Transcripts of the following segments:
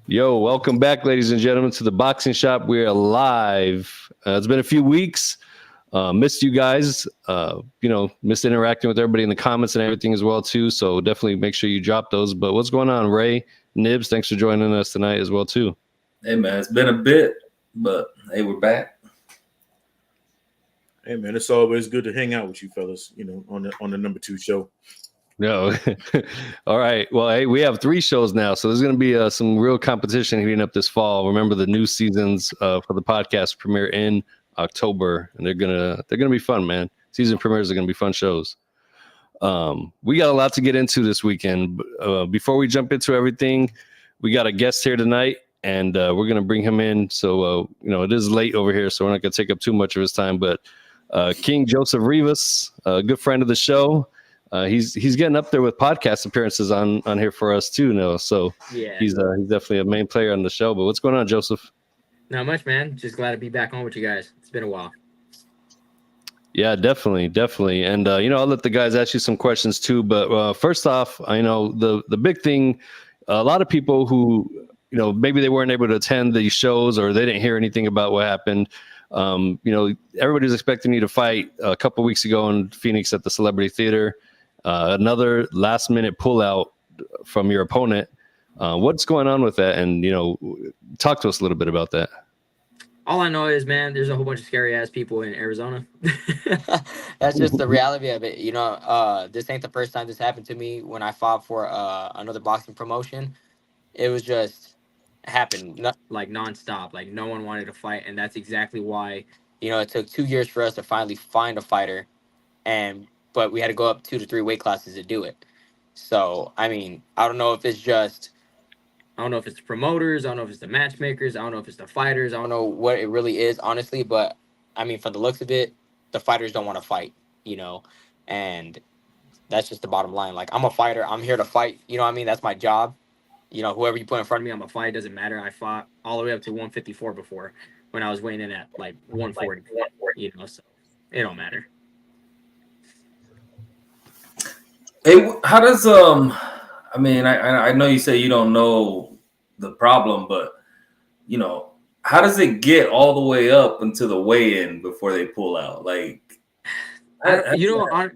Yo, welcome back, ladies and gentlemen, to the Boxing Shop. We are live. It's been a few weeks. Missed you guys. Missed interacting with everybody in the comments and everything as well too. So definitely make sure you drop those. But what's going on, Ray, Nibs? Thanks for joining us tonight as well too. Hey man, it's been a bit, but hey, we're back. Hey man, it's always good to hang out with you fellas. On the number 2 show. No. All right. Well, hey, we have 3 shows now, so there's going to be some real competition heating up this fall. Remember, the new seasons for the podcast premiere in October, and they're gonna be fun, man. Season premieres are gonna be fun shows. We got a lot to get into this weekend. Before we jump into everything, we got a guest here tonight, and we're gonna bring him in. So it is late over here, so we're not gonna take up too much of his time. But King Joseph Rivas, a good friend of the show. He's getting up there with podcast appearances on here for us too now. So yeah, he's definitely a main player on the show. But what's going on, Joseph? Not much, man. Just glad to be back on with you guys. It's been a while. Yeah, definitely. And I'll let the guys ask you some questions too. But first off, I know the big thing, a lot of people who maybe they weren't able to attend these shows or they didn't hear anything about what happened. Everybody's expecting you to fight a couple weeks ago in Phoenix at the Celebrity Theater. Another last minute pullout from your opponent. What's going on with that? And, talk to us a little bit about that. All I know is, man, there's a whole bunch of scary ass people in Arizona. That's just the reality of it. This ain't the first time this happened to me. When I fought for another boxing promotion, it was just happened like nonstop. Like no one wanted to fight. And that's exactly why, it took 2 years for us to finally find a fighter. But we had to go up 2 to 3 weight classes to do it. So, I mean, I don't know if it's just, I don't know if it's the promoters. I don't know if it's the matchmakers. I don't know if it's the fighters. I don't know what it really is, honestly. But, I mean, from the looks of it, the fighters don't want to fight, and that's just the bottom line. Like, I'm a fighter. I'm here to fight. You know what I mean? That's my job. Whoever you put in front of me, I'm a fight. It doesn't matter. I fought all the way up to 154 before when I was weighing in at, like, 140, so it don't matter. Hey, how does I mean, I know you say you don't know the problem, but how does it get all the way up into the weigh-in before they pull out? Like,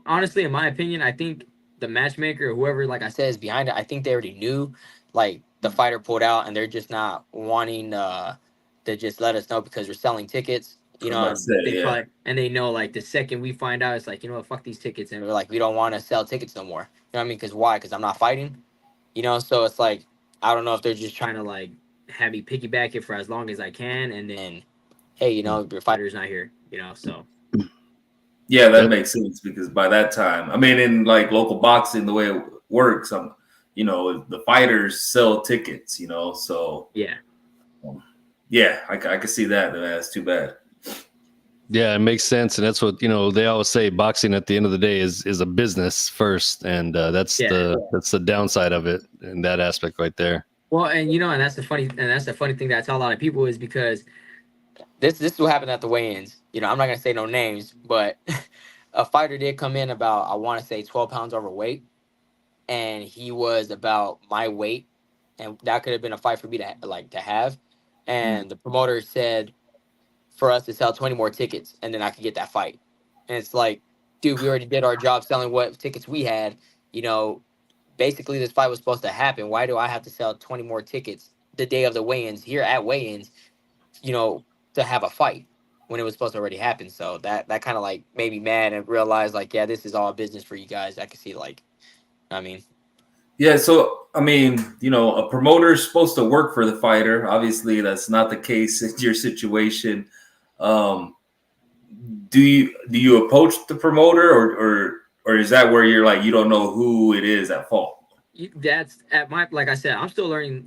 honestly, in my opinion, I think the matchmaker or whoever, like I said, is behind it. I think they already knew, like, the fighter pulled out, and they're just not wanting to just let us know because we're selling tickets. And they know, like, the second we find out, it's like, fuck these tickets, and we're like, we don't want to sell tickets no more. You know what I mean? Because why? Because I'm not fighting. So it's like, I don't know if they're just trying to, like, have me piggyback it for as long as I can, and then, hey, your fighter's not here. So. Yeah, that makes sense because by that time, I mean, in like local boxing, the way it works, the fighters sell tickets. So yeah, I can see that. That's too bad. Yeah, it makes sense, and that's what they always say. Boxing at the end of the day is a business first, and that's the downside of it in that aspect right there. Well, and and that's the funny thing that I tell a lot of people is because this is what happened at the weigh-ins. I'm not gonna say no names, but a fighter did come in about, I want to say, 12 pounds overweight, and he was about my weight, and that could have been a fight for me to have. And the promoter said for us to sell 20 more tickets, and then I could get that fight. And it's like, dude, we already did our job selling what tickets we had. Basically this fight was supposed to happen. Why do I have to sell 20 more tickets the day of the weigh-ins here at weigh-ins, to have a fight when it was supposed to already happen? So that kind of like made me mad and realized, like, yeah, this is all business for you guys. I can see, like, I mean. Yeah, so I mean, a promoter is supposed to work for the fighter. Obviously, that's not the case in your situation. Do you approach the promoter, or is that where you're like, you don't know who it is at fault? That's at my, like I said, I'm still learning,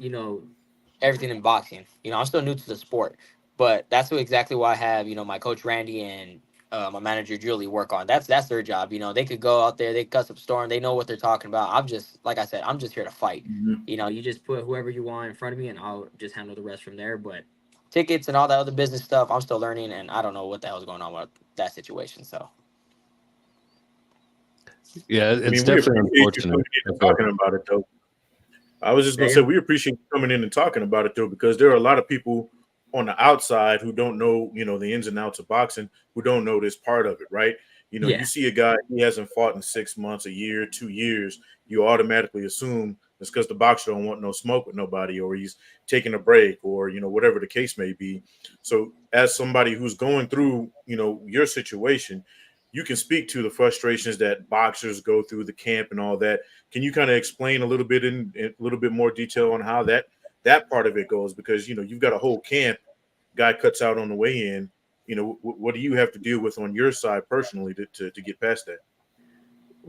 everything in boxing. I'm still new to the sport, but that's exactly why I have, my coach Randy and my manager Julie work on. That's their job. They could go out there, they cuss up storm, they know what they're talking about. I'm just, like I said, I'm just here to fight. Mm-hmm. You just put whoever you want in front of me, and I'll just handle the rest from there. But tickets and all that other business stuff, I'm still learning, and I don't know what the hell's going on with that situation. So yeah, it's definitely unfortunate. Talking about it though. I was just gonna say we appreciate you coming in and talking about it though, because there are a lot of people on the outside who don't know, the ins and outs of boxing, who don't know this part of it, right? You Yeah. see a guy, he hasn't fought in 6 months, a year, 2 years, you automatically assume it's because the boxer don't want no smoke with nobody, or he's taking a break, or whatever the case may be. So as somebody who's going through, your situation, you can speak to the frustrations that boxers go through, the camp and all that. Can you kind of explain a little bit in a little bit more detail on how that part of it goes? Because you've got a whole camp, guy cuts out on the way in. What do you have to deal with on your side personally to get past that?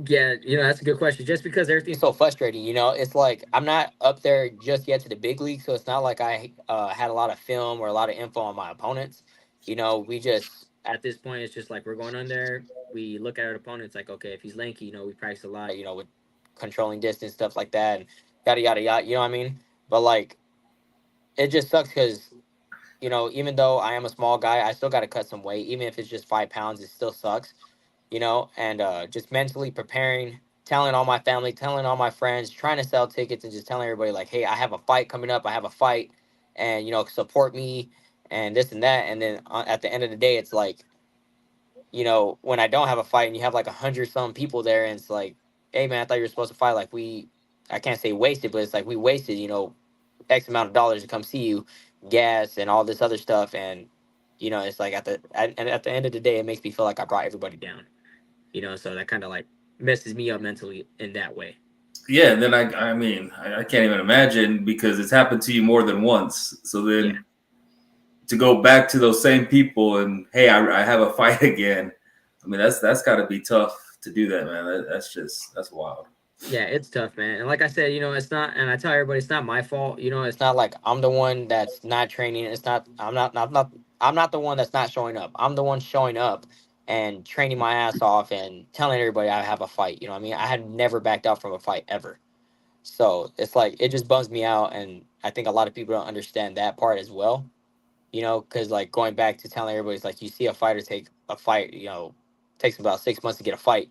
Yeah, that's a good question. Just because everything's It's so frustrating, It's like I'm not up there just yet to the big league, so it's not like I had a lot of film or a lot of info on my opponents. We just at this point, it's just like we're going on there. We look at our opponents like, okay, if he's lanky, we practice a lot, with controlling distance stuff like that and yada yada yada. You know what I mean? But like, it just sucks because even though I am a small guy, I still got to cut some weight. Even if it's just 5 pounds, it still sucks. And just mentally preparing, telling all my family, telling all my friends, trying to sell tickets and just telling everybody like, hey, I have a fight coming up. I have a fight, and support me and this and that. And then at the end of the day, it's like, when I don't have a fight and you have like 100 some people there, and it's like, hey man, I thought you were supposed to fight. Like I can't say wasted, but it's like we wasted, X amount of dollars to come see you, gas and all this other stuff, and it's like at the end of the day, it makes me feel like I brought everybody down. so that kind of like messes me up mentally in that way. Yeah, and then I mean, I can't even imagine because it's happened to you more than once. So then Yeah. to go back to those same people and hey, I have a fight again. I mean, that's got to be tough to do that, man. That's wild. Yeah, it's tough, man. And like I said, it's not, and I tell everybody, it's not my fault. It's not like I'm the one that's not training. It's not. I'm not the one that's not showing up. I'm the one showing up and training my ass off and telling everybody I have a fight. You know what I mean? I had never backed out from a fight ever. So it's like it just bums me out, and I think a lot of people don't understand that part as well. Because like going back to telling everybody, it's like you see a fighter take a fight, takes about 6 months to get a fight,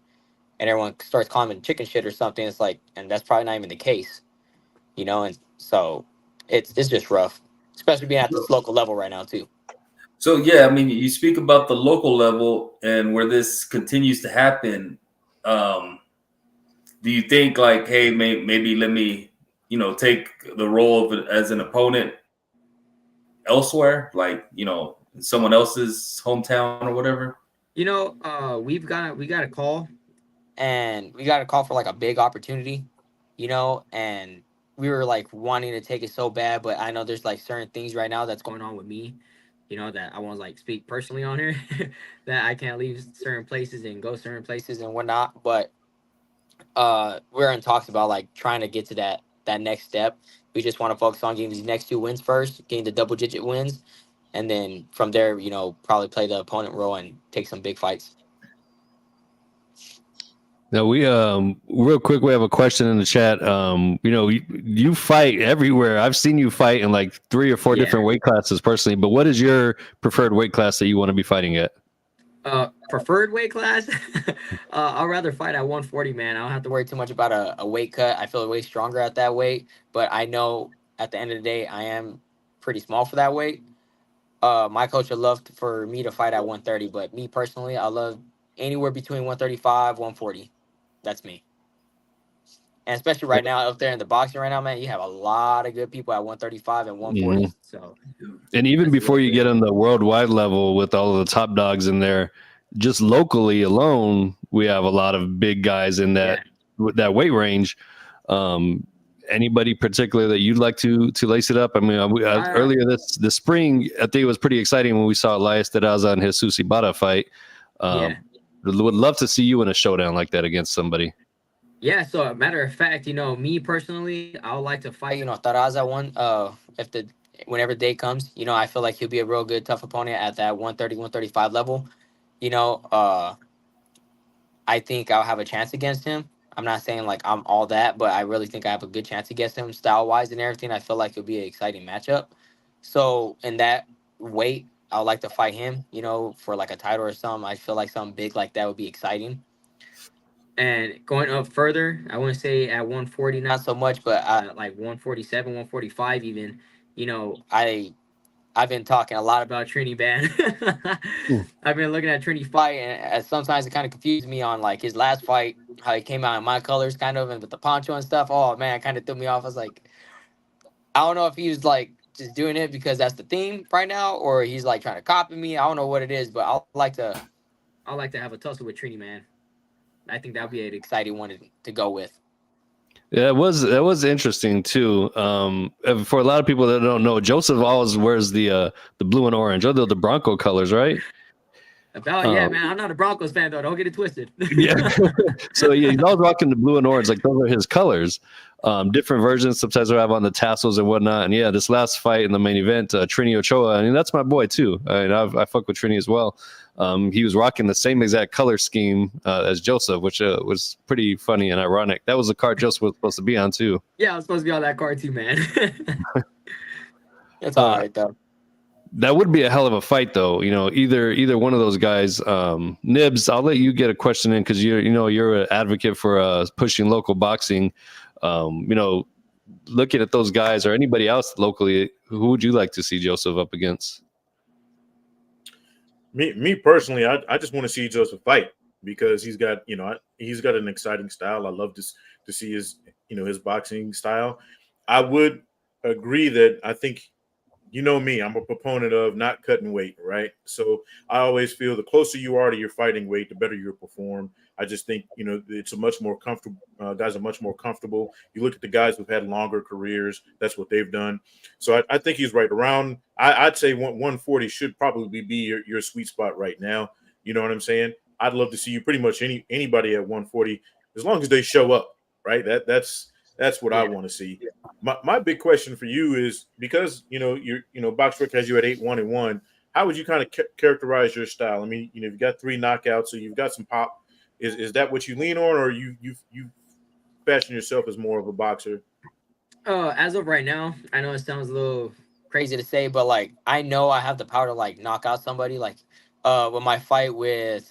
and everyone starts calling him chicken shit or something. It's like, and that's probably not even the case, and so it's just rough, especially being at this local level right now too. So yeah, I mean, you speak about the local level and where this continues to happen. Do you think like, hey, maybe let me, take the role of as an opponent elsewhere, like someone else's hometown or whatever? We got a call. And we got a call for like a big opportunity, and we were like wanting to take it so bad, but I know there's like certain things right now that's Going on with me, that I want to like speak personally on here, that I can't leave certain places and go certain places. and whatnot. But we're in talks about like trying to get to that next step. We just want to focus on getting these next 2 wins first, getting the double digit wins, and then from there, probably play the opponent role and take some big fights. Now we real quick, we have a question in the chat. You fight everywhere. I've seen you fight in like 3 or 4 Yeah. different weight classes personally, but what is your preferred weight class that you want to be fighting at? Preferred weight class, I'll rather fight at 140, man. I don't have to worry Too much about a weight cut. I feel way stronger at that weight, but I know at the end of the day, I am pretty small for that weight. My coach would love for me to fight at 130, but me personally, I love anywhere between 135, 140. That's me. And especially right now, up there in the boxing right now, man, you have a lot of good people at 135 and 140. Mhm. So, And even That's before really you get on the worldwide level with all of the top dogs in there, just locally alone, we have a lot of big guys in that weight range. Anybody particular that you'd like to lace it up? I mean, earlier this spring, I think it was pretty exciting when we saw Elias Terraza and Jesus Ibarra fight. Would love to see you in a showdown like that against somebody. Yeah, so a matter of fact, me personally, I would like to fight, Taraza one, whenever the day comes, I feel like he'll be a real good, tough opponent at that 130, 135 level. I think I'll have a chance against him. I'm not saying like I'm all that, but I really think I have a good chance against him style wise and everything. I feel like it'll be an exciting matchup. So in that weight, I would like to fight him, for like a title or something. I feel like something big like that would be exciting. And going up further, I wouldn't say at 140, not so much, but like 147, 145 even. You know, I've been talking a lot about Trini, man. Hmm. I've been looking at Trini fight, and sometimes it kind of confused me on like his last fight, how he came out in my colors, kind of, and with the poncho and stuff. Oh man, it kind of threw me off. I was like, I don't know if he was like just doing it because that's the theme right now, or he's like trying to copy me. I don't know what it is, but I like to have a tussle with Trini, man. I think that'd be an exciting one to go with. Yeah, it was interesting too. For a lot of people that don't know, Joseph always wears the blue and orange, or the Bronco colors, right? Yeah, Um, man. I'm not a Broncos fan though. Don't get it twisted. yeah. So yeah, he's always rocking the blue and orange, like those are his colors. Different versions sometimes will have on the tassels and whatnot. And yeah, this last fight in the main event, Trini Ochoa, I mean that's my boy too. I fuck with Trini as well. He was rocking the same exact color scheme as Joseph, which was pretty funny and ironic. That was the card Joseph was supposed to be on too. Yeah, I was supposed to be on that card too, man. It's all Uh, right though. that would be a hell of a fight, though. You know, either one of those guys. Nibs, I'll let you get a question in because you're an advocate for pushing local boxing. You know, looking at those guys or anybody else locally, who would you like to see Joseph up against? Me personally, I just want to see Joseph fight because he's got he's got an exciting style. I love to see his his boxing style. I would agree that I think me, I'm a proponent of not cutting weight, right? So I always feel the closer you are to your fighting weight, the better you'll perform. I just think it's a much more comfortable. Guys are much more comfortable. You look at the guys who've had longer careers; that's what they've done. So I think he's right around. I'd say 140 should probably be your sweet spot right now. You know what I'm saying? I'd love to see you pretty much anybody at 140 as long as they show up, right? That's what I Yeah. want to see. My big question for you is because BoxRec has you at 8-1-1. How would you kind of characterize your style? I mean, you've got 3 knockouts, so you've got some pop. Is that what you lean on, or you fashion yourself as more of a boxer? As of right now, I know it sounds a little. Crazy to say, but like I know I have the power to like knock out somebody. Like with my fight with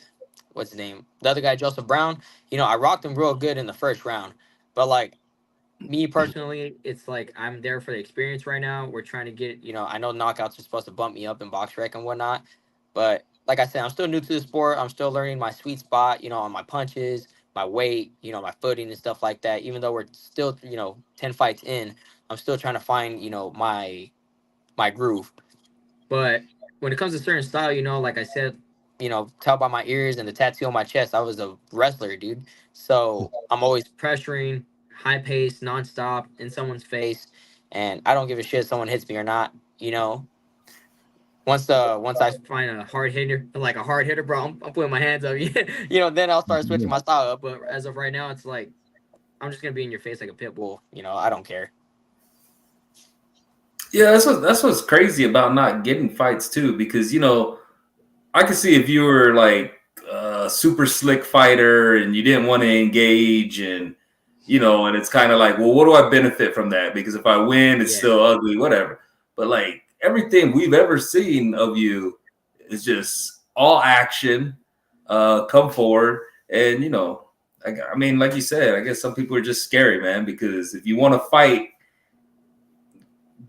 what's his name? The other guy, Joseph Brown, I rocked him real good in the first round. But like Me personally, it's like I'm there for the experience right now. We're trying to get. I know knockouts are supposed to bump me up in box rec and whatnot. But like I said, I'm still new to the sport. I'm still learning my sweet spot, on my punches, my weight, my footing and stuff like that. Even though we're still, 10 fights in, I'm still trying to find, my groove. But when it comes to certain style, like I said, Tell by my ears and the tattoo on my chest, I was a wrestler, dude. So I'm always pressuring, high pace, nonstop in someone's face. and I don't give a shit if someone hits me or not. Once I Find a hard hitter, like a hard hitter, bro. I'm putting my hands up. then I'll start switching my style up. But as of right now, it's like I'm just gonna be in your face like a pit bull. I don't care. Yeah, that's what's crazy about not getting fights too, because I could see if you were like a super slick fighter and you didn't want to engage, and and it's kind of like, well, what do I benefit from that? Because if I win, it's still ugly, whatever. But like everything we've ever seen of you is just all action. Come forward, and I mean, like you said, I guess some people are just scary, man. Because if you want to fight,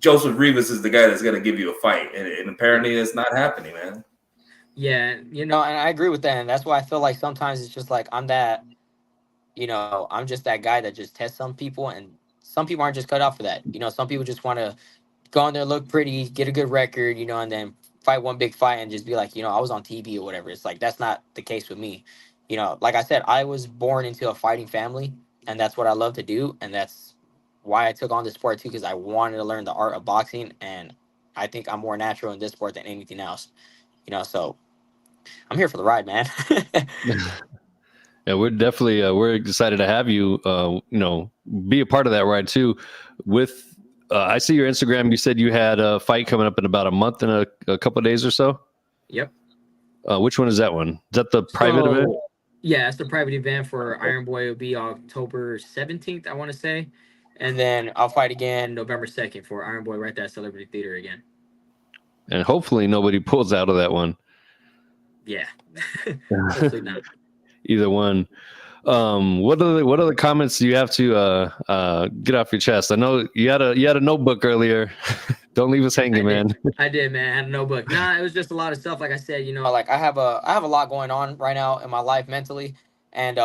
Joseph Rivas is the guy that's going to give you a fight, and apparently it's not happening, man. Yeah, and I agree with that, and that's why I feel like sometimes it's just like I'm that, I'm just that guy that just tests some people, and some people aren't just cut out for that. Some people just want to go in there, look pretty, get a good record, and then fight one big fight and just be like, I was on TV or whatever. It's like that's not the case with me. Like I said, I was born into a fighting family, and that's what I love to do, and that's why I took on this sport too, because I wanted to learn the art of boxing, and I think I'm more natural in this sport than anything else. So I'm here for the ride, man. Yeah, we're definitely we're excited to have you. Be a part of that ride too. With I see your Instagram. You said you had a fight coming up in about a month and a couple of days or so. Yep. Which one is that one? Is that the private event? Yeah, it's the private event for Iron Boy. It'll be October 17th, I want to say. And then I'll fight again November 2nd for Iron Boy right there at Celebrity Theater again. And hopefully nobody pulls out of that one. Yeah. Hopefully not. Either one. What other comments do you have to get off your chest? I know you had a notebook earlier. Don't leave us hanging, man. I did, man. I had a notebook. Nah, it was just a lot of stuff. Like I said, like I have a lot going on right now in my life mentally, and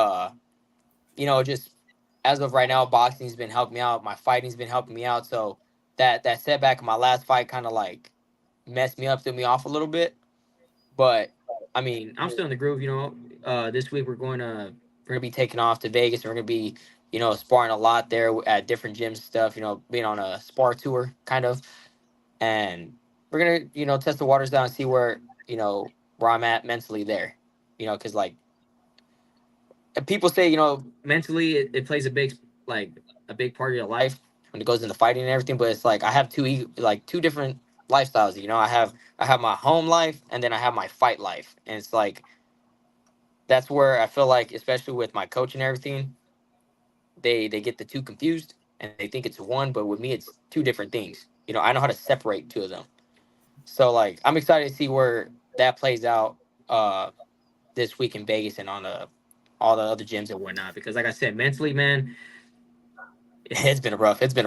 just as of right now, boxing's been helping me out. My fighting's been helping me out. So that setback in my last fight kind of like messed me up, threw me off a little bit. But I mean, I'm still in the groove. This week we're gonna be taking off to Vegas, and we're gonna be sparring a lot there at different gyms and stuff. Being on a spar tour kind of, and we're gonna test the waters down and see where I'm at mentally there. Because like people say, mentally it plays a big part of your life when it goes into fighting and everything. But it's like I have two different lifestyles. I have my home life, and then I have my fight life, and it's like that's where I feel like, especially with my coach and everything, they get the two confused and they think it's one, but with me it's two different things. I know how to separate two of them. So like I'm excited to see where that plays out this week in Vegas and on all the other gyms and whatnot. Because like I said, mentally, man, it's been a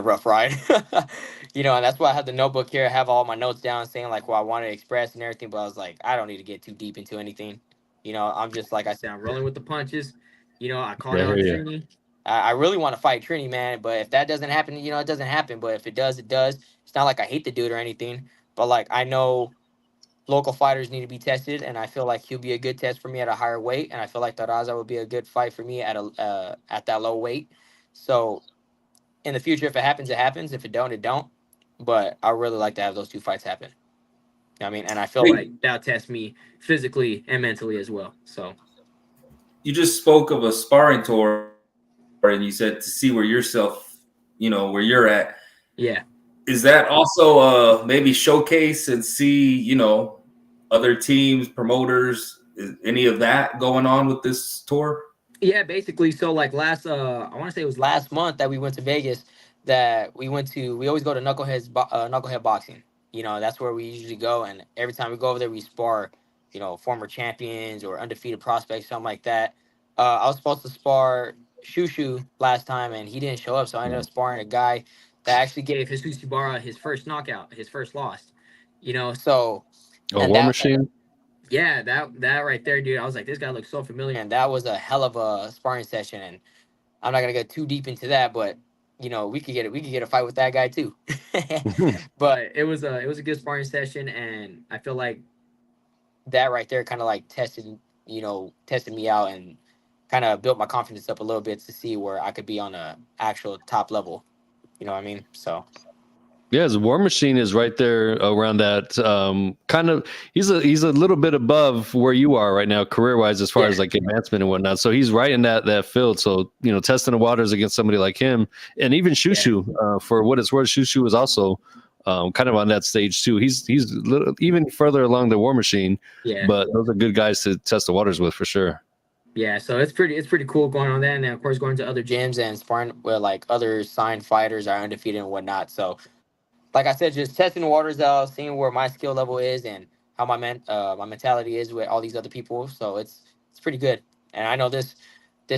rough ride. And that's why I have the notebook here. I have all my notes down saying like what I want to express and everything. But I was like, I don't need to get too deep into anything. I'm just like I said, I'm rolling with the punches. I called Yeah, I out hear ya. Trini. I really want to fight Trini, man. But if that doesn't happen, it doesn't happen. But if it does, it does. It's not like I hate to do it or anything. But like I know local fighters need to be tested, and I feel like he'll be a good test for me at a higher weight, and I feel like Taraza would be a good fight for me at that low weight. So in the future, if it happens, it happens. If it don't, it don't. But I really like to have those two fights happen. I mean, and I feel Hey, like that'll test me physically and mentally as well. So you just spoke of a sparring tour, and you said to see where yourself, where you're at. yeah. Is that also maybe showcase and see, other teams, promoters, any of that going on with this tour? Yeah, basically. So like I want to say it was last month that we went to Vegas. That we always go to Knucklehead Boxing. That's where we usually go, and every time we go over there, we spar, former champions or undefeated prospects, something like that. I was supposed to spar Shushu last time, and he didn't show up, so I ended up sparring a guy that actually gave Jesus Ibarra his first knockout, his first loss. So Oh, and War that Machine. yeah, that right there, dude. I was like, this guy looks so familiar, and that was a hell of a sparring session. And I'm not gonna get too deep into that, but we could get a fight with that guy too. But it was a good sparring session, and I feel like that right there kind of like tested me out and kind of built my confidence up a little bit to see where I could be on a actual top level. You know what I mean? So Yeah, his War Machine is right there around that kind of. He's a little bit above where you are right now, career wise, as far yeah, as like advancement and whatnot. So he's right in that field. So testing the waters against somebody like him, and even yeah, Shushu, for what it's worth, Shushu is also kind of on that stage too. He's even further along the War Machine, yeah. but those are good guys to test the waters with for sure. Yeah, so it's pretty cool going on there, and then of course going to other gyms and sparring where like other signed fighters are undefeated and whatnot. So like I said, just testing the waters out, seeing where my skill level is and how my mentality is with all these other people. So it's pretty good. And I know this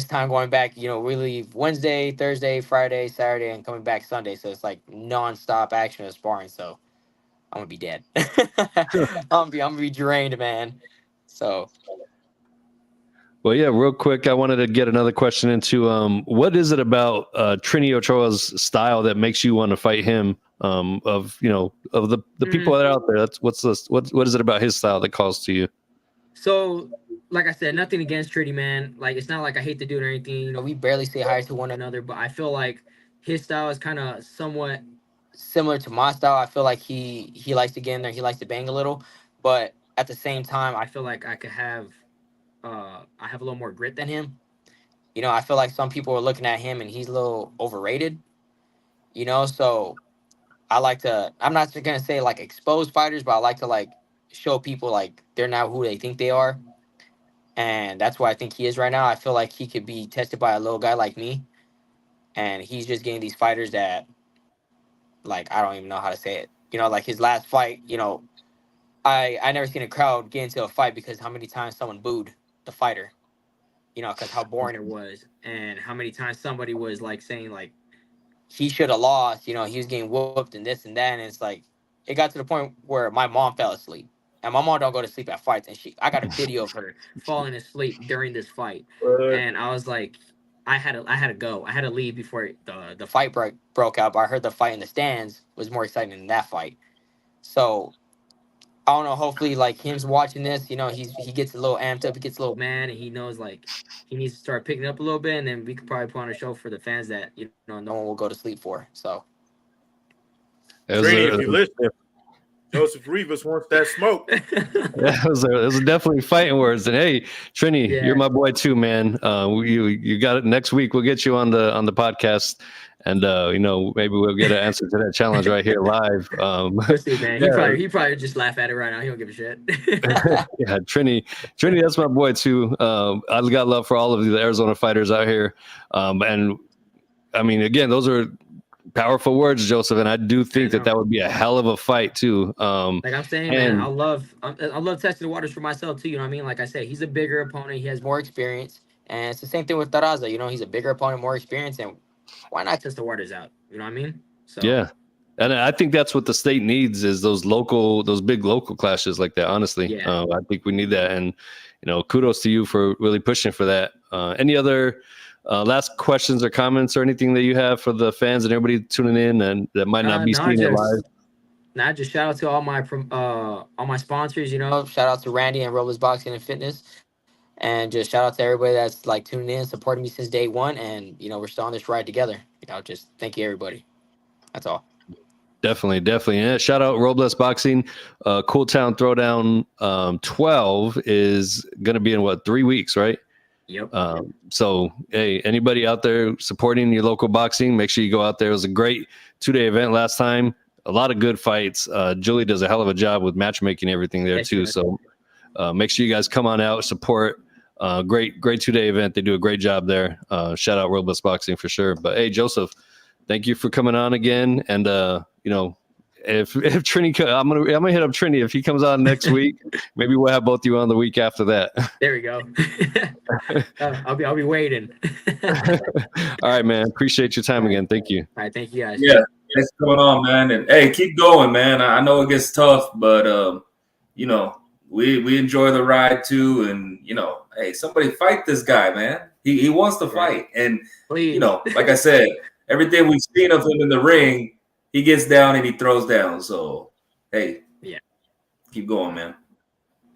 time going back, we leave Wednesday, Thursday, Friday, Saturday, and coming back Sunday. So it's like nonstop action of sparring. So I'm gonna be dead. I'm gonna be drained, man. So Well, yeah, real quick, I wanted to get another question into what is it about Trini Ochoa's style that makes you want to fight him? Of the people that are out there, what is it about his style that calls to you? So, like I said, nothing against Trinity, man. Like, it's not like I hate to do it or anything. We barely say hi to one another, but I feel like his style is kind of somewhat similar to my style. I feel like he likes to get in there, he likes to bang a little, but at the same time, I feel like I have a little more grit than him. I feel like some people are looking at him and he's a little overrated. So I like to. I'm not just gonna say like expose fighters, but I like to like show people like they're not who they think they are, and that's where I think he is right now. I feel like he could be tested by a little guy like me, and he's just getting these fighters that like I don't even know how to say it. Like his last fight. I never seen a crowd get into a fight because how many times someone booed the fighter. you know, because how boring it was and how many times somebody was like saying like he should have lost, you know, he was getting whooped and this and that. And it's like, it got to the point where my mom fell asleep. And my mom don't go to sleep at fights. And I got a video of her falling asleep during this fight. And I was like, I had to go. I had to leave before the fight broke out. But I heard the fight in the stands was more exciting than that fight. So I don't know. Hopefully, like him's watching this, you know, he gets a little amped up, he gets a little mad, and he knows like he needs to start picking up a little bit, and then we could probably put on a show for the fans that you know no one will go to sleep for. So, Trini, if you listen, Joseph Rivas wants that smoke. It was definitely fighting words. And hey, Trini, you're my boy too, man. You got it. Next week we'll get you on the podcast, and you know, maybe we'll get an answer to that challenge right here live. Let's see, man. He probably just laugh at it right now. He don't give a shit. Yeah, Trini, that's my boy too. I've got love for all of the Arizona fighters out here, and I mean, again, those are powerful words, Joseph, and I do think that would be a hell of a fight too. Like I'm saying, man, I love testing the waters for myself too. You know what I mean? Like I said, he's a bigger opponent. He has more experience, and it's the same thing with Taraza. You know, he's a bigger opponent, more experience, and why not test the waters out? You know what I mean? So yeah, and I think that's what the state needs is those big local clashes like that. Honestly, I think we need that, and you know, kudos to you for really pushing for that. Any other last questions or comments or anything that you have for the fans and everybody tuning in and that might not be seeing it live? Nah, just shout out to all my sponsors. You know, shout out to Randy and Robles Boxing and Fitness, and just shout out to everybody that's like tuning in, supporting me since day one, and you know we're still on this ride together. You know, just thank you everybody. That's all. Definitely. And shout out Robles Boxing. Cool Town Throwdown 12 is going to be in 3 weeks, right? Yep. So, hey, anybody out there supporting your local boxing, make sure you go out there. It was a great 2-day event last time. A lot of good fights. Julie does a hell of a job with matchmaking and everything there too. So make sure you guys come on out, support. Great 2-day event. They do a great job there. Shout out Robles Boxing for sure. But hey, Joseph, thank you for coming on again. And you know, if Trini, I'm gonna hit up Trini if he comes on next week. Maybe we'll have both you on the week after that. There we go. I'll be waiting. All right, man. Appreciate your time again. Thank you. All right, thank you guys. Yeah, thanks for coming on, man. And hey, keep going, man. I know it gets tough, but you know, we enjoy the ride too. And you know, hey, somebody fight this guy, man. He wants to fight, and please. You know, like I said, everything we've seen of him in the ring. He gets down and he throws down. So, hey, keep going, man.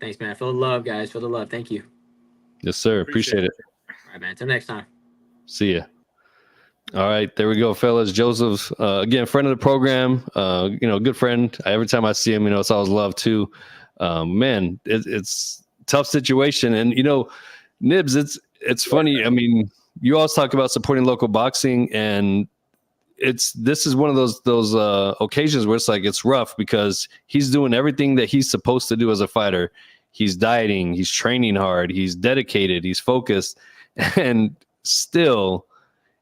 Thanks, man. For the love, guys. For the love. Thank you. Yes, sir. Appreciate it. All right, man. Until next time. See ya. All right, there we go, fellas. Joseph, again, friend of the program. You know, good friend. Every time I see him, you know, it's always love too. Man, it's a tough situation, and you know, Nibs, it's funny. I mean, you always talk about supporting local boxing, and this is one of those occasions where it's like it's rough because he's doing everything that he's supposed to do as a fighter. He's dieting, he's training hard, he's dedicated, he's focused, and still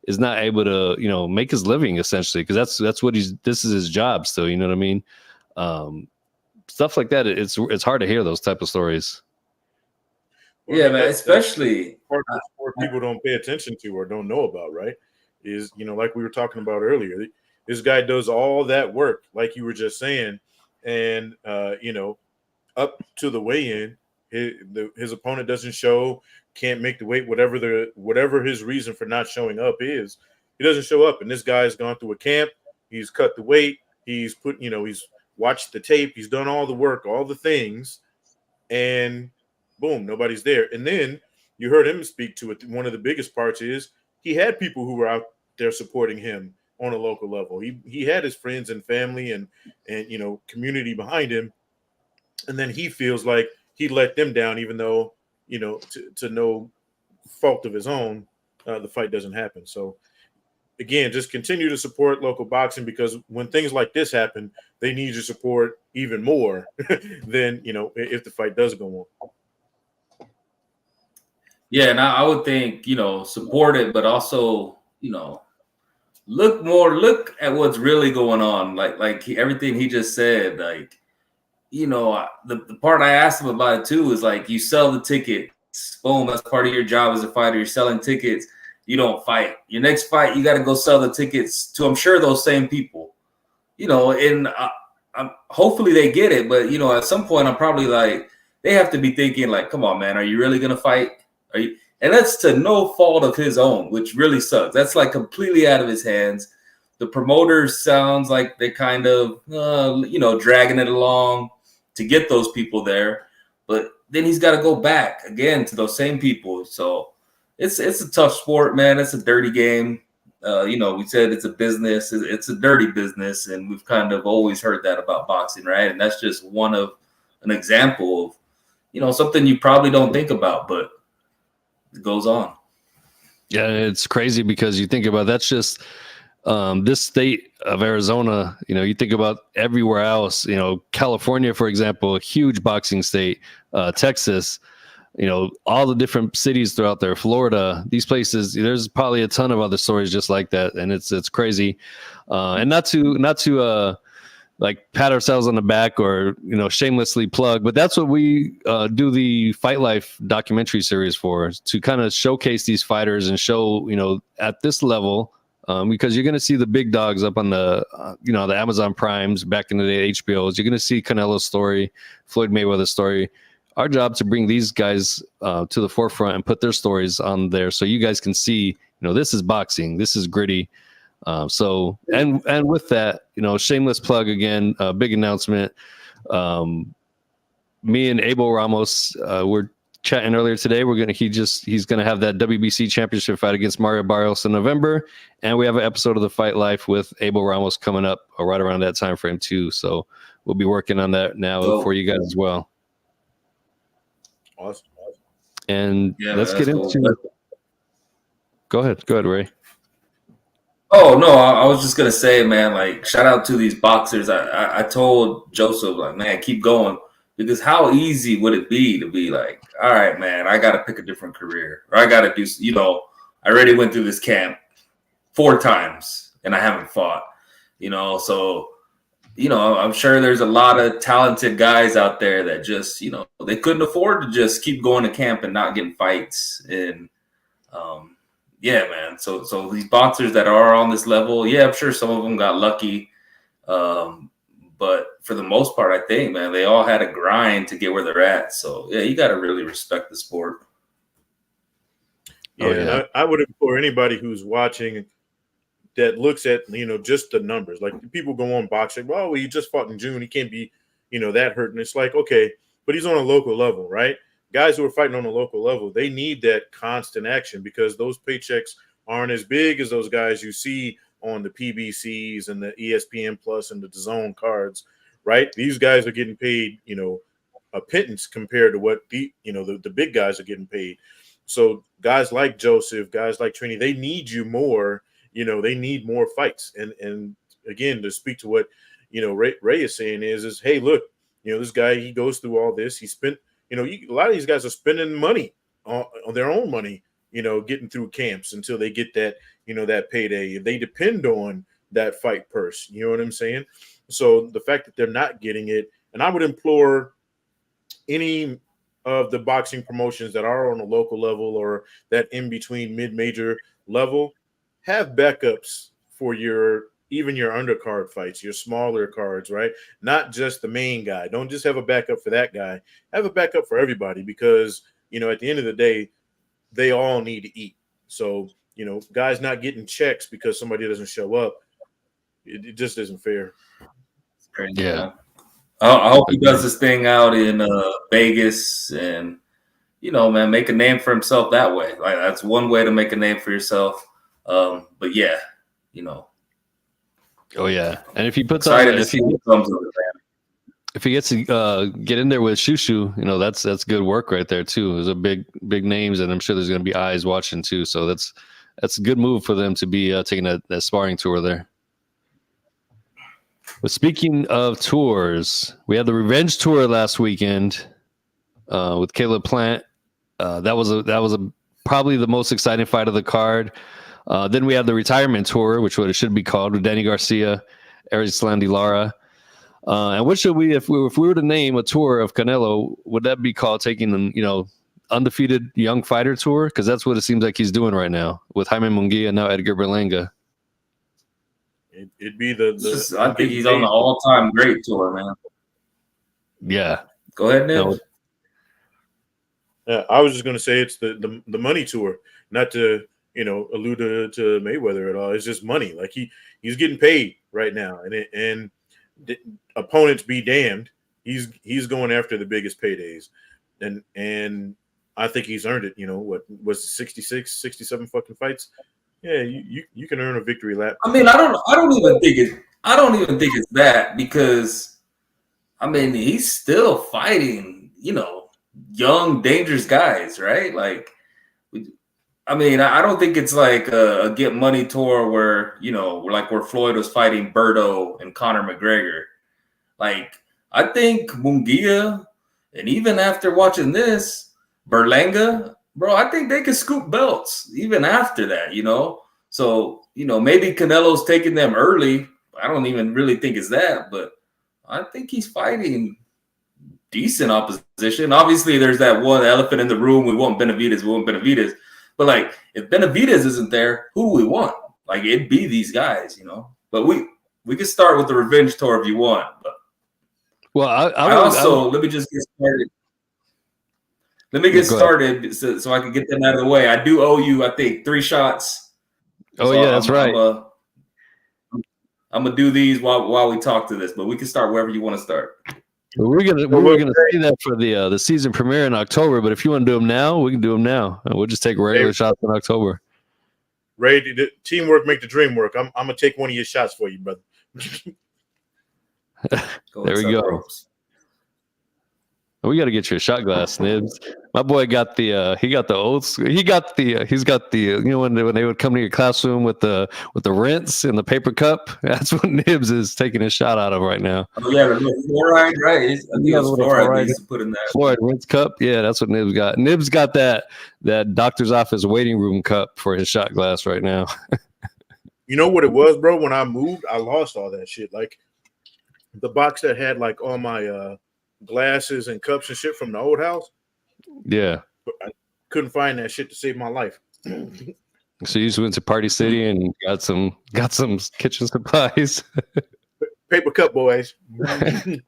is not able to, you know, make his living essentially because that's what this is his job still. You know what I mean? Stuff like that. It's hard to hear those type of stories. Yeah, man. Especially part of the sport people don't pay attention to or don't know about, right? Is, you know, like we were talking about earlier, this guy does all that work, like you were just saying, and you know, up to the weigh-in, his opponent doesn't show, can't make the weight, whatever his reason for not showing up is, he doesn't show up. And this guy's gone through a camp, he's cut the weight, he's watched the tape, he's done all the work, all the things, and boom, nobody's there. And then you heard him speak to it. One of the biggest parts is he had people who were out there supporting him on a local level. He had his friends and family and you know, community behind him, and then he feels like he let them down, even though, you know, to no fault of his own, the fight doesn't happen. So again, just continue to support local boxing, because when things like this happen, they need your support even more than, you know, if the fight does go on. Yeah, and I would think, you know, support it, but also, you know, look at what's really going on. Like everything he just said, like, you know, the part I asked him about it too is like, you sell the ticket Boom, that's part of your job as a fighter. You're selling tickets. You don't fight. Your next fight, you got to go sell the tickets to, I'm sure, those same people. And hopefully they get it. But, at some point, I'm probably like, they have to be thinking like, come on, man, are you really going to fight? Are you? And that's to no fault of his own, which really sucks. That's like completely out of his hands. The promoters sounds like they're kind of, dragging it along to get those people there. But then he's got to go back again to those same people. So it's a tough sport, man. It's a dirty game. We said it's a business. It's a dirty business. And we've kind of always heard that about boxing, right? And that's just an example of, something you probably don't think about, but it goes on. Yeah, it's crazy because you think about that's just this state of Arizona. You think about everywhere else. California, for example, a huge boxing state. Texas, all the different cities throughout there. Florida, these places. There's probably a ton of other stories just like that, and it's crazy. And not to like pat ourselves on the back or shamelessly plug, but that's what we do the Fight Life documentary series for, to kind of showcase these fighters and show at this level, because you're going to see the big dogs up on the the Amazon Primes back in the day, HBOs. You're going to see Canelo's story, Floyd Mayweather's story. Our job to bring these guys to the forefront and put their stories on there so you guys can see this is boxing, this is gritty. And with that, shameless plug again, big announcement. Me and Abel Ramos were chatting earlier today. He's gonna have that WBC championship fight against Mario Barrios in November, and we have an episode of the Fight Life with Abel Ramos coming up right around that time frame too. So we'll be working on that now for you guys as well. Awesome. And let's get into. Go ahead, Ray. Oh no, I was just gonna say, man, like shout out to these boxers. I told Joseph, like, man, keep going, because how easy would it be to be like, all right, man, I gotta pick a different career, or I gotta do, I already went through this camp 4 times and I haven't fought, so I'm sure there's a lot of talented guys out there that just, they couldn't afford to just keep going to camp and not getting fights. And yeah, man. So these boxers that are on this level, yeah, I'm sure some of them got lucky. But for the most part, I think, man, they all had a grind to get where they're at. So yeah, you got to really respect the sport. Yeah, I would implore anybody who's watching that looks at, just the numbers. Like people go on boxing, well, he just fought in June. He can't be, that hurt. And it's like, okay, but he's on a local level, right? Guys who are fighting on a local level, they need that constant action because those paychecks aren't as big as those guys you see on the PBCs and the ESPN Plus and the DAZN cards, right? These guys are getting paid, a pittance compared to what the big guys are getting paid. So guys like Joseph, guys like Trini, they need you more. They need more fights. And again, to speak to what, Ray is saying is, hey, look, this guy, he goes through all this. He spent, a lot of these guys are spending money on their own money, getting through camps until they get that, that payday. They depend on that fight purse. You know what I'm saying? So the fact that they're not getting it, and I would implore any of the boxing promotions that are on a local level or that in between mid-major level, have backups for even your undercard fights, your smaller cards, right? Not just the main guy. Don't just have a backup for that guy. Have a backup for everybody because, at the end of the day, they all need to eat. So, guys not getting checks because somebody doesn't show up, it just isn't fair. Yeah. I hope he does this thing out in Vegas and, man, make a name for himself that way. Like that's one way to make a name for yourself. But yeah, Oh yeah, and if he puts on, if he gets to get in there with Shushu, that's good work right there too. There's a big names, and I'm sure there's going to be eyes watching too. So that's a good move for them to be taking that sparring tour there. But speaking of tours, we had the Revenge Tour last weekend with Caleb Plant. That was probably the most exciting fight of the card. Then we had the Retirement Tour, which what it should be called, with Danny Garcia, Erislandy Lara. And what should we, if we were to name a tour of Canelo, would that be called taking them, undefeated young fighter tour? Because that's what it seems like he's doing right now with Jaime Munguia and now Edgar Berlanga. It'd be the I think he's on the all-time great tour, man. Yeah. Go ahead, Nick. No. Yeah, I was just gonna say it's the money tour, not to allude to Mayweather at all. It's just money. Like he's getting paid right now, and opponents be damned. He's going after the biggest paydays, and I think he's earned it. What was it, 66, 67 fucking fights? Yeah, you can earn a victory lap. I mean, I don't even think it's that, because I mean, he's still fighting, young, dangerous guys, right? Like, I mean, I don't think it's like a get money tour where, like where Floyd was fighting Berto and Conor McGregor. Like, I think Munguia, and even after watching this, Berlanga, bro, I think they could scoop belts even after that, So, maybe Canelo's taking them early. I don't even really think it's that, but I think he's fighting decent opposition. Obviously, there's that one elephant in the room. We want Benavidez. But, like, if Benavidez isn't there, who do we want? Like, it'd be these guys, But we could start with the revenge tour if you want. But well, let me just get started. Let me get started so I can get them out of the way. I do owe you, I think, 3 shots. Oh, so yeah, that's right. I'm gonna do these while we talk to this, but we can start wherever you want to start. We were gonna see that for the season premiere in October, but if you want to do them now, we can do them now. We'll just take regular shots in October. Ray, the teamwork make the dream work. I'm gonna take one of your shots for you, brother. There we go. We got to get you a shot glass, Nibs. My boy got the when they would come to your classroom with the rinse and the paper cup. That's what Nibs is taking a shot out of right now. Oh yeah, the fluoride, right? I think it was fluoride to put in that fluoride rinse cup. Yeah, that's what Nibs got. Nibs got that doctor's office waiting room cup for his shot glass right now. You know what it was, bro? When I moved, I lost all that shit. Like the box that had like all my glasses and cups and shit from the old house. Yeah. I couldn't find that shit to save my life. So you just went to Party City and got some kitchen supplies. Paper cup, boys. Paper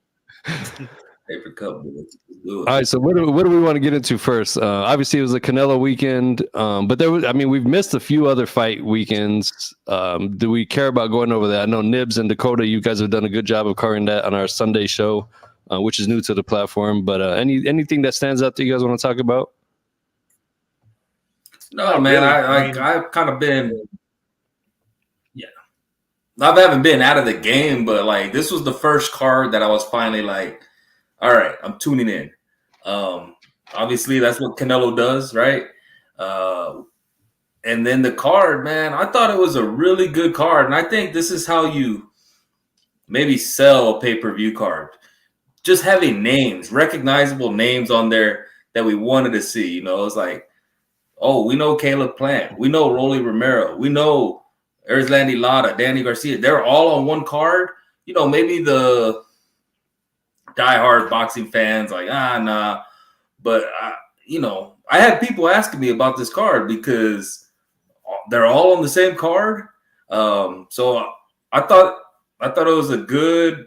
cup, boys. All right, so what do we want to get into first? Obviously, it was a Canelo weekend, but we've missed a few other fight weekends. Do we care about going over that? I know Nibs and Dakota, you guys have done a good job of covering that on our Sunday show. Which is new to the platform, but anything that stands out that you guys want to talk about? No, man, I've kind of been, I haven't been out of the game, but like this was the first card that I was finally like, all right, I'm tuning in. Obviously, that's what Canelo does, right? And then the card, man, I thought it was a really good card, and I think this is how you maybe sell a pay-per-view card. Just having names, recognizable names on there that we wanted to see. It's like, oh, we know Caleb Plant. We know Rolly Romero. We know Erislandy Lara, Danny Garcia. They're all on one card. Maybe the diehard boxing fans like, nah. But, I had people asking me about this card because they're all on the same card. So I thought it was a good,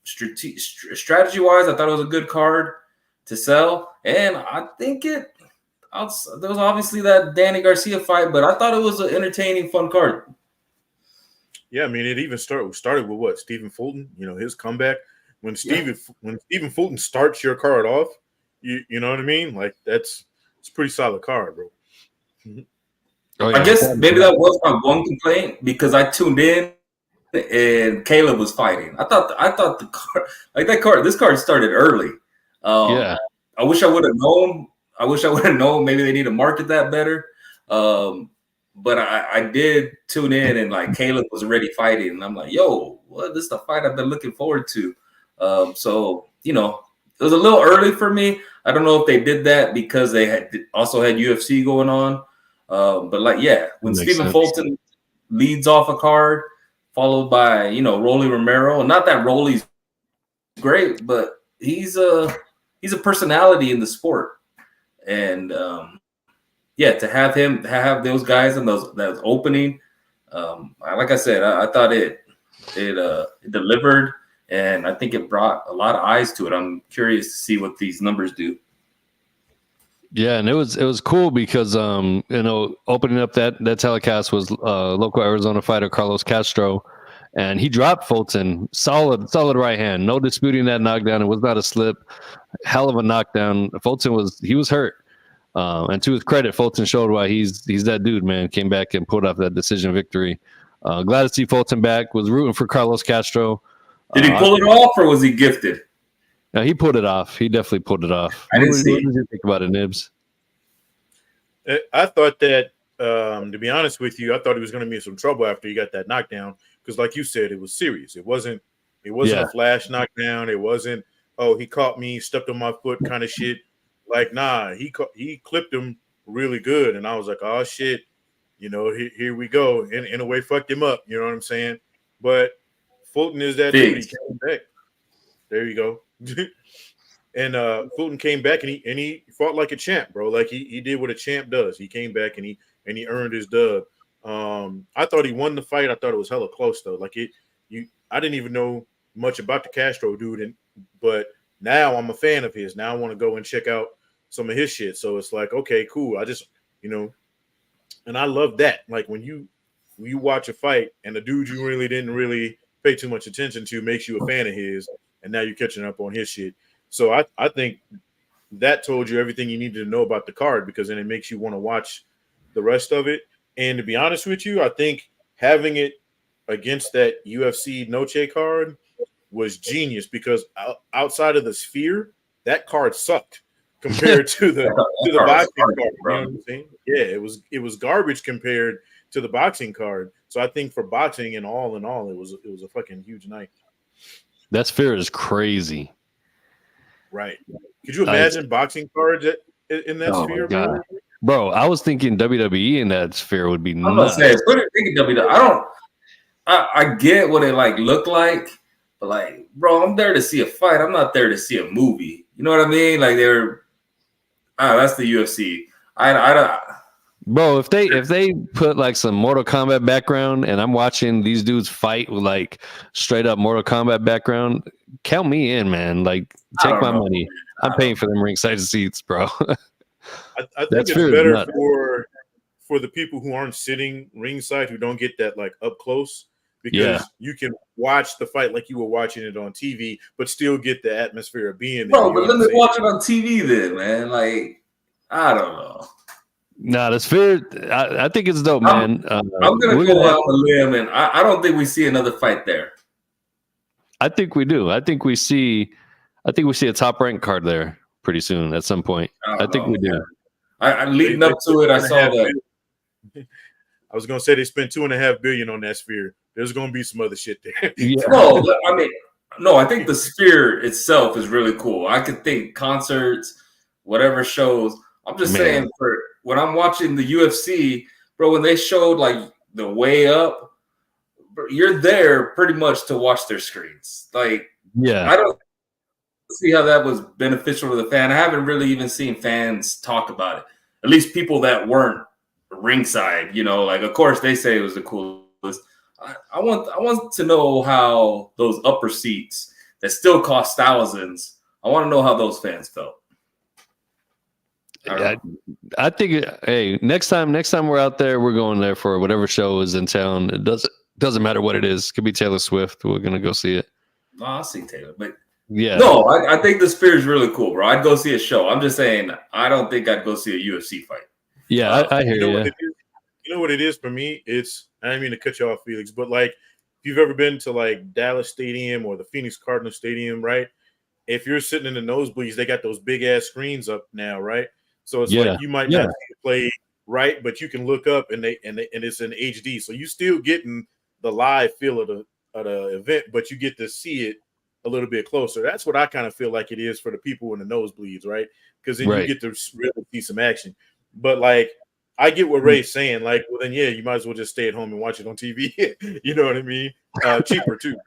strategy-wise, I thought it was a good card to sell. And I think there was obviously that Danny Garcia fight, but I thought it was an entertaining, fun card. Yeah, I mean, it even started with what? Stephen Fulton, his comeback. When Stephen Fulton starts your card off, you know what I mean? Like, it's a pretty solid card, bro. Oh, yeah. I guess maybe that was my one complaint because I tuned in and Caleb was fighting. I thought the card, like that card, this card started early. I wish I would have known. Maybe they need to market that better. But I did tune in and like Caleb was already fighting, and I'm like, yo, what? This is the fight I've been looking forward to. So it was a little early for me. I don't know if they did that because they also had UFC going on. But when Stephen Fulton leads off a card, followed by, Rolly Romero. Not that Rolly's great, but he's a personality in the sport. and yeah, to have those guys and that opening, like I said, I thought it delivered, and I think it brought a lot of eyes to it. I'm curious to see what these numbers do. Yeah, and it was cool because opening up that telecast was local Arizona fighter Carlos Castro, and he dropped Fulton solid right hand, no disputing that knockdown. It was not a slip, hell of a knockdown. Fulton was hurt, and to his credit, Fulton showed why he's that dude, man. Came back and pulled off that decision victory. Glad to see Fulton back. Was rooting for Carlos Castro. Did he pull it off, or was he gifted? No, he pulled it off. He definitely pulled it off. I didn't see it. What did you think about it, Nibs? I thought that, to be honest with you, I thought he was going to be in some trouble after he got that knockdown because, like you said, it was serious. It wasn't a flash knockdown. It wasn't, oh, he caught me, stepped on my foot kind of shit. Like, nah, he clipped him really good, and I was like, oh shit, here we go. In a way, fucked him up. You know what I'm saying? But Fulton is that dude. He came back. There you go. And Fulton came back and he fought like a champ, bro. Like he did what a champ does. He came back and he earned his dub. I thought he won the fight. I thought it was hella close though. Like I didn't even know much about the Castro dude, but now I'm a fan of his. Now I want to go and check out some of his shit. So it's like, okay, cool. I just and I love that. Like when you watch a fight and the dude you really didn't pay too much attention to makes you a fan of his, and now you're catching up on his shit. So I think that told you everything you needed to know about the card, because then it makes you want to watch the rest of it. And to be honest with you, I think having it against that UFC Noche card was genius, because outside of the Sphere, that card sucked compared to the boxing card. You know what I'm saying? Yeah, it was garbage compared to the boxing card. So I think for boxing and all in all, it was a fucking huge night. That Sphere is crazy. Right. Could you imagine boxing cards in that Sphere, bro? I was thinking WWE in that Sphere would be nuts. I'm gonna say, put it in WWE. I get what it look like, but like, bro, I'm there to see a fight. I'm not there to see a movie. You know what I mean? Like that's the UFC. Bro, if they put like some Mortal Kombat background and I'm watching these dudes fight with like straight up Mortal Kombat background, count me in, man. Like, take my money. I'm paying for them ringside seats, bro. I think it's better for the people who aren't sitting ringside, who don't get that like up close, because you can watch the fight like you were watching it on TV, but still get the atmosphere of being there. Bro, but let me watch it on TV then, man. Like, I don't know. Nah, the Sphere, I think it's dope, man. I'm gonna go out on a limb, and I don't think we see another fight there. I think we do. I think we see a top ranked card there pretty soon at some point. I think we do. I leading up to it, I saw that. I was gonna say they spent $2.5 billion on that Sphere. There's gonna be some other shit there. Yeah. No, I think the Sphere itself is really cool. I could think concerts, whatever shows. I'm just saying, for when I'm watching the UFC, bro, when they showed like the way up, bro, you're there pretty much to watch their screens. Like, I don't see how that was beneficial to the fan. I haven't really even seen fans talk about it. At least people that weren't ringside, like, of course they say it was the coolest. I want to know how those upper seats that still cost thousands, I want to know how those fans felt. I think, hey, next time we're out there, we're going there for whatever show is in town. It doesn't matter what it is. It could be Taylor Swift. We're gonna go see it. No, I'll see Taylor, but yeah, no, I think the Sphere is really cool, bro. I'd go see a show. I'm just saying, I don't think I'd go see a UFC fight. Yeah, I hear you. You know what it is for me? I didn't mean to cut you off, Felix, but like, if you've ever been to like Dallas Stadium or the Phoenix Cardinals Stadium, right? If you're sitting in the nosebleeds, they got those big ass screens up now, right? So it's like you might not see the play right, but you can look up and it's in HD. So you still getting the live feel of the event, but you get to see it a little bit closer. That's what I kind of feel like it is for the people in the nosebleeds, right? Because then you get to really see some action. But like, I get what Ray's saying. Like, well, then you might as well just stay at home and watch it on TV. You know what I mean? Cheaper too.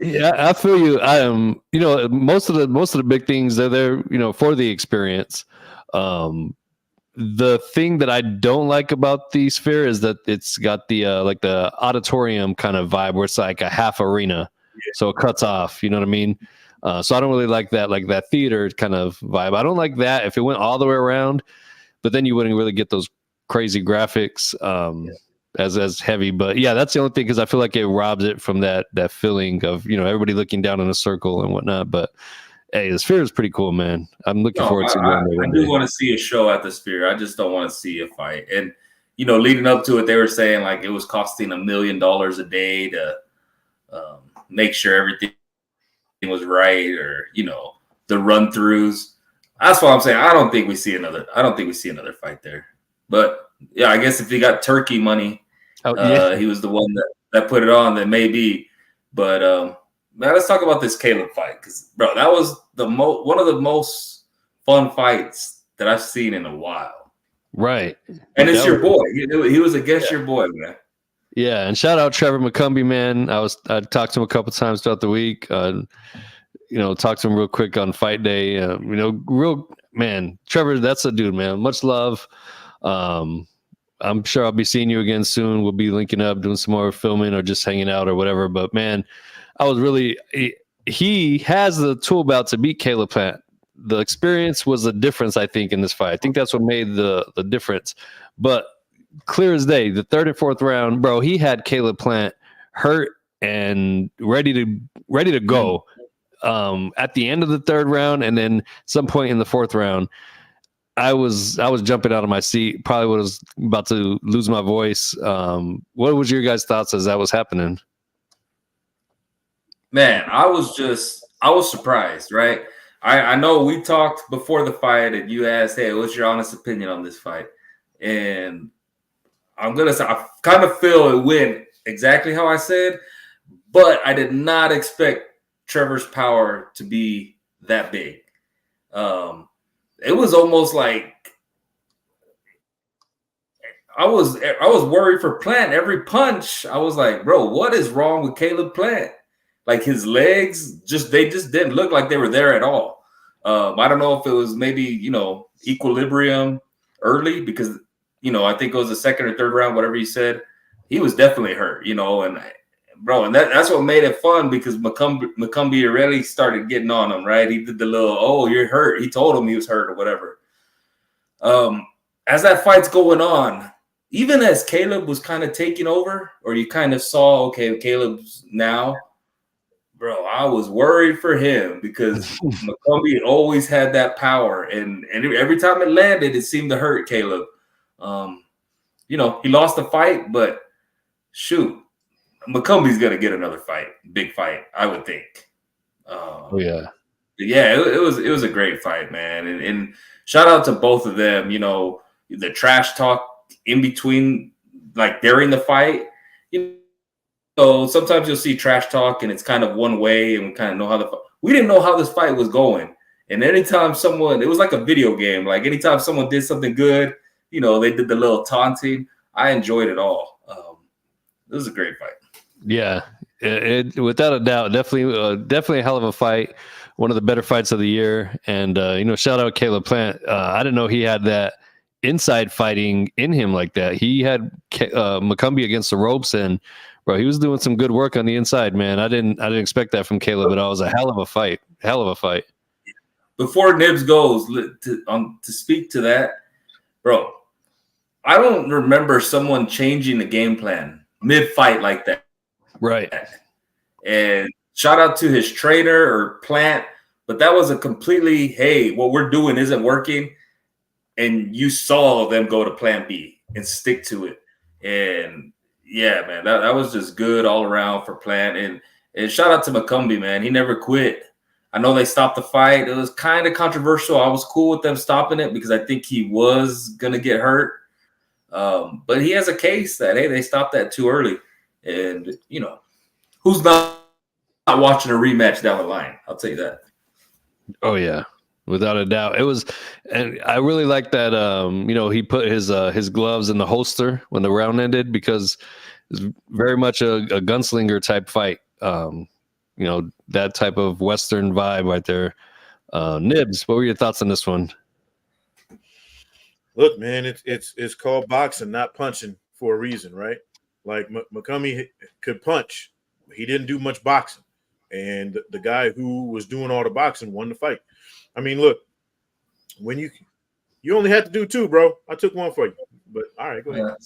Yeah, I feel you. I am. Most of the big things, they're there, for the experience. The thing that I don't like about the Sphere is that it's got the like the auditorium kind of vibe where it's like a half arena, so it cuts off. You know what I mean? So I don't really like that theater kind of vibe. I don't like that if it went all the way around, but then you wouldn't really get those crazy graphics as heavy. But yeah, that's the only thing, because I feel like it robs it from that feeling of, you know, everybody looking down in a circle and whatnot. But hey, the Sphere is pretty cool, man. I'm looking forward to going there. I do want to see a show at the Sphere. I just don't want to see a fight. And, you know, leading up to it, they were saying like it was costing $1 million a day to make sure everything was right, or, you know, the run throughs. That's what I'm saying. I don't think we see another fight there. But yeah, I guess if he got turkey money, he was the one that put it on, then maybe. But now let's talk about this Caleb fight, because bro, that was one of the most fun fights that I've seen in a while. Right, and it's your boy. He was against your boy, man. Yeah, and shout out Trevor McCumbee, man. I talked to him a couple times throughout the week. You know, talked to him real quick on fight day. You know, real man, Trevor, that's a dude, man. Much love. I'm sure I'll be seeing you again soon. We'll be linking up, doing some more filming or just hanging out or whatever. But man, I was really, he has the tool belt to beat Caleb Plant. The experience was the difference, I think, in this fight. I think that's what made the difference. But clear as day, the third and fourth round, bro, he had Caleb Plant hurt and ready to go at the end of the third round, and then some point in the fourth round. I was jumping out of my seat. Probably was about to lose my voice. What was your guys' thoughts as that was happening? Man, I was surprised, right? I know we talked before the fight and you asked, hey, what's your honest opinion on this fight? And I'm going to say, I kind of feel it went exactly how I said, but I did not expect Trevor's power to be that big. It was almost like I was worried for Plant. Every punch, I was like, bro, what is wrong with Caleb Plant? Like his legs, they just didn't look like they were there at all. I don't know if it was maybe, you know, equilibrium early, because, you know, I think it was the second or third round, whatever you said. He was definitely hurt, you know, and bro, and that's what made it fun, because McCumbee really started getting on him, right? He did the little, oh, you're hurt. He told him he was hurt or whatever. As that fight's going on, even as Caleb was kind of taking over, or you kind of saw, okay, Caleb's now, bro, I was worried for him, because McCumbee always had that power, and every time it landed, it seemed to hurt Caleb. You know, he lost the fight, but shoot, McCumbee's gonna get another fight, big fight, I would think. It was a great fight, man, and shout out to both of them. You know, the trash talk in between, like during the fight. You know, sometimes you'll see trash talk and it's kind of one way, and we kind of know we didn't know how this fight was going. And anytime it was like a video game. Like anytime someone did something good, you know, they did the little taunting. I enjoyed it all. It was a great fight. Yeah, it without a doubt, definitely a hell of a fight. One of the better fights of the year. And you know, shout out Caleb Plant. I didn't know he had that inside fighting in him like that. He had McCumbee against the ropes, and bro, he was doing some good work on the inside, man. I didn't expect that from Caleb at all. It was a hell of a fight. Before Nibs goes to speak to that, bro, I don't remember someone changing the game plan mid-fight like that. Right. And shout out to his trainer or Plant, but that was a completely, hey, what we're doing isn't working. And you saw them go to plan B and stick to it. And yeah, man, that was just good all around for Plant. And shout out to McCumbee, man. He never quit. I know they stopped the fight. It was kind of controversial. I was cool with them stopping it, because I think he was going to get hurt. But he has a case that, hey, they stopped that too early. And, you know, who's not watching a rematch down the line? I'll tell you that. Oh, yeah. Without a doubt. It was, and I really like that, you know, he put his gloves in the holster when the round ended, because it's very much a gunslinger type fight. You know, that type of Western vibe right there. Nibs, what were your thoughts on this one? Look, man, it's called boxing, not punching, for a reason, right? Like McCombie could punch, but he didn't do much boxing, and the guy who was doing all the boxing won the fight. I mean, look, when you only had to do two, bro. I took one for you, but all right, go ahead.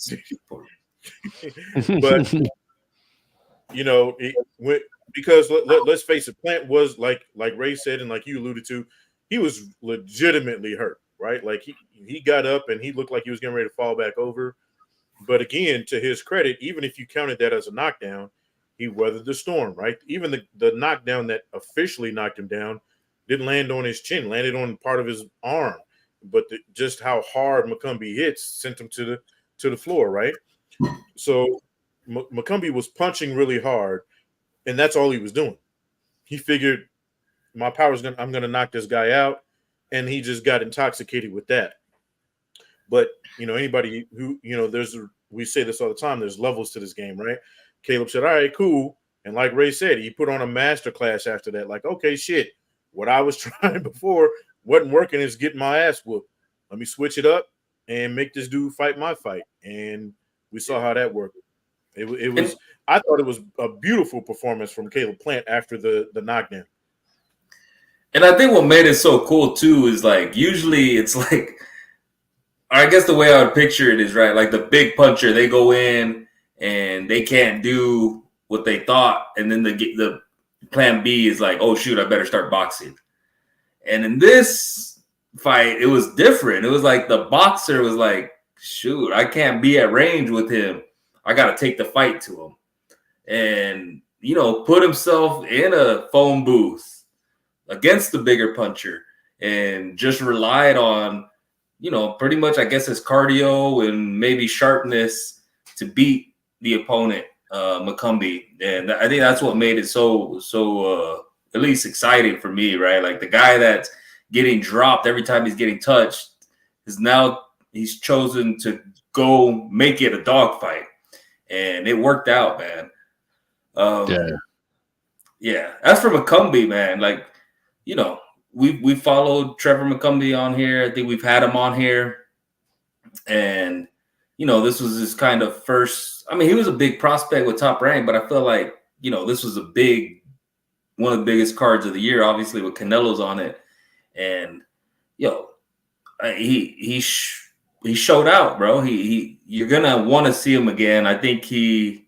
But you know, because let's face it, Plant was like Ray said, and like you alluded to, he was legitimately hurt, right? Like he got up and he looked like he was getting ready to fall back over. But again, to his credit, even if you counted that as a knockdown, he weathered the storm, right? Even the knockdown that officially knocked him down didn't land on his chin, landed on part of his arm. But just how hard McCombie hits sent him to the floor, right? So McCombie was punching really hard, and that's all he was doing. He figured I'm gonna knock this guy out, and he just got intoxicated with that. But you know, anybody who we say this all the time. There's levels to this game, right? Caleb said, "All right, cool," and like Ray said, he put on a master class after that. Like, okay, shit, what I was trying before wasn't working. Is getting my ass whooped. Let me switch it up and make this dude fight my fight, and we saw how that worked. It was. I thought it was a beautiful performance from Caleb Plant after the knockdown. And I think what made it so cool too is like usually it's like, I guess the way I would picture it is right, like the big puncher, they go in and they can't do what they thought, and then the plan B is like, oh shoot, I better start boxing. And in this fight, it was different. It was like the boxer was like, shoot, I can't be at range with him. I got to take the fight to him. And, you know, put himself in a phone booth against the bigger puncher and just relied on, you know, pretty much, I guess, his cardio and maybe sharpness to beat the opponent, McCombie. And I think that's what made it so at least exciting for me, right? Like the guy that's getting dropped every time he's getting touched he's chosen to go make it a dogfight. And it worked out, man. Yeah. As for McCombie, man, like, you know, we followed Trevor McCombie on here. I think we've had him on here. And, you know, this was his kind of first. I mean, he was a big prospect with Top Rank, but I feel like, you know, this was one of the biggest cards of the year, obviously, with Canelo's on it. And, yo, he showed out, bro. You're gonna want to see him again. I think he,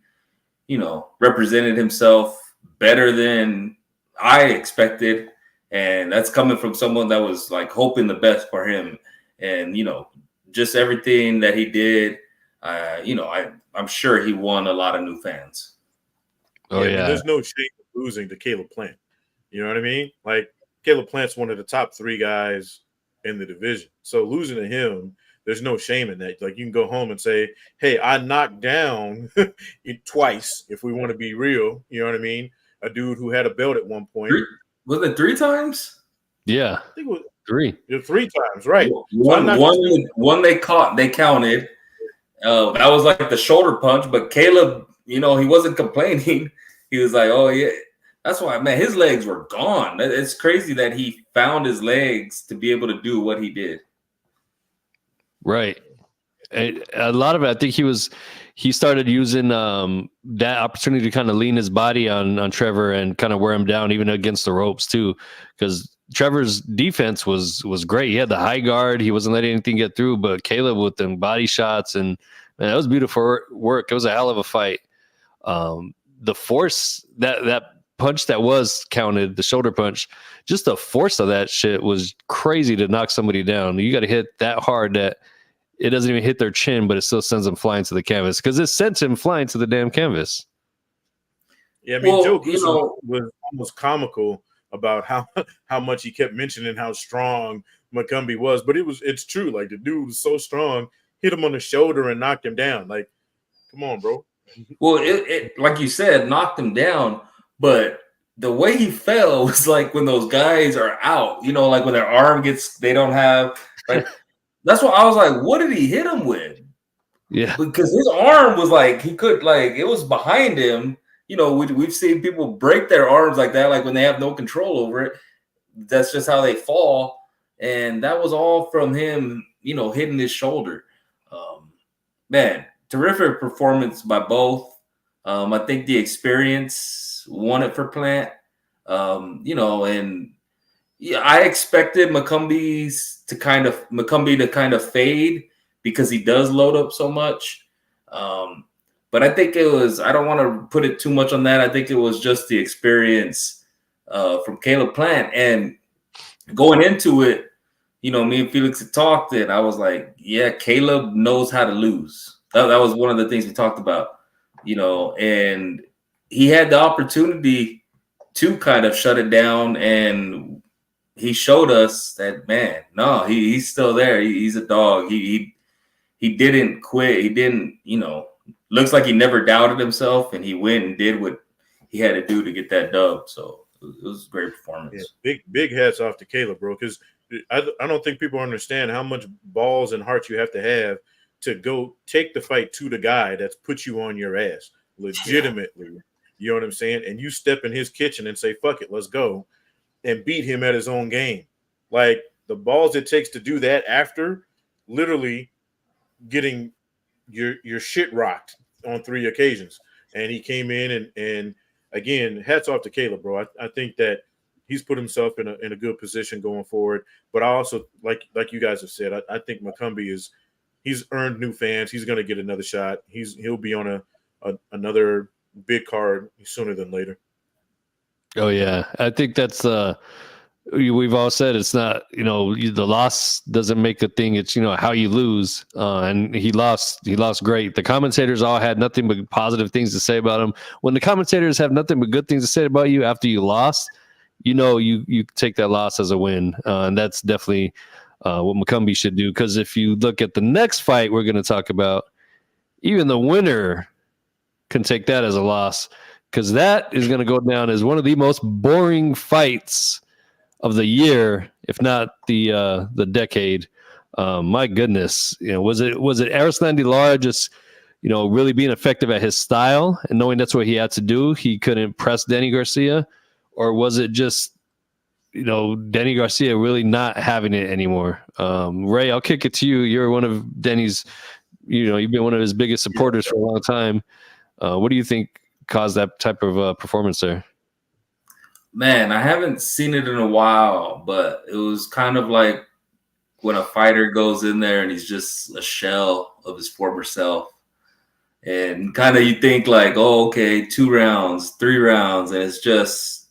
you know, represented himself better than I expected, and that's coming from someone that was like hoping the best for him. And you know, just everything that he did, you know, I'm sure he won a lot of new fans. Oh yeah, I mean, there's no shame in losing to Caleb Plant. You know what I mean? Like Caleb Plant's one of the top 3 guys in the division, so losing to him, there's no shame in that. Like you can go home and say, "Hey, I knocked down it twice." If we want to be real, you know what I mean? A dude who had a belt at one point. Was it 3 times? I Yeah, think it was 3. 3 times, right? One they counted. That was like the shoulder punch, but Caleb, you know, he wasn't complaining. He was like, "Oh yeah." That's why, man, his legs were gone. It's crazy that he found his legs to be able to do what he did. Right. A lot of it, I think he started using that opportunity to kind of lean his body on Trevor and kind of wear him down even against the ropes too, because Trevor's defense was great. He had the high guard. He wasn't letting anything get through, but Caleb with them body shots, and man, that was beautiful work. It was a hell of a fight. The force, that punch that was counted, the shoulder punch, just the force of that shit was crazy to knock somebody down. You got to hit that hard that it doesn't even hit their chin, but it still sends them flying to the canvas, because it sent him flying to the damn canvas. Yeah, I mean, Joe Kuso was almost comical about how much he kept mentioning how strong McCombie was, but it's true. Like the dude was so strong, hit him on the shoulder and knocked him down. Like, come on, bro. Well, it like you said, knocked him down, but the way he fell was like when those guys are out, you know, like when their arm they don't have, right? That's why I was like, what did he hit him with? Yeah. Because his arm was like, he could, like, it was behind him. You know, we've seen people break their arms like that, like when they have no control over it. That's just how they fall. And that was all from him, hitting his shoulder. Man, terrific performance by both. I think the experience won it for Plant. And yeah, I expected McCombie to kind of fade because he does load up so much. But I think it was, I don't want to put it too much on that. I think it was just the experience from Caleb Plant. And going into it, me and Felix had talked, and I was like, yeah, Caleb knows how to lose. That was one of the things we talked about, and he had the opportunity to kind of shut it down, and he showed us that, man, no, he's still there. He's a dog. He didn't quit. He didn't, looks like he never doubted himself, and he went and did what he had to do to get that dub. So it was a great performance. Yeah, big hats off to Caleb, bro, because I don't think people understand how much balls and heart you have to go take the fight to the guy that's put you on your ass legitimately. Yeah. You know what I'm saying? And you step in his kitchen and say, fuck it, let's go, and beat him at his own game. Like, the balls it takes to do that after literally getting your shit rocked on 3 occasions. And he came in and again, hats off to Caleb, bro. I think that he's put himself in a good position going forward. But I also, like you guys have said, I think McCombie he's earned new fans. He's going to get another shot. He'll be on another big card sooner than later. Oh yeah, I think that's we've all said it's not, the loss doesn't make a thing. It's, how you lose. And he lost great. The commentators all had nothing but positive things to say about him. When the commentators have nothing but good things to say about you after you lost, you take that loss as a win. And that's definitely what McCombie should do. Because if you look at the next fight we're going to talk about, even the winner can take that as a loss, because that is going to go down as one of the most boring fights of the year, if not the decade. My goodness, was it Arislan Lara just really being effective at his style and knowing that's what he had to do? He couldn't press Danny Garcia, or was it just Danny Garcia really not having it anymore? Ray, I'll kick it to you. You're one of Danny's, you've been one of his biggest supporters for a long time. What do you think caused that type of performance there? Man, I haven't seen it in a while, but it was kind of like when a fighter goes in there and he's just a shell of his former self. And kind of you think like, oh, okay, 2 rounds, 3 rounds, and it's just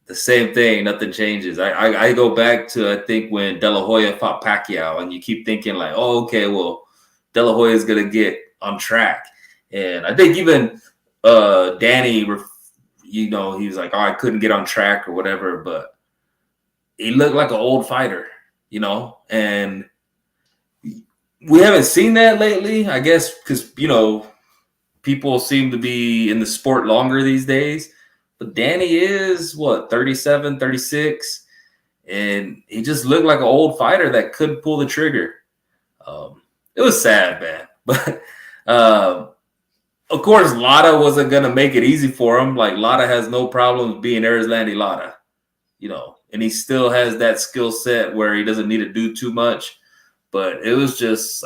the same thing. Nothing changes. I go back to, I think, when De La Hoya fought Pacquiao, and you keep thinking like, oh, okay, well, De La Hoya is going to get on track. And I think even Danny, he was like, oh, I couldn't get on track or whatever, but he looked like an old fighter, and we haven't seen that lately, I guess, because, people seem to be in the sport longer these days, but Danny is 37, 36, and he just looked like an old fighter that couldn't pull the trigger. It was sad, man, but, of course, Lara wasn't going to make it easy for him. Like, Lara has no problems being Arislan Lara, and he still has that skill set where he doesn't need to do too much. But it was just,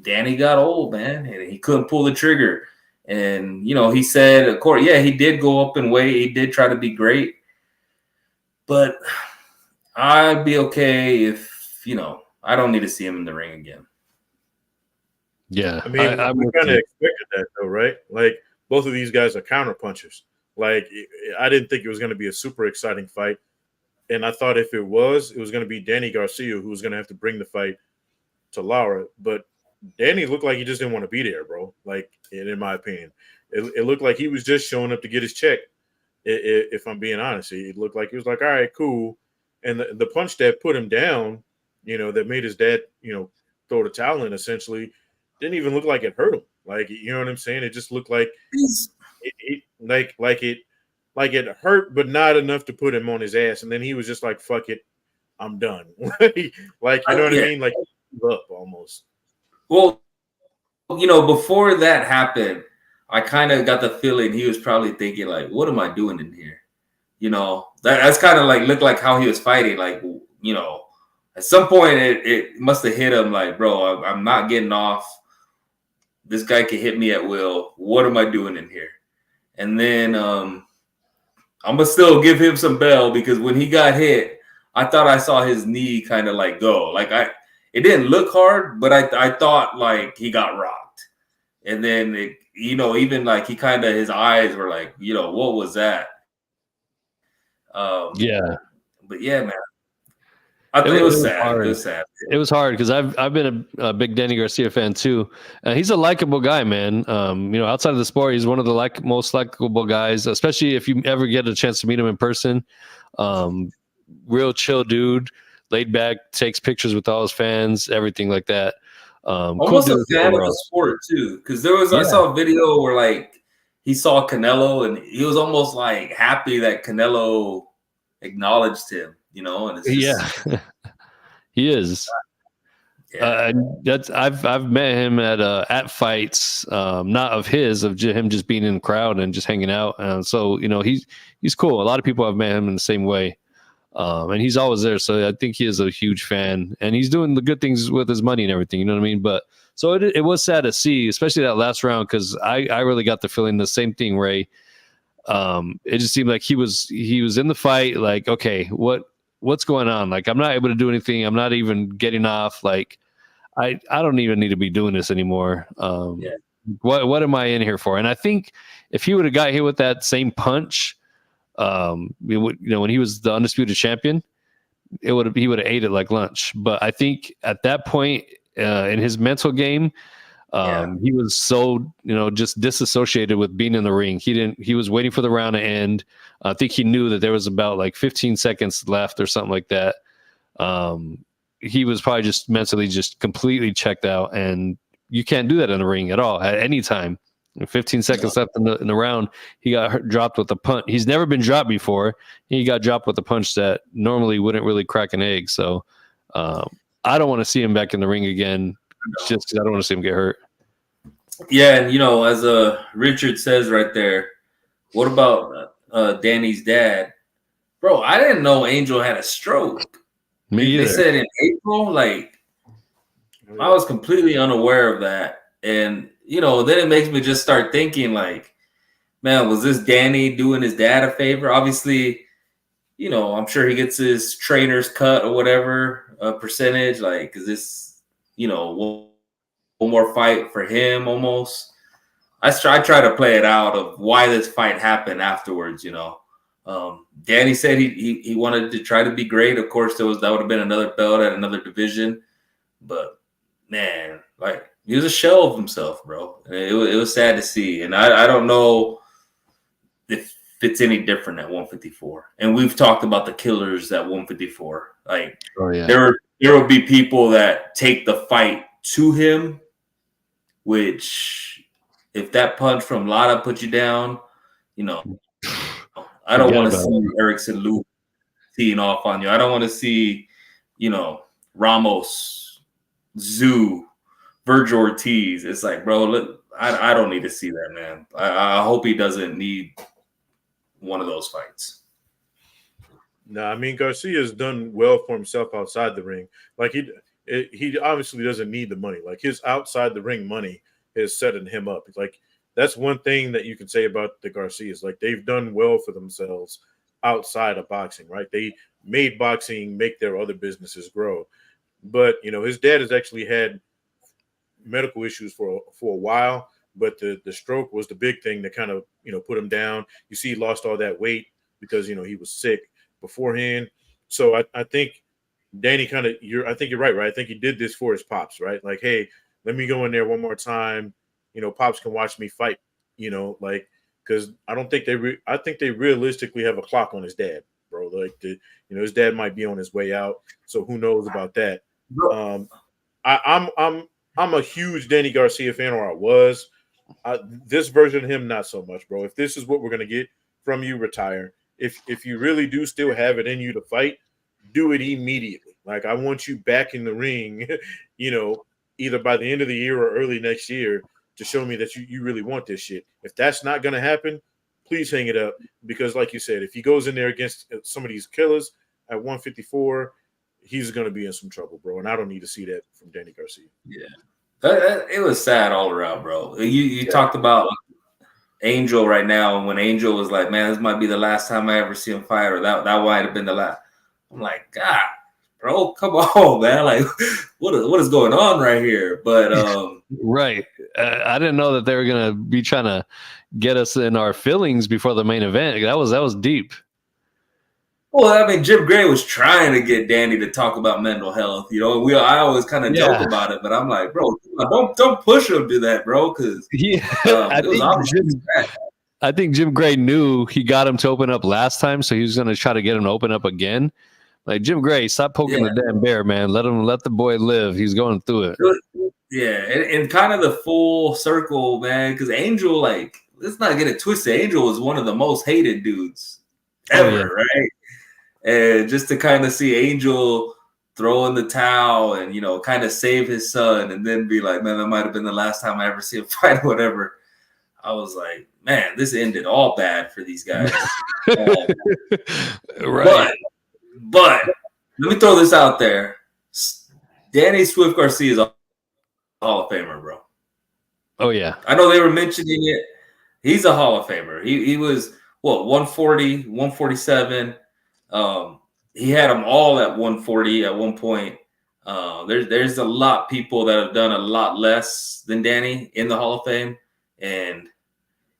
Danny got old, man, and he couldn't pull the trigger. And, he said, of course, yeah, he did go up in weight. He did try to be great. But I'd be okay if, I don't need to see him in the ring again. Yeah, I mean, we kind of expected that, though, right? Like, both of these guys are counter punchers. Like, I didn't think it was going to be a super exciting fight, and I thought if it was going to be Danny Garcia who was going to have to bring the fight to Lara. But Danny looked like he just didn't want to be there, bro. Like, in my opinion, it looked like he was just showing up to get his check. If I'm being honest, it looked like he was like, all right, cool. And the punch that put him down, that made his dad, throw the towel in, essentially, didn't even look like it hurt him. Like, you know what I'm saying? It just looked like it hurt, but not enough to put him on his ass. And then he was just like, "Fuck it, I'm done." Like, you know what I mean? Like, up almost. Well, before that happened, I kind of got the feeling he was probably thinking like, "What am I doing in here?" That's kind of like looked like how he was fighting. Like, At some point, it must have hit him like, bro, I'm not getting off. This guy can hit me at will. What am I doing in here? And then I'm gonna still give him some bell because when he got hit, I thought I saw his knee kind of like go. Like it didn't look hard, but I thought like he got rocked. And then even like he kind of his eyes were like, what was that? Yeah. But yeah, man. I think it was sad. Hard. It was sad. It was hard because I've been a big Danny Garcia fan too. He's a likable guy, man. Outside of the sport, he's one of the most likable guys, especially if you ever get a chance to meet him in person. Real chill dude, laid back, takes pictures with all his fans, everything like that. Almost a fan of the sport too, because I saw a video where like he saw Canelo and he was almost like happy that Canelo acknowledged him. And it's just, he is. Yeah. I've met him at fights, not of his, of him just being in the crowd and just hanging out. So he's cool. A lot of people have met him in the same way, and he's always there. So I think he is a huge fan, and he's doing the good things with his money and everything. You know what I mean? But so it was sad to see, especially that last round, because I really got the feeling the same thing, Ray. It just seemed like he was in the fight, like, okay, what's going on? Like, I'm not able to do anything. I'm not even getting off. Like, I don't even need to be doing this anymore. What am I in here for? And I think if he would have got hit with that same punch, when he was the undisputed champion, he would have ate it like lunch. But I think at that point in his mental game, he was so just disassociated with being in the ring. He was waiting for the round to end. I think he knew that there was about like 15 seconds left or something like that. He was probably just mentally just completely checked out, and you can't do that in the ring at all at any time. 15 seconds left in the round, he got dropped with a punch. He's never been dropped before. He got dropped with a punch that normally wouldn't really crack an egg. So I don't want to see him back in the ring again, just because I don't want to see him get hurt. Yeah, and as Richard says right there, what about Danny's dad? Bro, I didn't know Angel had a stroke. Me either. They said in April, like, I was completely unaware of that. And, then it makes me just start thinking, like, man, was this Danny doing his dad a favor? Obviously, I'm sure he gets his trainer's cut or whatever percentage. Like, is this, one more fight for him almost? I try to play it out of why this fight happened afterwards, Danny said he wanted to try to be great. Of course, that would have been another belt at another division. But, man, like, he was a shell of himself, bro. It was sad to see. And I don't know if it's any different at 154. And we've talked about the killers at 154. Like, there will be people that take the fight to him, which if that punch from Lara put you down, I don't want to see Erickson Luke teeing off on you. I don't want to see, Ramos, Zoo, Vergil Ortiz. It's like, bro, look, I don't need to see that, man. I hope he doesn't need one of those fights. No, I mean, Garcia's done well for himself outside the ring. Like, he obviously doesn't need the money. Like, his outside the ring money is setting him up. It's like, that's one thing that you can say about the Garcias. Like, they've done well for themselves outside of boxing, right? They made boxing make their other businesses grow. But, his dad has actually had medical issues for a while, but the stroke was the big thing that kind of, put him down. You see, he lost all that weight because, he was sick beforehand. So I think Danny I think you're right? I think he did this for his pops, right? Like, hey, let me go in there one more time. Pops can watch me fight, because I don't think I think they realistically have a clock on his dad, bro. Like, his dad might be on his way out. So who knows about that? I'm a huge Danny Garcia fan, or I was. This version of him, not so much, bro. If this is what we're gonna get from you, retire. If you really do still have it in you to fight, do it immediately. Like, I want you back in the ring, either by the end of the year or early next year, to show me that you really want this shit. If that's not gonna happen, please hang it up, because like you said, if he goes in there against some of these killers at 154, he's going to be in some trouble, bro. And I don't need to see that from Danny Garcia. Yeah. It was sad all around, bro. You talked about Angel right now, and when Angel was like, man, this might be the last time I ever see him fight, or that might have been the last. I'm like, God, bro, come on, man. Like, what is going on right here? But right. I didn't know that they were gonna be trying to get us in our feelings before the main event. That was deep. Well, I mean, Jim Gray was trying to get Danny to talk about mental health. You know, I always kind of joke about it, but I'm like, bro, don't push him to that, bro, because I think Jim Gray knew he got him to open up last time, so he was going to try to get him to open up again. Like, Jim Gray, stop poking the damn bear, man. Let the boy live. He's going through it. Yeah, and kind of the full circle, man, because Angel, like, let's not get it twisted. Angel was one of the most hated dudes ever, right? And just to kind of see Angel throw in the towel and, you know, kind of save his son and then be like, man, that might have been the last time I ever see him fight or whatever. I was like, man, this ended all bad for these guys. Right. But let me throw this out there. Danny Swift Garcia is a Hall of Famer, bro. Oh, yeah. I know they were mentioning it. He's a Hall of Famer. He was, 140, 147. He had them all at 140 at one point. There's a lot of people that have done a lot less than Danny in the Hall of Fame. And,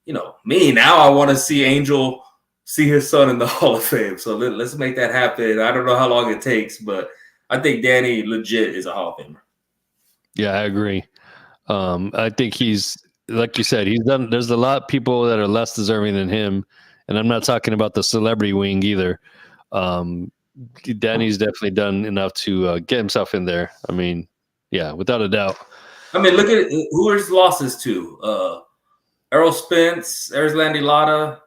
you know, me now, I want to see Angel see his son in the Hall of Fame. So let's make that happen. I don't know how long it takes, but I think Danny legit is a Hall of Famer. Yeah, I agree. I think he's, like you said, he's done. There's a lot of people that are less deserving than him. And I'm not talking about the celebrity wing either. Danny's definitely done enough to get himself in there. I mean, yeah, without a doubt. I mean, look at who his losses to. Errol Spence, Erislandy Lara,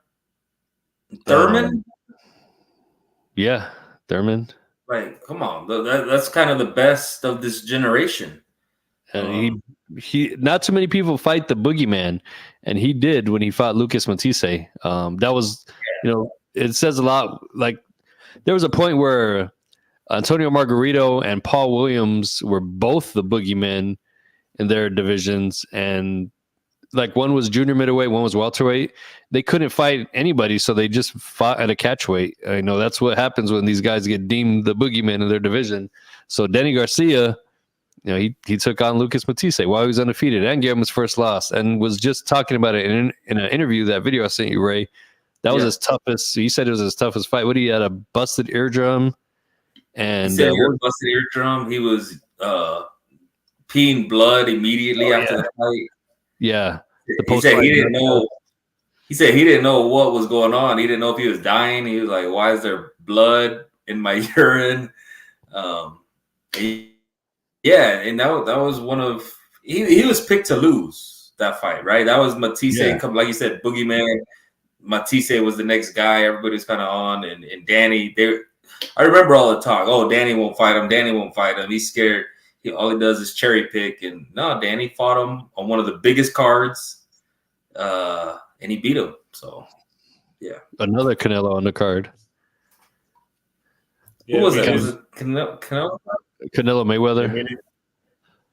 Thurman. Yeah, Thurman. Like, come on, that's kind of the best of this generation. And he not too many people fight the boogeyman, and he did when he fought Lucas Matisse. That was, you know, it says a lot. Like, there was a point where Antonio Margarito and Paul Williams were both the boogeymen in their divisions, and like one was junior middleweight, one was welterweight. They couldn't fight anybody, so they just fought at a catchweight. I know that's what happens when these guys get deemed the boogeyman in their division. So Danny Garcia, you know, he took on Lucas Matisse while he was undefeated and gave him his first loss, and was just talking about it in an interview, that video I sent you, Ray. That was his toughest. He said it was his toughest fight. What, he had a busted eardrum, and he said he had a busted eardrum. He was peeing blood immediately after the fight. Yeah, he said he didn't know. He said he didn't know what was going on. He didn't know if he was dying. He was like, "Why is there blood in my urine?" And that was one of he was picked to lose that fight, right? That was Matisse, like you said, boogeyman. Matisse was the next guy everybody was kind of on, and Danny. I remember all the talk. Oh, Danny won't fight him. Danny won't fight him. He's scared. All he does is cherry pick, and no, Danny fought him on one of the biggest cards, and he beat him. So, yeah, another Canelo on the card. Who was it? Was it Canelo? Canelo Mayweather. I mean,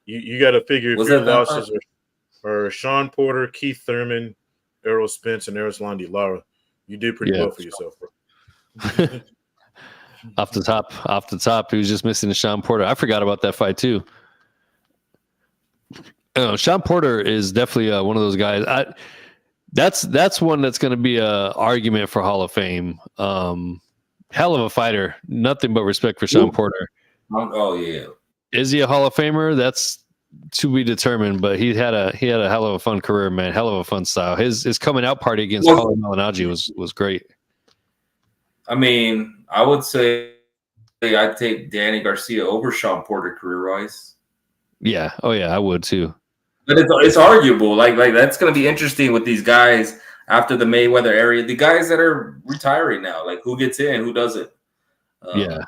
you got to figure if your losses are Sean Porter, Keith Thurman, Errol Spence, and Erislandy Lara, you did pretty well for yourself, bro. Off the top, he was just missing Sean Porter. I forgot about that fight too. Sean Porter is definitely one of those guys. That's one that's going to be a argument for Hall of Fame. Hell of a fighter. Nothing but respect for Sean Porter. Oh yeah. Is he a Hall of Famer? That's to be determined. But he had a hell of a fun career, man. Hell of a fun style. His coming out party against Paulie Malignaggi was great. I mean, I would say I'd take Danny Garcia over Sean Porter career-wise. Yeah. Oh, yeah, I would too. But it's arguable. Like that's going to be interesting with these guys after the Mayweather area. The guys that are retiring now, like who gets in, who doesn't. Yeah.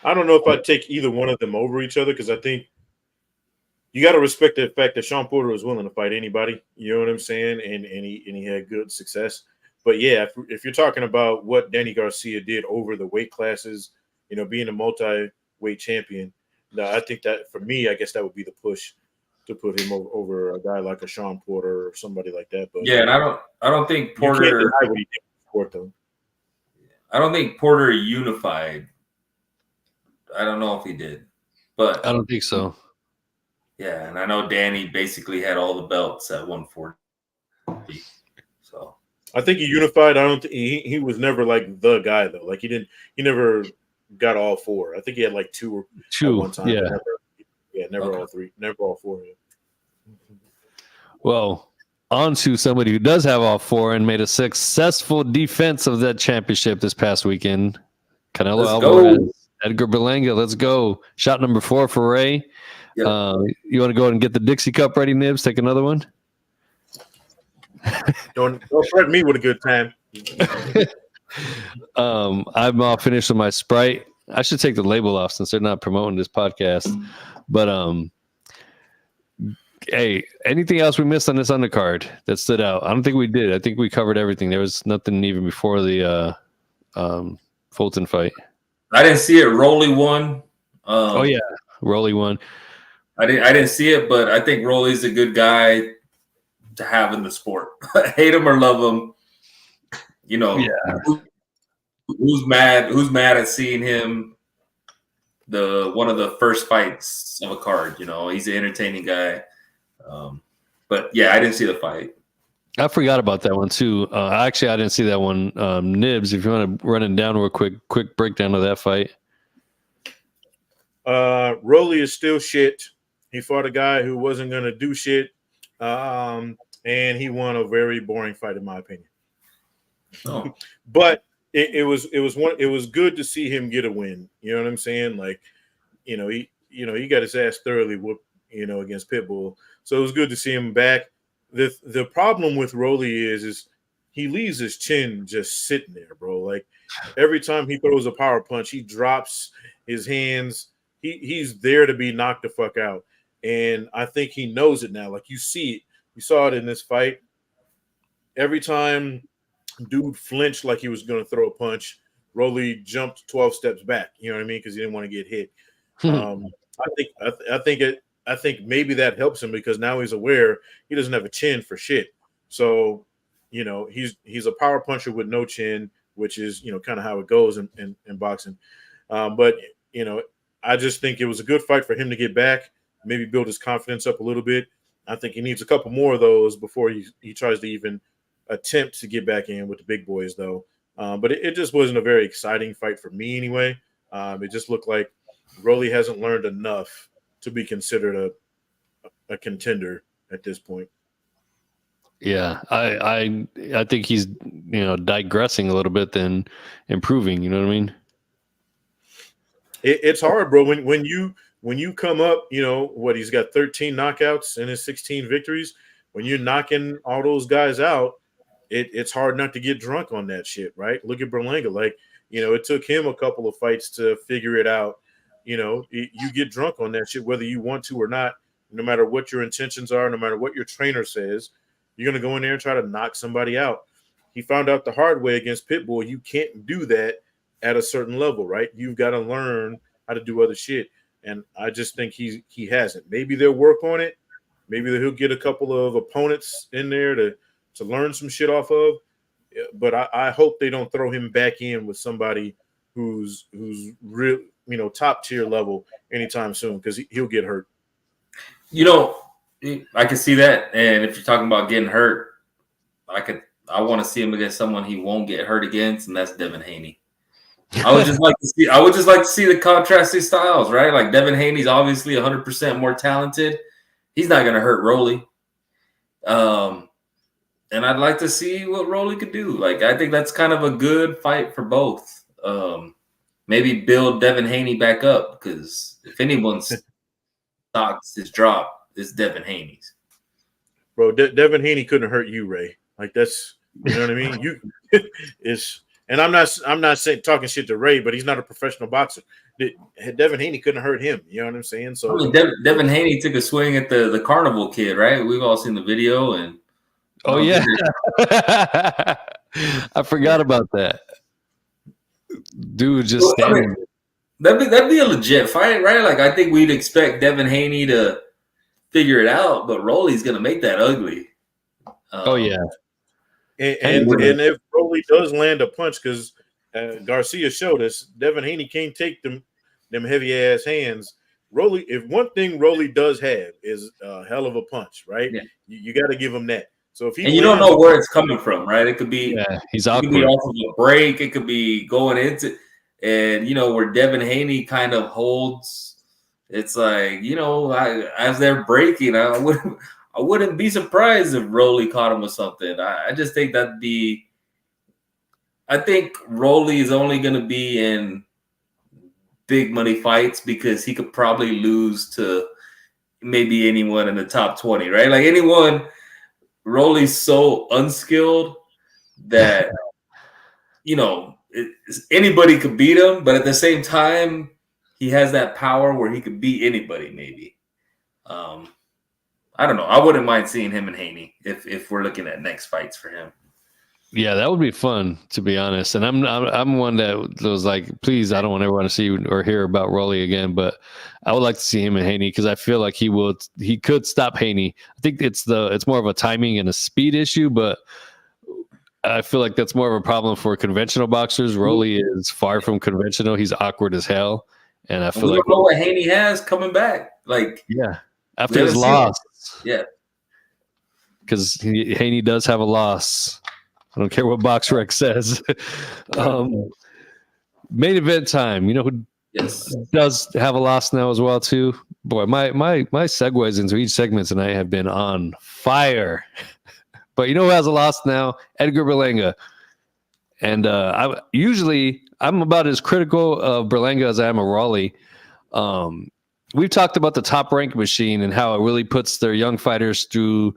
I don't know if I'd take either one of them over each other, because I think you got to respect the fact that Sean Porter was willing to fight anybody. You know what I'm saying? And he had good success. But yeah, if you're talking about what Danny Garcia did over the weight classes being a multi-weight champion. No, I think that for me, I guess that would be the push to put him over a guy like a Sean Porter or somebody like that. But yeah, and I don't think Porter. You can't deny what he did in the sport, though. I don't think Porter unified. I don't know if he did, but I don't think so. Yeah, and I know Danny basically had all the belts at 140. So I think he unified. I don't think he was never like the guy though. Like he never got all four. I think he had like two at one time. Yeah. Never all three, never all four. Well, on to somebody who does have all four and made a successful defense of that championship this past weekend. Canelo Alvarez, Edgar Berlanga. Let's go. Shot number 4 for Ray. Yep. You want to go ahead and get the Dixie Cup ready, Nibs? Take another one. Don't threaten me with a good time. I'm all finished with my Sprite. I should take the label off since they're not promoting this podcast. But hey, anything else we missed on this undercard that stood out? I don't think we did. I think we covered everything. There was nothing even before the Fulton fight. I didn't see it. Rolly won. Oh yeah, Rolly won. I didn't see it, but I think Rolly's a good guy to have in the sport. Hate him or love him, who's mad at seeing him one of the first fights of a card. He's an entertaining guy. But yeah, I didn't see the fight. I forgot about that one too. Actually, I didn't see that one. Nibs, if you want to run it down real quick breakdown of that fight. Rolly is still shit. He fought a guy who wasn't going to do shit, and he won a very boring fight, in my opinion. Oh. But it was good to see him get a win. You know what I'm saying? Like, he got his ass thoroughly whooped, against Pitbull. So it was good to see him back. The problem with Rolly is he leaves his chin just sitting there, bro. Like every time he throws a power punch, he drops his hands. He's there to be knocked the fuck out. And I think he knows it now. Like you see it. You saw it in this fight. Every time dude flinched like he was going to throw a punch, Rolly jumped 12 steps back. You know what I mean? Because he didn't want to get hit. I think maybe that helps him because now he's aware he doesn't have a chin for shit. So, he's a power puncher with no chin, which is, kind of how it goes in boxing. But, I just think it was a good fight for him to get back, maybe build his confidence up a little bit. I think he needs a couple more of those before he tries to even attempt to get back in with the big boys, though. But it just wasn't a very exciting fight for me anyway. It just looked like Rolly hasn't learned enough to be considered a contender at this point. Yeah, I think he's digressing a little bit than improving. You know what I mean? It's hard, bro. When you come up, he's got 13 knockouts in his 16 victories. When you're knocking all those guys out, it's hard not to get drunk on that shit, right? Look at Berlanga. Like, it took him a couple of fights to figure it out. You get drunk on that shit, whether you want to or not, no matter what your intentions are, no matter what your trainer says, you're going to go in there and try to knock somebody out. He found out the hard way against Pitbull. You can't do that at a certain level, right? You've got to learn how to do other shit. And I just think he hasn't. Maybe they'll work on it. Maybe he'll get a couple of opponents in there to learn some shit off of. But I hope they don't throw him back in with somebody who's real, top tier level anytime soon because he'll get hurt. I can see that. And if you're talking about getting hurt, I want to see him against someone he won't get hurt against, and that's Devin Haney. I would just like to see the contrasting styles, right? Like Devin Haney's obviously 100% more talented. He's not going to hurt Rolly. And I'd like to see what Rolly could do. Like, I think that's kind of a good fight for both. Maybe build Devin Haney back up because if anyone's stocks is dropped, it's Devin Haney's. Bro, Devin Haney couldn't hurt you, Ray. Like that's, you know what I mean? And I'm not saying talking shit to Ray, but he's not a professional boxer. Devin Haney couldn't hurt him. You know what I'm saying? So Devin Haney took a swing at the Carnival kid, right? We've all seen the video, and yeah, I forgot about that. Dude, just standing. That'd be a legit fight, right? Like I think we'd expect Devin Haney to figure it out, but Rolly's gonna make that ugly. Oh yeah, And if Rolly does land a punch, because Garcia showed us, Devin Haney can't take them heavy ass hands. Rolly, if one thing Rolly does have is a hell of a punch, right? Yeah. You got to give him that. So if he and you don't know where it's coming from, right? It could be he's it awkward. could be off of a break, it could be going into, and where Devin Haney kind of holds. It's like as they're breaking, I wouldn't be surprised if Rolly caught him with something. I just think that'd be. I think Rolly is only going to be in big money fights because he could probably lose to maybe anyone in the top 20, right? Like anyone. Rolly's so unskilled that anybody could beat him, but at the same time, he has that power where he could beat anybody. Maybe I don't know. I wouldn't mind seeing him and Haney if we're looking at next fights for him. Yeah, that would be fun, to be honest. And I'm one that was like, please, I don't ever want to see or hear about Rolly again. But I would like to see him and Haney because I feel like he could stop Haney. I think it's more of a timing and a speed issue, but I feel like that's more of a problem for conventional boxers. Rolly is far from conventional. He's awkward as hell, and I feel we like don't know what Haney has coming back. Like after his loss, because Haney does have a loss. I don't care what BoxRec says. Main event time. You know who does have a loss now as well too? Boy, my segues into each segment tonight have been on fire. But you know who has a loss now? Edgar Berlanga. And I'm about as critical of Berlanga as I am of Raleigh. We've talked about the Top Rank machine and how it really puts their young fighters through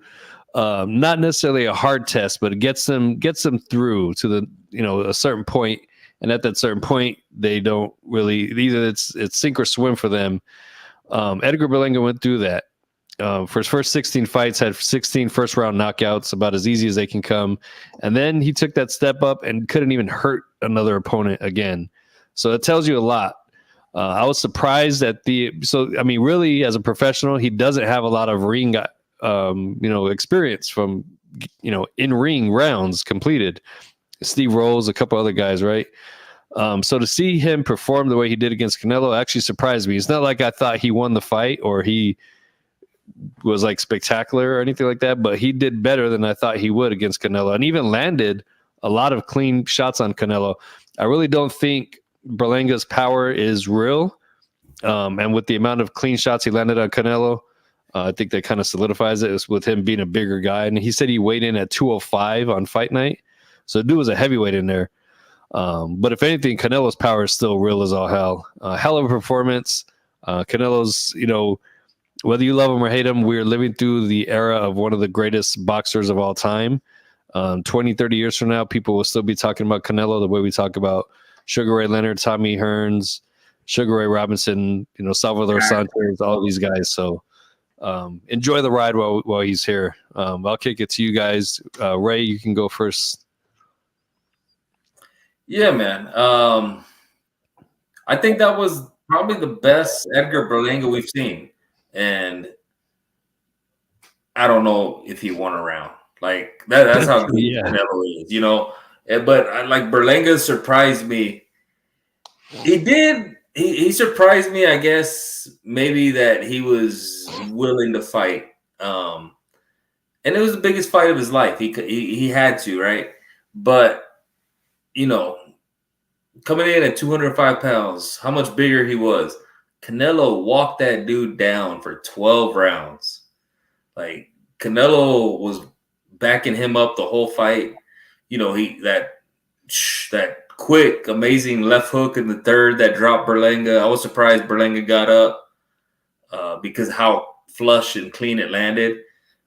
not necessarily a hard test, but it gets them through to the a certain point, and at that certain point they don't really either it's sink or swim for them. Edgar Berlanga went through that. For his first 16 fights, had 16 first round knockouts, about as easy as they can come, and then he took that step up and couldn't even hurt another opponent again. So it tells you a lot. I was surprised at really as a professional, he doesn't have a lot of ring experience from in-ring rounds completed. Steve Rolls, a couple other guys, right? So to see him perform the way he did against Canelo actually surprised me. It's not like I thought he won the fight or he was like spectacular or anything like that, but he did better than I thought he would against Canelo, and even landed a lot of clean shots on Canelo. I really don't think Berlanga's power is real, and with the amount of clean shots he landed on Canelo, I think that kind of solidifies it. It's with him being a bigger guy. And he said he weighed in at 205 on fight night. So the dude was a heavyweight in there. But if anything, Canelo's power is still real as all hell. Hell of a performance. Canelo's, whether you love him or hate him, we're living through the era of one of the greatest boxers of all time. 20, 30 years from now, people will still be talking about Canelo the way we talk about Sugar Ray Leonard, Tommy Hearns, Sugar Ray Robinson, Salvador Sanchez, all these guys. So enjoy the ride while he's here. I'll kick it to you guys. Ray, you can go first. Yeah, man. I think that was probably the best Edgar Berlanga we've seen. And I don't know if he won a round. Like that's how good Canelo is, But like Berlanga surprised me. He did. He surprised me, I guess, maybe that he was willing to fight. And it was the biggest fight of his life. He had to, right? But, coming in at 205 pounds, how much bigger he was. Canelo walked that dude down for 12 rounds. Like, Canelo was backing him up the whole fight. That quick, amazing left hook in the third that dropped Berlanga. I was surprised Berlanga got up because how flush and clean it landed.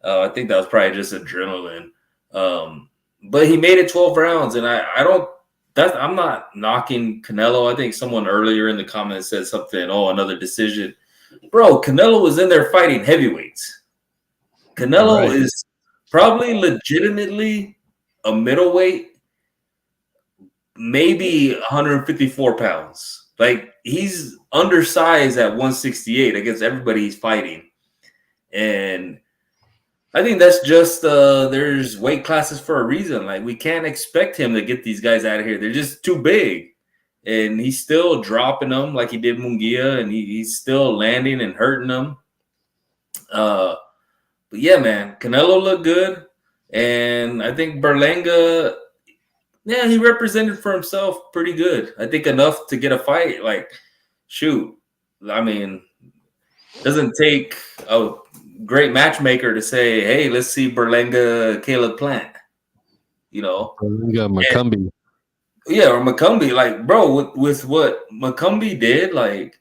I think that was probably just adrenaline. But he made it 12 rounds, and I'm not knocking Canelo. I think someone earlier in the comments said something, another decision. Bro, Canelo was in there fighting heavyweights. Canelo is probably legitimately a middleweight, maybe 154 pounds. Like, he's undersized at 168 against everybody he's fighting. And I think that's just there's weight classes for a reason. Like, we can't expect him to get these guys out of here. They're just too big. And he's still dropping them like he did Munguia, and he's still landing and hurting them. But yeah, man, Canelo looked good. And I think Berlanga, yeah, he represented for himself pretty good. I think enough to get a fight. Like, shoot, I mean, doesn't take a great matchmaker to say, hey, let's see Berlanga, Caleb Plant, you know? Macumbi. Yeah, or McCumbee. Like, bro, with what McCumbee did, like,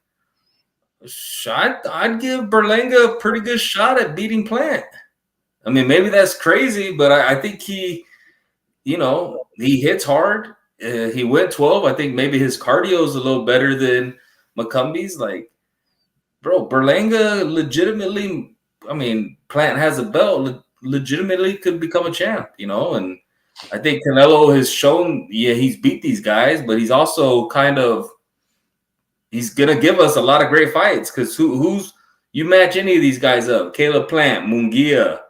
I'd give Berlanga a pretty good shot at beating Plant. I mean, maybe that's crazy, but I think he hits hard. He went 12. I think maybe his cardio is a little better than McCumbee's. Like, bro, Berlanga legitimately, I mean, Plant has a belt, legitimately could become a champ, and I think Canelo has shown, he's beat these guys, but he's also he's going to give us a lot of great fights because you match any of these guys up, Caleb Plant, Munguia,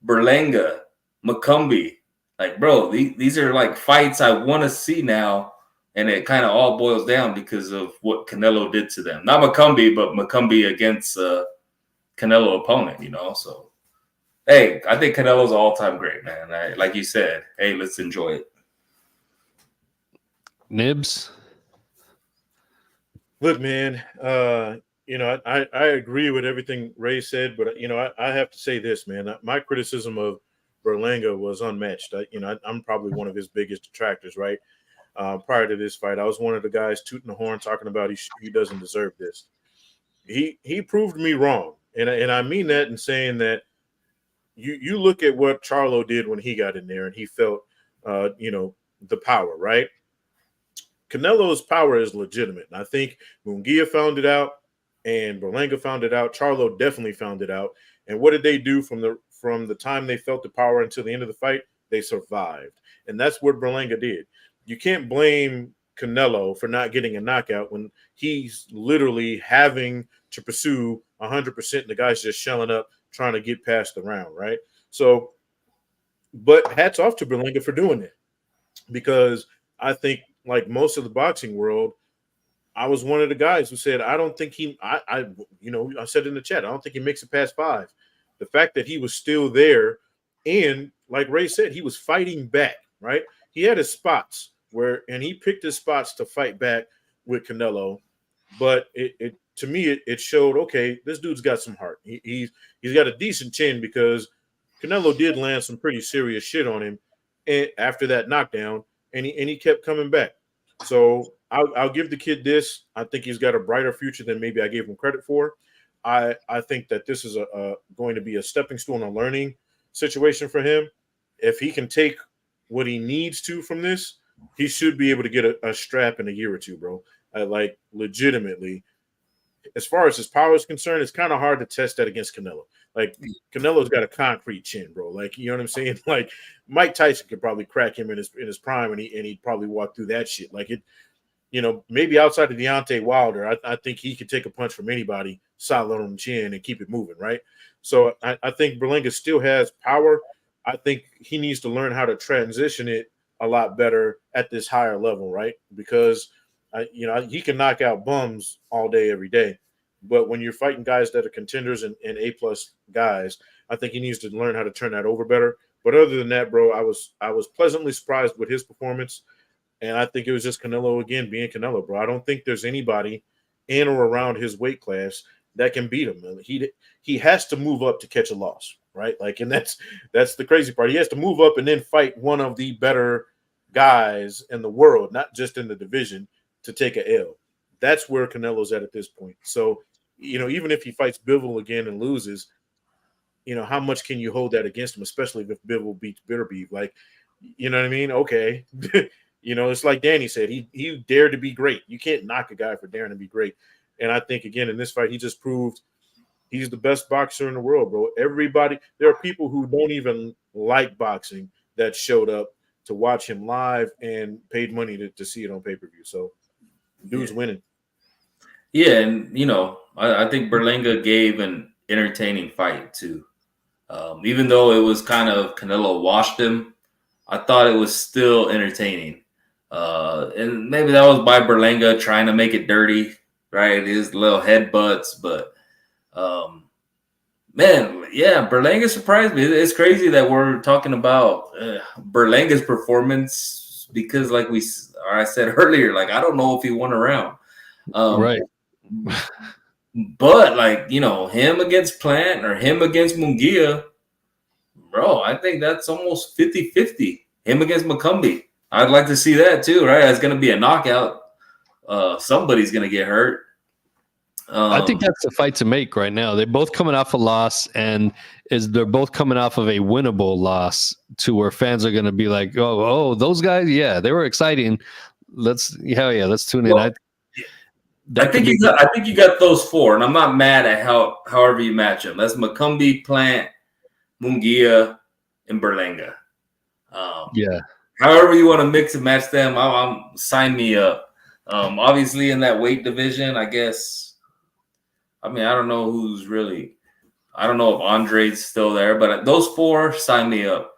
Berlanga, McCumbee, like, bro, these are like fights I want to see now, and it kind of all boils down because of what Canelo did to them. Not McCumbee, but McCumbee against Canelo opponent, so hey, I think Canelo's an all-time great, man. Like you said, hey, let's enjoy it. Nibs? Look, man, I agree with everything Ray said, but I have to say this, man. My criticism of Berlanga was unmatched. I'm probably one of his biggest detractors, right? Prior to this fight, I was one of the guys tooting the horn, talking about he doesn't deserve this. He proved me wrong, and I mean that in saying that you look at what Charlo did when he got in there, and he felt the power, right? Canelo's power is legitimate. And I think Munguia found it out and Berlanga found it out. Charlo definitely found it out. And what did they do from the time they felt the power until the end of the fight? They survived. And that's what Berlanga did. You can't blame Canelo for not getting a knockout when he's literally having to pursue 100% and the guy's just shelling up trying to get past the round, right? So, but hats off to Berlanga for doing it, because I think, like most of the boxing world, I was one of the guys who said, I don't think I said in the chat, I don't think he makes it past 5. The fact that he was still there, and like Ray said, he was fighting back, right? He had his spots and he picked his spots to fight back with Canelo, but to me, it showed, okay, this dude's got some heart. He's got a decent chin, because Canelo did land some pretty serious shit on him after that knockdown. And he kept coming back. So I'll give the kid this. I think he's got a brighter future than maybe I gave him credit for. I think that this is going to be a stepping stone, a learning situation for him. If he can take what he needs to from this, he should be able to get a strap in a year or two, bro. Like, legitimately. As far as his power is concerned, it's kind of hard to test that against Canelo. Like, Canelo's got a concrete chin, bro. Like, you know what I'm saying? Like, Mike Tyson could probably crack him in his prime, and he'd probably walk through that shit. Like, maybe outside of Deontay Wilder, I think he could take a punch from anybody solid on the chin and keep it moving, right? So I think Berlanga still has power. I think he needs to learn how to transition it a lot better at this higher level, right? Because he can knock out bums all day, every day. But when you're fighting guys that are contenders and A-plus guys, I think he needs to learn how to turn that over better. But other than that, bro, I was pleasantly surprised with his performance. And I think it was just Canelo again being Canelo, bro. I don't think there's anybody in or around his weight class that can beat him. He has to move up to catch a loss, right? Like, and that's the crazy part. He has to move up and then fight one of the better guys in the world, not just in the division, to take a L. That's where Canelo's at this point. So, even if he fights Bivol again and loses, how much can you hold that against him, especially if Bivol beats Bitterbeef? Like, you know what I mean? Okay. It's like Danny said, he dared to be great. You can't knock a guy for daring to be great. And I think, again, in this fight, he just proved he's the best boxer in the world, bro. There are people who don't even like boxing that showed up to watch him live and paid money to see it on pay-per-view. So, dude's winning. Yeah, and I think Berlanga gave an entertaining fight too. Even though it was kind of Canelo washed him, I thought it was still entertaining. And maybe that was by Berlanga trying to make it dirty, right? His little headbutts, but man, yeah, Berlanga surprised me. It's crazy that we're talking about Berlanga's performance because, like I said earlier, like I don't know if he won a round. Right. But like, him against Plant or him against Munguia, bro, I think that's almost 50-50. Him against McCumbee. I'd like to see that too, right? It's going to be a knockout. Somebody's going to get hurt. I think that's the fight to make right now. They're both coming off a loss, and they're both coming off of a winnable loss to where fans are going to be like, oh, those guys, yeah, they were exciting. Let's tune in. Well, I think you got those four, and I'm not mad at however you match them. That's McCumbee, Plant, Munguia, and Berlanga. Yeah. However you want to mix and match them, I'm sign me up. Obviously in that weight division, I guess. I mean, I don't know who's really. I don't know if Andre's still there, but those four, sign me up.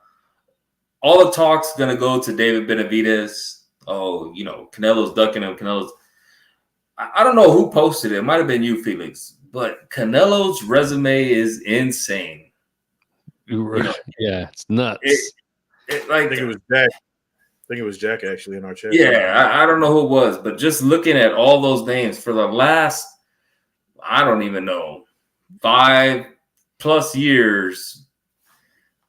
All the talk's gonna go to David Benavidez. Oh, Canelo's ducking him. I don't know who posted it. It might have been you, Felix. But Canelo's resume is insane. Yeah, it's nuts. I think it was Jack. I think it was Jack actually in our chat. Yeah, I don't know who it was, but just looking at all those names for the last, I don't even know, 5+ years,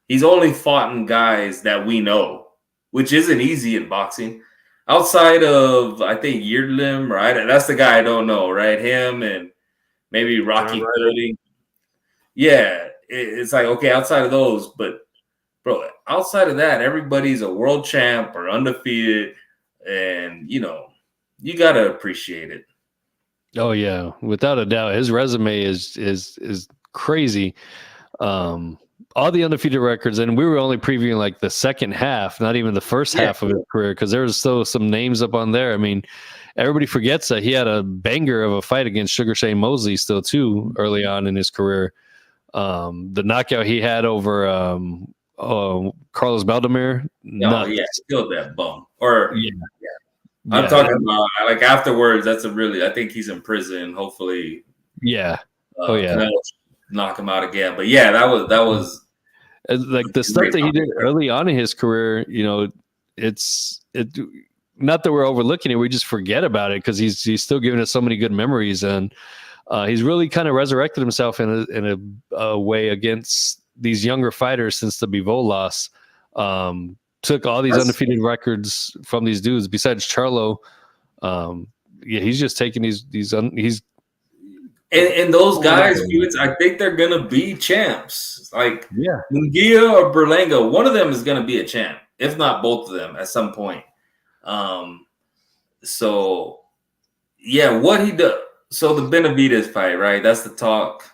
he's only fought in guys that we know, which isn't easy in boxing. Outside of, I think, Yeardlem, right? That's the guy I don't know, right? Him and maybe Rocky Cody. Yeah, it's like, okay, outside of those, but, bro, outside of that, everybody's a world champ or undefeated, and, you got to appreciate it. Oh, yeah, without a doubt. His resume is crazy. All the undefeated records, and we were only previewing like the second half, not even the first half of his career, because there was still some names up on there. I mean, everybody forgets that he had a banger of a fight against Sugar Shane Mosley still too early on in his career. The knockout he had over Carlos Baldomir. Still that bum. Or I'm talking about like afterwards. That's I think he's in prison. Hopefully, knock him out again. But yeah, that was like the stuff that he did early on in his career. It's not that we're overlooking it, we just forget about it because he's still giving us so many good memories, and he's really kind of resurrected himself in a way against these younger fighters since the Bivol loss. Took all these undefeated records from these dudes besides Charlo. He's just taking he's and those guys, I think they're gonna be champs. Like Munguia or Berlanga, one of them is gonna be a champ, if not both of them at some point. So what he does. So the Benavidez fight, right? That's the talk.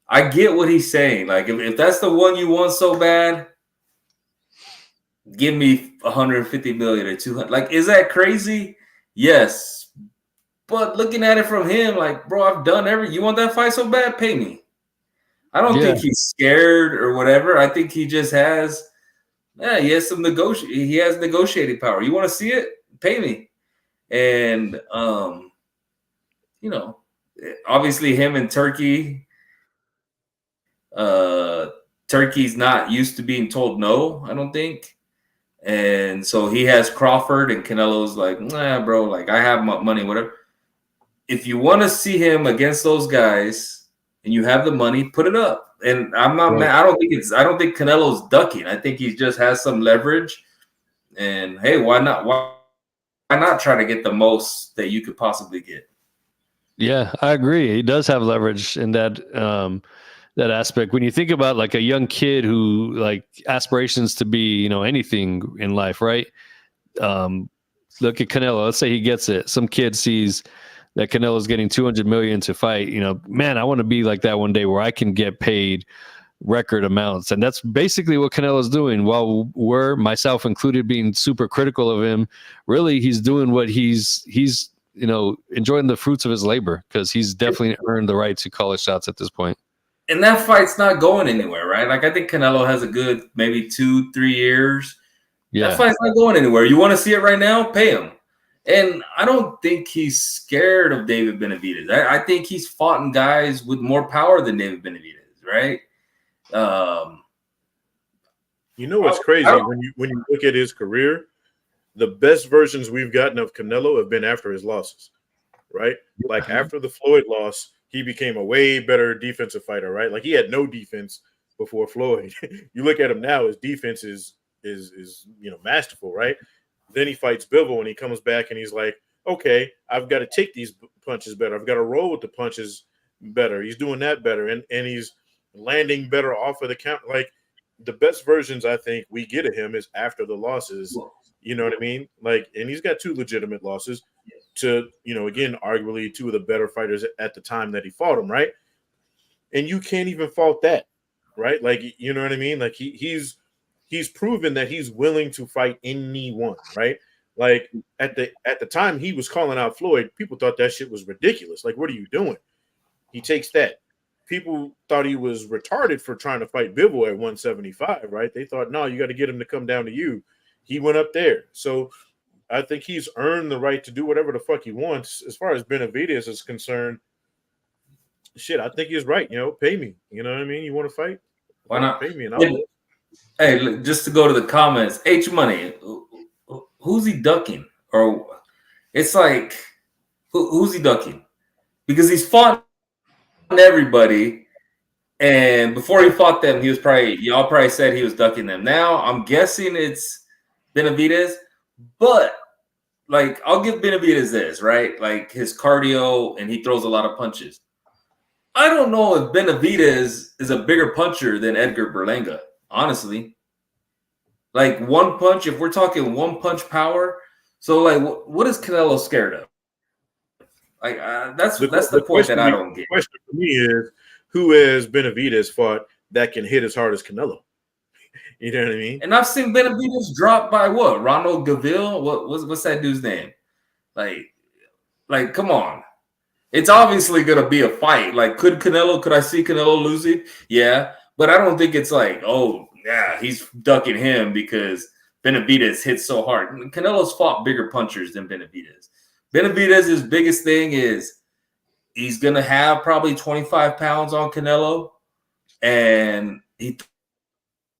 I get what he's saying. Like if that's the one you want so bad, give me 150 million or 200. Like, is that crazy? Yes. But looking at it from him, like, bro, I've done you want that fight so bad? Pay me. I don't think he's scared or whatever. I think he just has, he has some he has negotiating power. You want to see it? Pay me. And, obviously him and Turkey, Turkey's not used to being told no, I don't think. And so he has Crawford, and Canelo's like, nah, bro, like I have money, whatever. If you want to see him against those guys and you have the money, put it up. And I'm not mad. I don't think Canelo's ducking. I think he just has some leverage. And hey, why not? Why not try to get the most that you could possibly get? Yeah, I agree. He does have leverage in that aspect. When you think about like a young kid who like aspirations to be, anything in life, right? Look at Canelo. Let's say he gets it. Some kid sees that Canelo's getting 200 million to fight. Man, I want to be like that one day where I can get paid record amounts. And that's basically what Canelo's doing. While we're, myself included, being super critical of him, really he's doing what he's enjoying the fruits of his labor, because he's definitely earned the right to call his shots at this point. And that fight's not going anywhere, right? Like, I think Canelo has a good maybe 2-3 years. Yeah. That fight's not going anywhere. You want to see it right now? Pay him. And I don't think he's scared of David Benavidez. I think he's fought in guys with more power than David Benavidez, right? You know what's crazy? When you look at his career, the best versions we've gotten of Canelo have been after his losses, right? Like after the Floyd loss, he became a way better defensive fighter, right? Like he had no defense before Floyd. You look at him now, his defense is masterful, right? Then he fights Bivol and he comes back and he's like, okay, I've got to take these punches better. I've got to roll with the punches better. He's doing that better, and he's landing better off of the count. Like the best versions I think we get of him is after the losses. You know what I mean? Like, and he's got 2 legitimate losses to, again, arguably 2 of the better fighters at the time that he fought him, right? And you can't even fault that, right? Like, you know what I mean? Like he's proven that he's willing to fight anyone, right? Like at the time he was calling out Floyd, people thought that shit was ridiculous. Like, what are you doing? He takes that. People thought he was retarded for trying to fight Bivol at 175, right? They thought, no, you got to get him to come down to you. He went up there. So I think he's earned the right to do whatever the fuck he wants. As far as Benavidez is concerned, shit, I think he's right. Pay me. You know what I mean? You want to fight? Why not? Pay me and I'll Hey, look, just to go to the comments, H Money, who's he ducking? Or it's like, who's he ducking? Because he's fought everybody, and before he fought them, y'all probably said he was ducking them. Now I'm guessing it's Benavidez, but like I'll give Benavidez this, right? Like his cardio, and he throws a lot of punches. I don't know if Benavidez is a bigger puncher than Edgar Berlanga. Honestly, like one punch, if we're talking one punch power, so like what is Canelo scared of? Like that's the point that I don't get. The question for me is, who has Benavidez fought that can hit as hard as Canelo? You know what I mean? And I've seen Benavidez drop by what? Ronald Gavil? What's that dude's name? Like come on. It's obviously gonna be a fight. Like, could I see Canelo losing? Yeah. But I don't think it's like, oh, yeah, he's ducking him because Benavidez hits so hard. Canelo's fought bigger punchers than Benavidez. Benavidez's biggest thing is he's going to have probably 25 pounds on Canelo, and he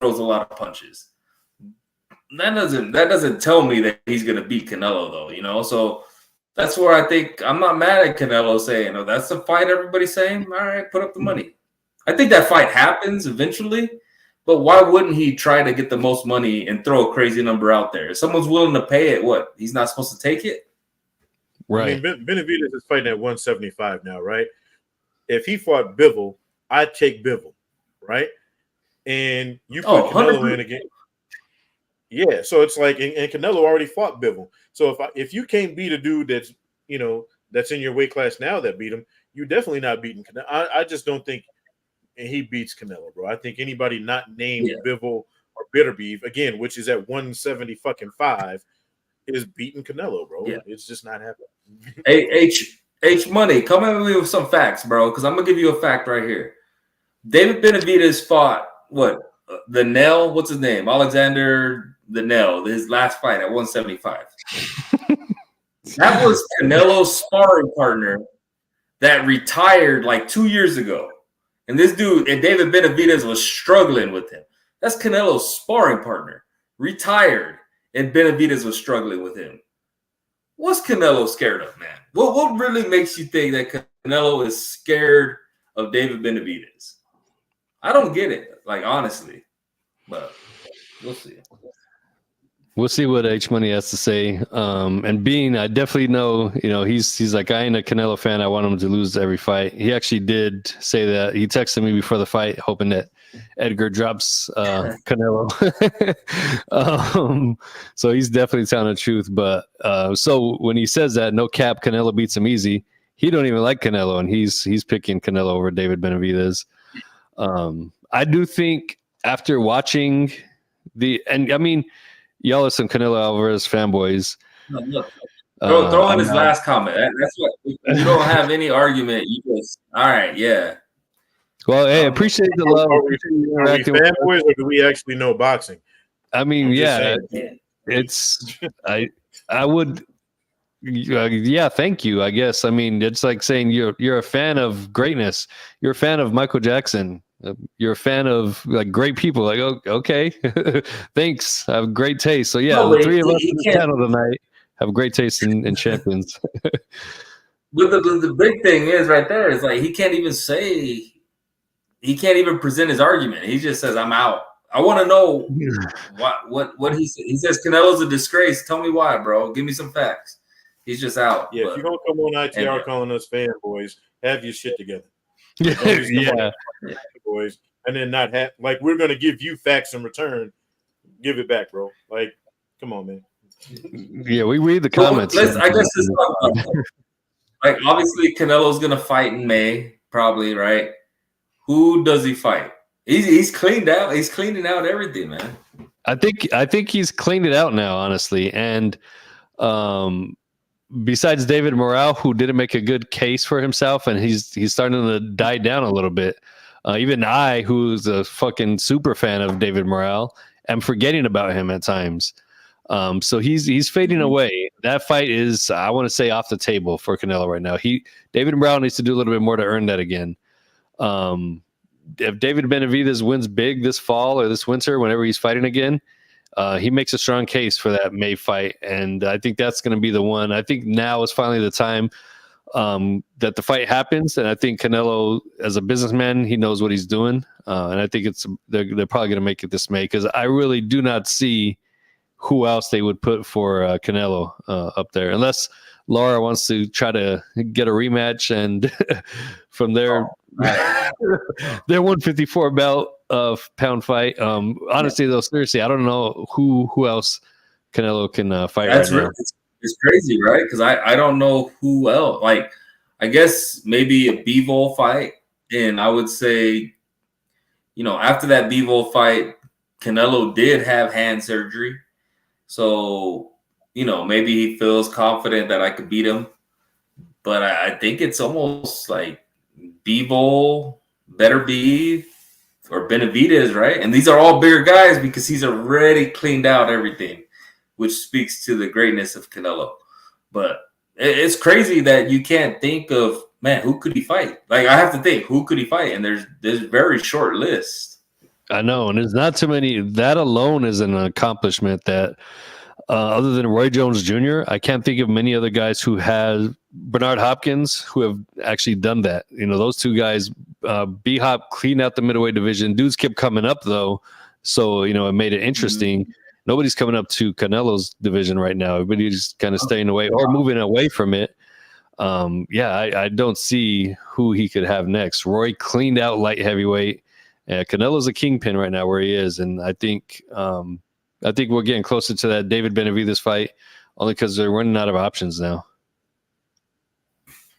throws a lot of punches. That doesn't tell me that he's going to beat Canelo, though, So that's where I think I'm not mad at Canelo saying, oh, that's the fight everybody's saying. All right, put up the money. I think that fight happens eventually, but why wouldn't he try to get the most money and throw a crazy number out there? If someone's willing to pay it, what? He's not supposed to take it? Right. I mean, Benavidez is fighting at 175 now, right? If he fought Bivol, I'd take Bivol, right? And you put Canelo in again. Yeah, so it's like, and Canelo already fought Bivol. So if you can't beat a dude that's, that's in your weight class now that beat him, you're definitely not beating Canelo. I just don't think he beats Canelo, bro. I think anybody not named Bivol or Bitterbeef, again, which is at 175, is beating Canelo, bro. Yeah. It's just not happening. Hey, H Money, come at me with some facts, bro, because I'm gonna give you a fact right here. David Benavidez fought what? The Nail, what's his name? Alexander the Nail, his last fight at 175. That was Canelo's sparring partner that retired like 2 years ago. And this dude, and David Benavidez was struggling with him. That's Canelo's sparring partner, retired, and Benavidez was struggling with him. What's Canelo scared of, man? What really makes you think that Canelo is scared of David Benavidez? I don't get it, like, honestly. But we'll see. We'll see what H Money has to say. And Bean, I definitely know, he's like, I ain't a Canelo fan. I want him to lose every fight. He actually did say that. He texted me before the fight, hoping that Edgar drops Canelo. So he's definitely telling the truth. But so when he says that, no cap, Canelo beats him easy. He don't even like Canelo, and he's picking Canelo over David Benavidez. I do think after watching y'all are some Canelo Alvarez fanboys. Throw in his I'm out. last comment. That's what you don't have any argument. You just all right, yeah. Well, hey, appreciate the love. Are we Appreciate you interacting with us. fanboys or do we actually know boxing? I mean, I'm just yeah, saying. it's I would. Yeah, thank you. I guess. I mean, it's like saying you're a fan of greatness. You're a fan of Michael Jackson. You're a fan of like great people. Like, oh, okay, thanks. I have great taste. So yeah, No, the but three of us he on this can't. panel tonight have great taste in champions. But the big thing is right there is like he can't even say, he can't even present his argument. He just says, "I'm out." I want to know what he said. He says Canelo's a disgrace. Tell me why, bro. Give me some facts. He's just out. Yeah, but, if you're gonna come on ITR anyway. calling us fanboys, have your shit together. Yeah, Boys, and then not have like we're gonna give you facts in return. Give it back, bro. Like, come on, man. yeah. We read the So comments. I guess let's talk about that. Like obviously Canelo's gonna fight in May, probably, right? Who does he fight? He's cleaned out. He's cleaning out everything, man. I think he's cleaned it out now, honestly. And besides David Morale, who didn't make a good case for himself, and he's starting to die down a little bit. Even I, who's a fucking super fan of David Morale, am forgetting about him at times. So he's fading away. That fight is, I want to say, off the table for Canelo right now. David Morale needs to do a little bit more to earn that again. If David Benavidez wins big this fall or this winter, whenever he's fighting again, he makes a strong case for that May fight, and I think that's going to be the one. I think now is finally the time that the fight happens, and I think Canelo, as a businessman, he knows what he's doing, and I think they're probably going to make it this May because I really do not see who else they would put for Canelo up there, unless Laura wants to try to get a rematch and from their 154 belt pound fight. Honestly, though, seriously, I don't know who else Canelo can fight right now. It's crazy, right? Because I don't know who else. Like, I guess maybe a Bivol fight, and I would say, after that Bivol fight, Canelo did have hand surgery, so maybe he feels confident that I could beat him. But I think it's almost like Bivol, Better Be, or Benavidez, right? And these are all bigger guys because he's already cleaned out everything, which speaks to the greatness of Canelo. But it's crazy that you can't think of, man, who could he fight? Like, I have to think, who could he fight? And there's a very short list. I know, and there's not too many. That alone is an accomplishment that, other than Roy Jones Jr., I can't think of many other guys who have Bernard Hopkins who have actually done that. Those two guys, B-Hop cleaned out the middleweight division. Dudes kept coming up, though, so, it made it interesting. Mm-hmm. Nobody's coming up to Canelo's division right now. Everybody's kind of staying away or moving away from it. I don't see who he could have next. Roy cleaned out light heavyweight. Canelo's a kingpin right now where he is, and I think we're getting closer to that David Benavidez fight only because they're running out of options now.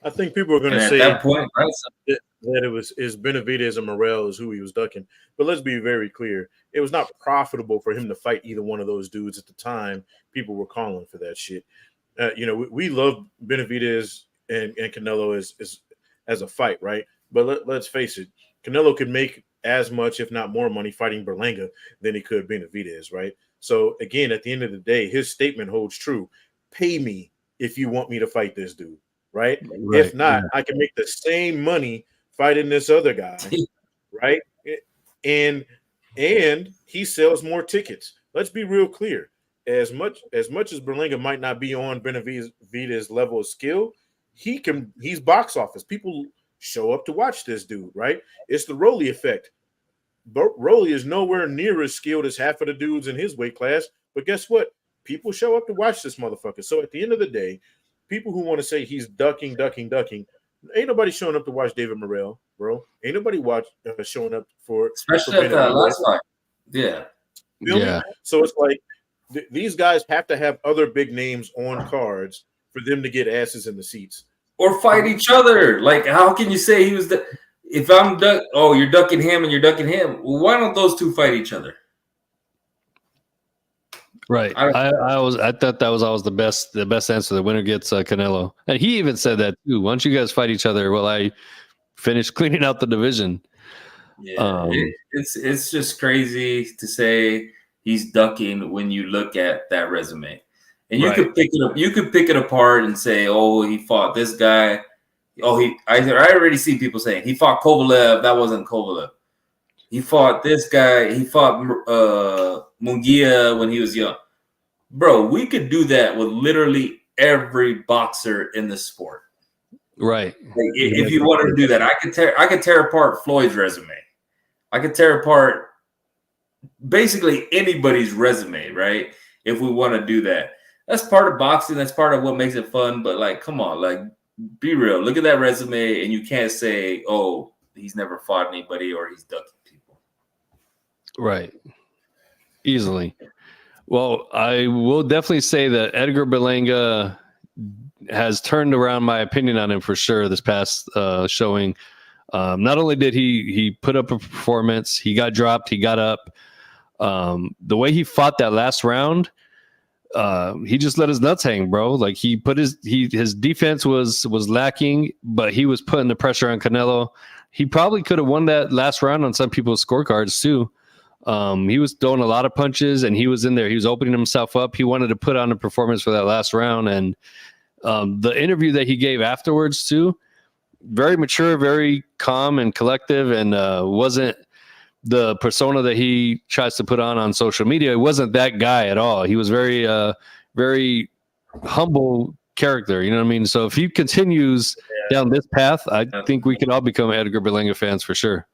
I think people are going to say at that point, right, that it was Benavidez and Morel is who he was ducking. But let's be very clear. It was not profitable for him to fight either one of those dudes at the time. People were calling for that shit. We love Benavidez and Canelo as a fight, right? But let's face it. Canelo could make as much, if not more money fighting Berlanga than he could Benavidez, right? So, again, at the end of the day, his statement holds true. Pay me if you want me to fight this dude, right? If not, I can make the same money fighting this other guy, right? And he sells more tickets. Let's be real clear. As much as Berlanga might not be on Benavidez's level of skill, he's box office. People show up to watch this dude, right? It's the Rolly effect. Rolly is nowhere near as skilled as half of the dudes in his weight class, but guess what? People show up to watch this motherfucker. So at the end of the day, people who want to say he's ducking, ain't nobody showing up to watch David Morrell, bro. Ain't nobody showing up especially at that last fight. Yeah. Yeah. So it's like these guys have to have other big names on cards for them to get asses in the seats. Or fight each other. Like, how can you say he was if I'm you're ducking him and you're ducking him? Well, why don't those two fight each other? Right. I thought that was always the best answer. The winner gets Canelo, and he even said that too. Once you guys fight each other, well, I finish cleaning out the division. Yeah, it's just crazy to say he's ducking when you look at that resume, and you could pick it up. You could pick it apart and say, "Oh, he fought this guy." Oh, I already see people saying he fought Kovalev. That wasn't Kovalev. He fought this guy. He fought Munguia when he was young. Bro, we could do that with literally every boxer in the sport. Right. Like, if you wanted to do that, I could tear apart Floyd's resume. I could tear apart basically anybody's resume, right? If we want to do that. That's part of boxing. That's part of what makes it fun. But like, come on, like, be real. Look at that resume, and you can't say, "Oh, he's never fought anybody," or "He's ducking people." Right. Easily. Well, I will definitely say that Edgar Berlanga has turned around my opinion on him for sure this past showing. Not only did he put up a performance, he got dropped, he got up. The way he fought that last round, he just let his nuts hang, bro. Like he put his defense was lacking, but he was putting the pressure on Canelo. He probably could have won that last round on some people's scorecards too. He was throwing a lot of punches, and he was in there. He was opening himself up. He wanted to put on a performance for that last round, and the interview that he gave afterwards too, very mature, very calm and collective, and wasn't the persona that he tries to put on social media. It wasn't that guy at all. He was very, very humble character. You know what I mean? So if he continues down this path, I think we can all become Edgar Berlanga fans for sure.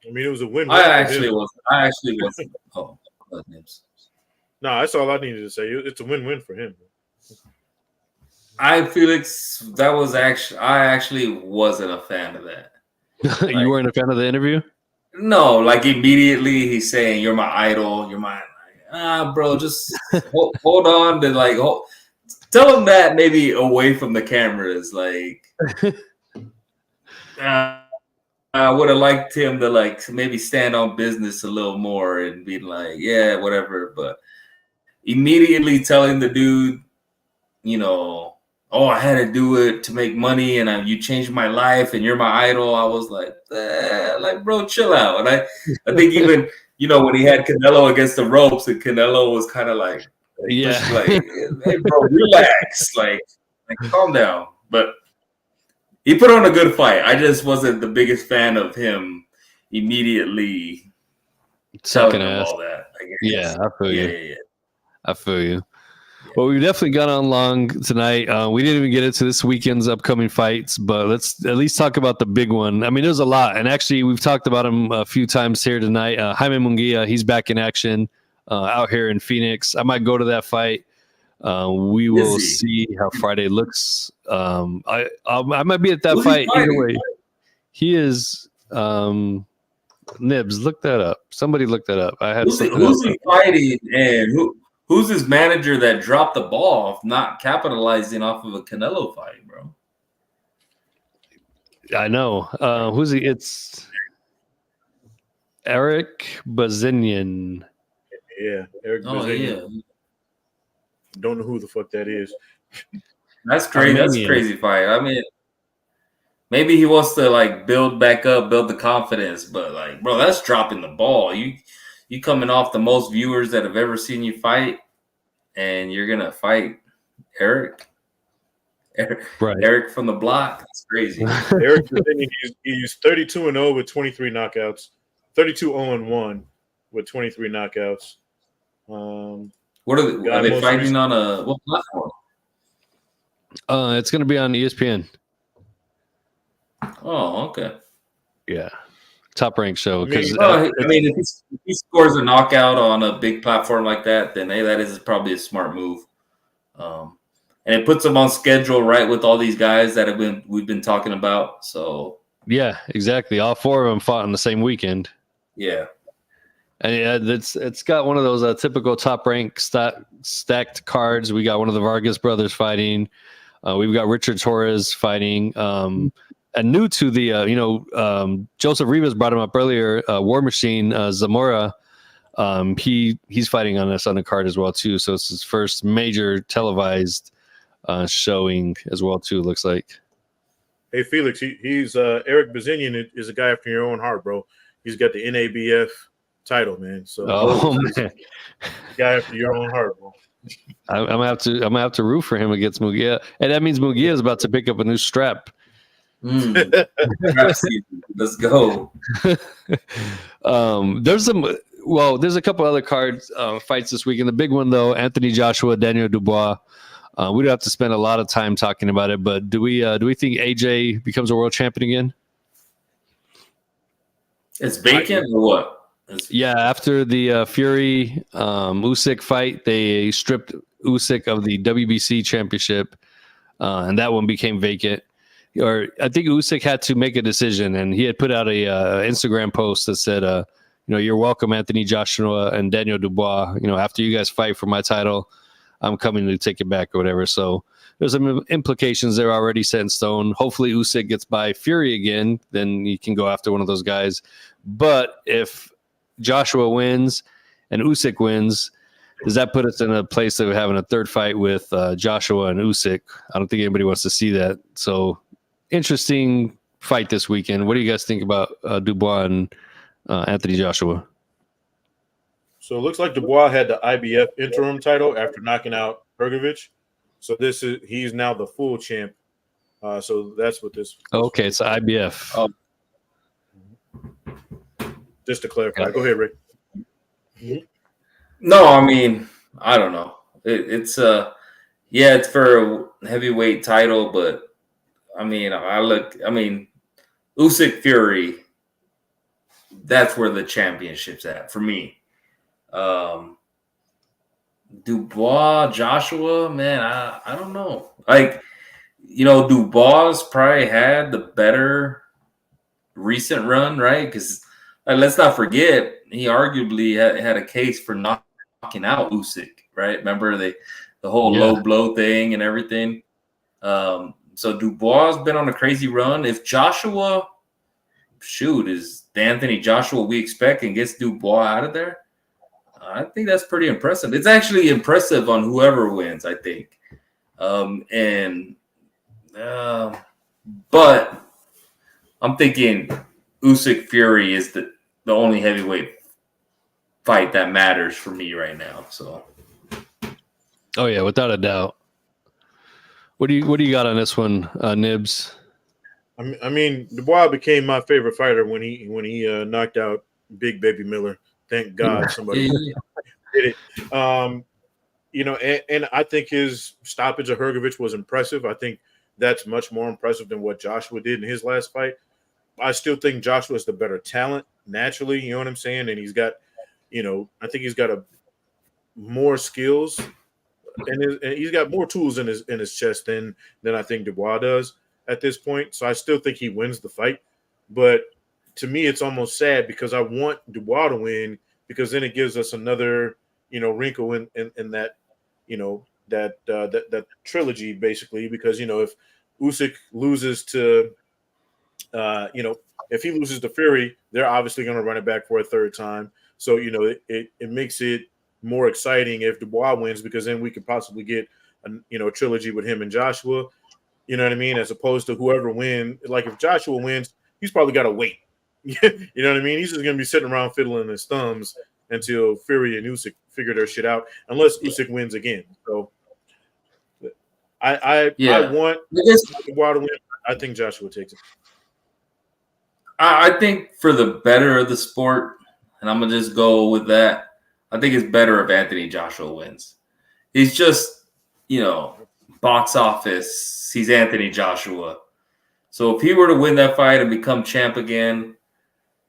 I mean, it was a win-win. I actually was. Oh, no, that's all I needed to say. It's a win-win for him. Felix, that was actually. I actually wasn't a fan of that. You weren't a fan of the interview? No, like immediately he's saying, "You're my idol. You're my." Bro, just hold on to like. Tell him that maybe away from the cameras, like. I would have liked him to like maybe stand on business a little more and be like, yeah, whatever. But immediately telling the dude, you know, oh, I had to do it to make money, and you changed my life, and you're my idol. I was like, bro, chill out. And I think even when he had Canelo against the ropes, and Canelo was kind of like, hey, bro, relax, like calm down. But he put on a good fight. I just wasn't the biggest fan of him immediately telling him all that. I guess. Yeah, I feel you. Yeah. I feel you. Well, we've definitely gone on long tonight. We didn't even get into this weekend's upcoming fights, but let's at least talk about the big one. I mean, there's a lot. And actually, we've talked about him a few times here tonight. Jaime Munguia, he's back in action out here in Phoenix. I might go to that fight. We will see how Friday looks. I might be at that fight either way. He is Nibs. Look that up. Somebody look that up. I had who's he fighting, and who's his manager that dropped the ball of not capitalizing off of a Canelo fight, bro? I know. Who's he? It's Eric Bazinian. Yeah, Eric Bazinian. Yeah. Don't know who the fuck that is. That's crazy. That's a crazy fight. I mean, maybe he wants to like build back up, build the confidence, but like, bro, that's dropping the ball. You coming off the most viewers that have ever seen you fight, and you're gonna fight Eric from the block. That's crazy. Eric, he's 32-0 with 23 knockouts, 32-0-1 with 23 knockouts. What are they fighting on what platform? It's going to be on ESPN. Oh, okay. Yeah, Top Rank show. If he scores a knockout on a big platform like that, then hey, that is probably a smart move. And it puts him on schedule, right, with all these guys that we've been talking about. So yeah, exactly. All four of them fought on the same weekend. Yeah. And it's got one of those typical Top Rank stacked cards. We got one of the Vargas brothers fighting. We've got Richard Torres fighting. And new to the, Joseph Rivas brought him up earlier. War Machine Zamora He's fighting on this undercard as well too. So it's his first major televised showing as well too. Looks like. Hey Felix, he's Eric Bazinian is a guy after your own heart, bro. He's got the NABF title, man. So Man. guy after your own heart, bro. I'm gonna have to root for him against Mugia, and that means Mugia is about to pick up a new strap. Let's go. There's a couple other cards fights this weekend. The big one though, Anthony Joshua, Daniel Dubois. We don't have to spend a lot of time talking about it, but do we think AJ becomes a world champion again? It's vacant or what? Yeah, after the Fury Usyk fight, they stripped Usyk of the WBC championship, and that one became vacant. Or I think Usyk had to make a decision, and he had put out a Instagram post that said, "You're welcome, Anthony Joshua and Daniel Dubois. After you guys fight for my title, I'm coming to take it back or whatever." So there's some implications there already set in stone. Hopefully Usyk gets by Fury again, then you can go after one of those guys. But if Joshua wins and Usyk wins, does that put us in a place of having a third fight with Joshua and Usyk? I don't think anybody wants to see that. So interesting fight this weekend. What do you guys think about Dubois and Anthony Joshua? So it looks like Dubois had the IBF interim title after knocking out Hrgović. So he's now the full champ. So that's what this. Okay, it's IBF. Just to clarify, go ahead, Rick. No, I mean, I don't know. It's for a heavyweight title, but I mean, Usyk Fury. That's where the championship's at for me. Dubois, Joshua, man, I don't know. Dubois probably had the better recent run, right? Because let's not forget, he arguably had a case for knocking out Usyk, right? Remember the whole low blow thing and everything. So Dubois has been on a crazy run. If Joshua, is the Anthony Joshua we expect and gets Dubois out of there, I think that's pretty impressive. It's actually impressive on whoever wins, I think. But I'm thinking Usyk Fury is the only heavyweight fight that matters for me right now. So, oh yeah, without a doubt. What do you got on this one, Nibs? I mean, Dubois became my favorite fighter when he knocked out Big Baby Miller. Thank God somebody did it. And I think his stoppage of Hrgović was impressive. I think that's much more impressive than what Joshua did in his last fight. I still think Joshua is the better talent naturally. You know what I'm saying? And he's got, I think he's got more skills and he's got more tools in his chest than I think Dubois does at this point. So I still think he wins the fight. But to me, it's almost sad because I want Dubois to win because then it gives us another, wrinkle in that, that trilogy basically. Because if Usyk loses to, if he loses to Fury, they're obviously going to run it back for a third time. So it makes it more exciting if Dubois wins because then we could possibly get a trilogy with him and Joshua. You know what I mean? As opposed to whoever wins. Like if Joshua wins, he's probably got to wait. You know what I mean? He's just going to be sitting around fiddling his thumbs until Fury and Usyk figure their shit out, unless Usyk wins again. So I want Dubois to win. I think Joshua takes it. I think for the better of the sport, and I'm going to just go with that, I think it's better if Anthony Joshua wins. He's just, box office. He's Anthony Joshua. So if he were to win that fight and become champ again,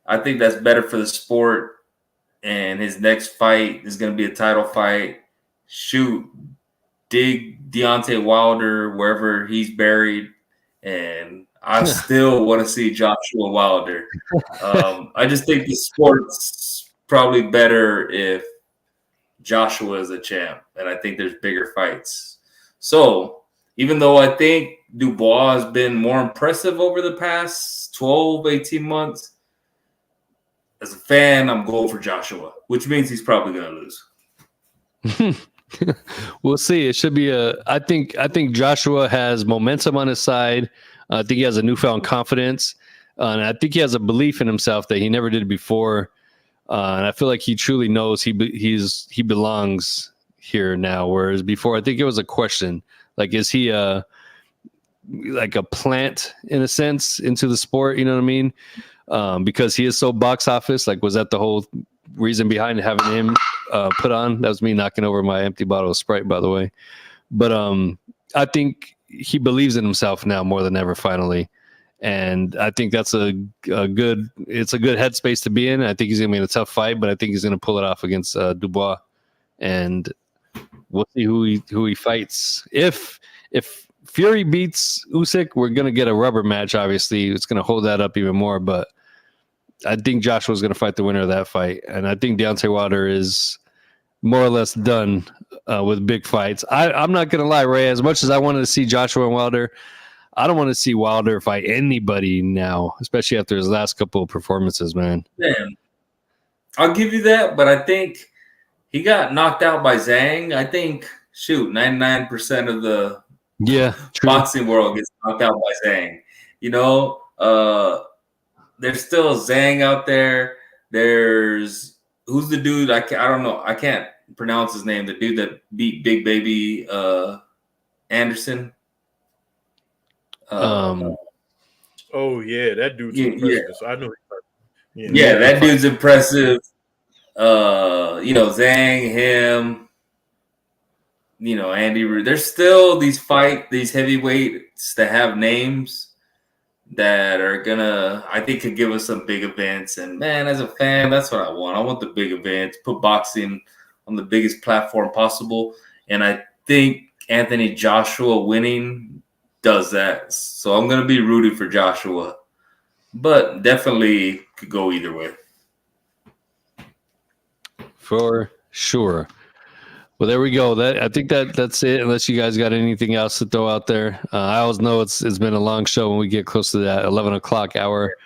I think that's better for the sport. And his next fight is going to be a title fight. Dig Deontay Wilder wherever he's buried. And I still want to see Joshua Wilder. I just think the sport's probably better if Joshua is a champ. And I think there's bigger fights. So even though I think Dubois has been more impressive over the past 12, 18 months, as a fan, I'm going for Joshua, which means he's probably going to lose. We'll see. It should be I think Joshua has momentum on his side. I think he has a newfound confidence, and I think he has a belief in himself that he never did before. And I feel like he truly knows he belongs here now. Whereas before, I think it was a question like, is he like a plant in a sense into the sport? You know what I mean? Because he is so box office. Like, was that the whole reason behind having him put on? That was me knocking over my empty bottle of Sprite, by the way. But I think he believes in himself now more than ever, finally. And I think that's a good headspace to be in. I think he's gonna be in a tough fight, but I think he's gonna pull it off against Dubois. And we'll see who he fights. If Fury beats Usyk, we're gonna get a rubber match. Obviously, it's gonna hold that up even more. But I think Joshua's gonna fight the winner of that fight, and I think Deontay Wilder is more or less done with big fights. I'm not gonna lie, Ray. As much as I wanted to see Joshua and Wilder, I don't want to see Wilder fight anybody now, especially after his last couple of performances, man. Man, I'll give you that, but I think he got knocked out by Zhang. I think, 99% of the boxing world gets knocked out by Zhang. You know, there's still Zhang out there. There's who's the dude? I don't know. I can't pronounce his name. The dude that beat Big Baby Anderson. Oh yeah, that dude's impressive. So I know. Yeah, that dude's impressive. Zhang, him, Andy. There's still these heavyweights that have names that are gonna, I think, could give us some big events. And man, as a fan, that's what I want. I want the big events. Put boxing on the biggest platform possible, and I think Anthony Joshua winning does that. So I'm gonna be rooting for Joshua, but definitely could go either way. For sure. Well, there we go. I think that's it. Unless you guys got anything else to throw out there, I always know it's been a long show when we get close to that 11 o'clock hour.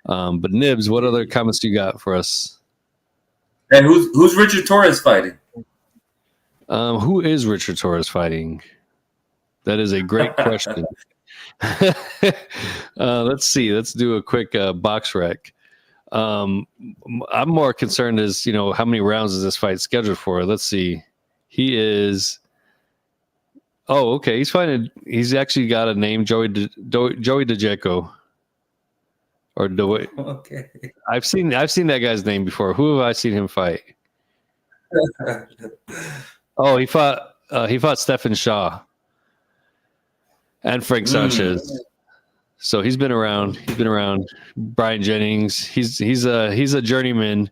But Nibs, what other comments you got for us? And who's Richard Torres fighting? Who is Richard Torres fighting? That is a great question. Let's see. Let's do a quick box rec. I'm more concerned as how many rounds is this fight scheduled for? Let's see. He is. Oh, okay. He's actually got a name, Joey DeJeco. Or Okay. I've seen that guy's name before. Who have I seen him fight? Oh, he fought Stephen Shaw and Frank Sanchez. So he's been around. Brian Jennings. He's a journeyman.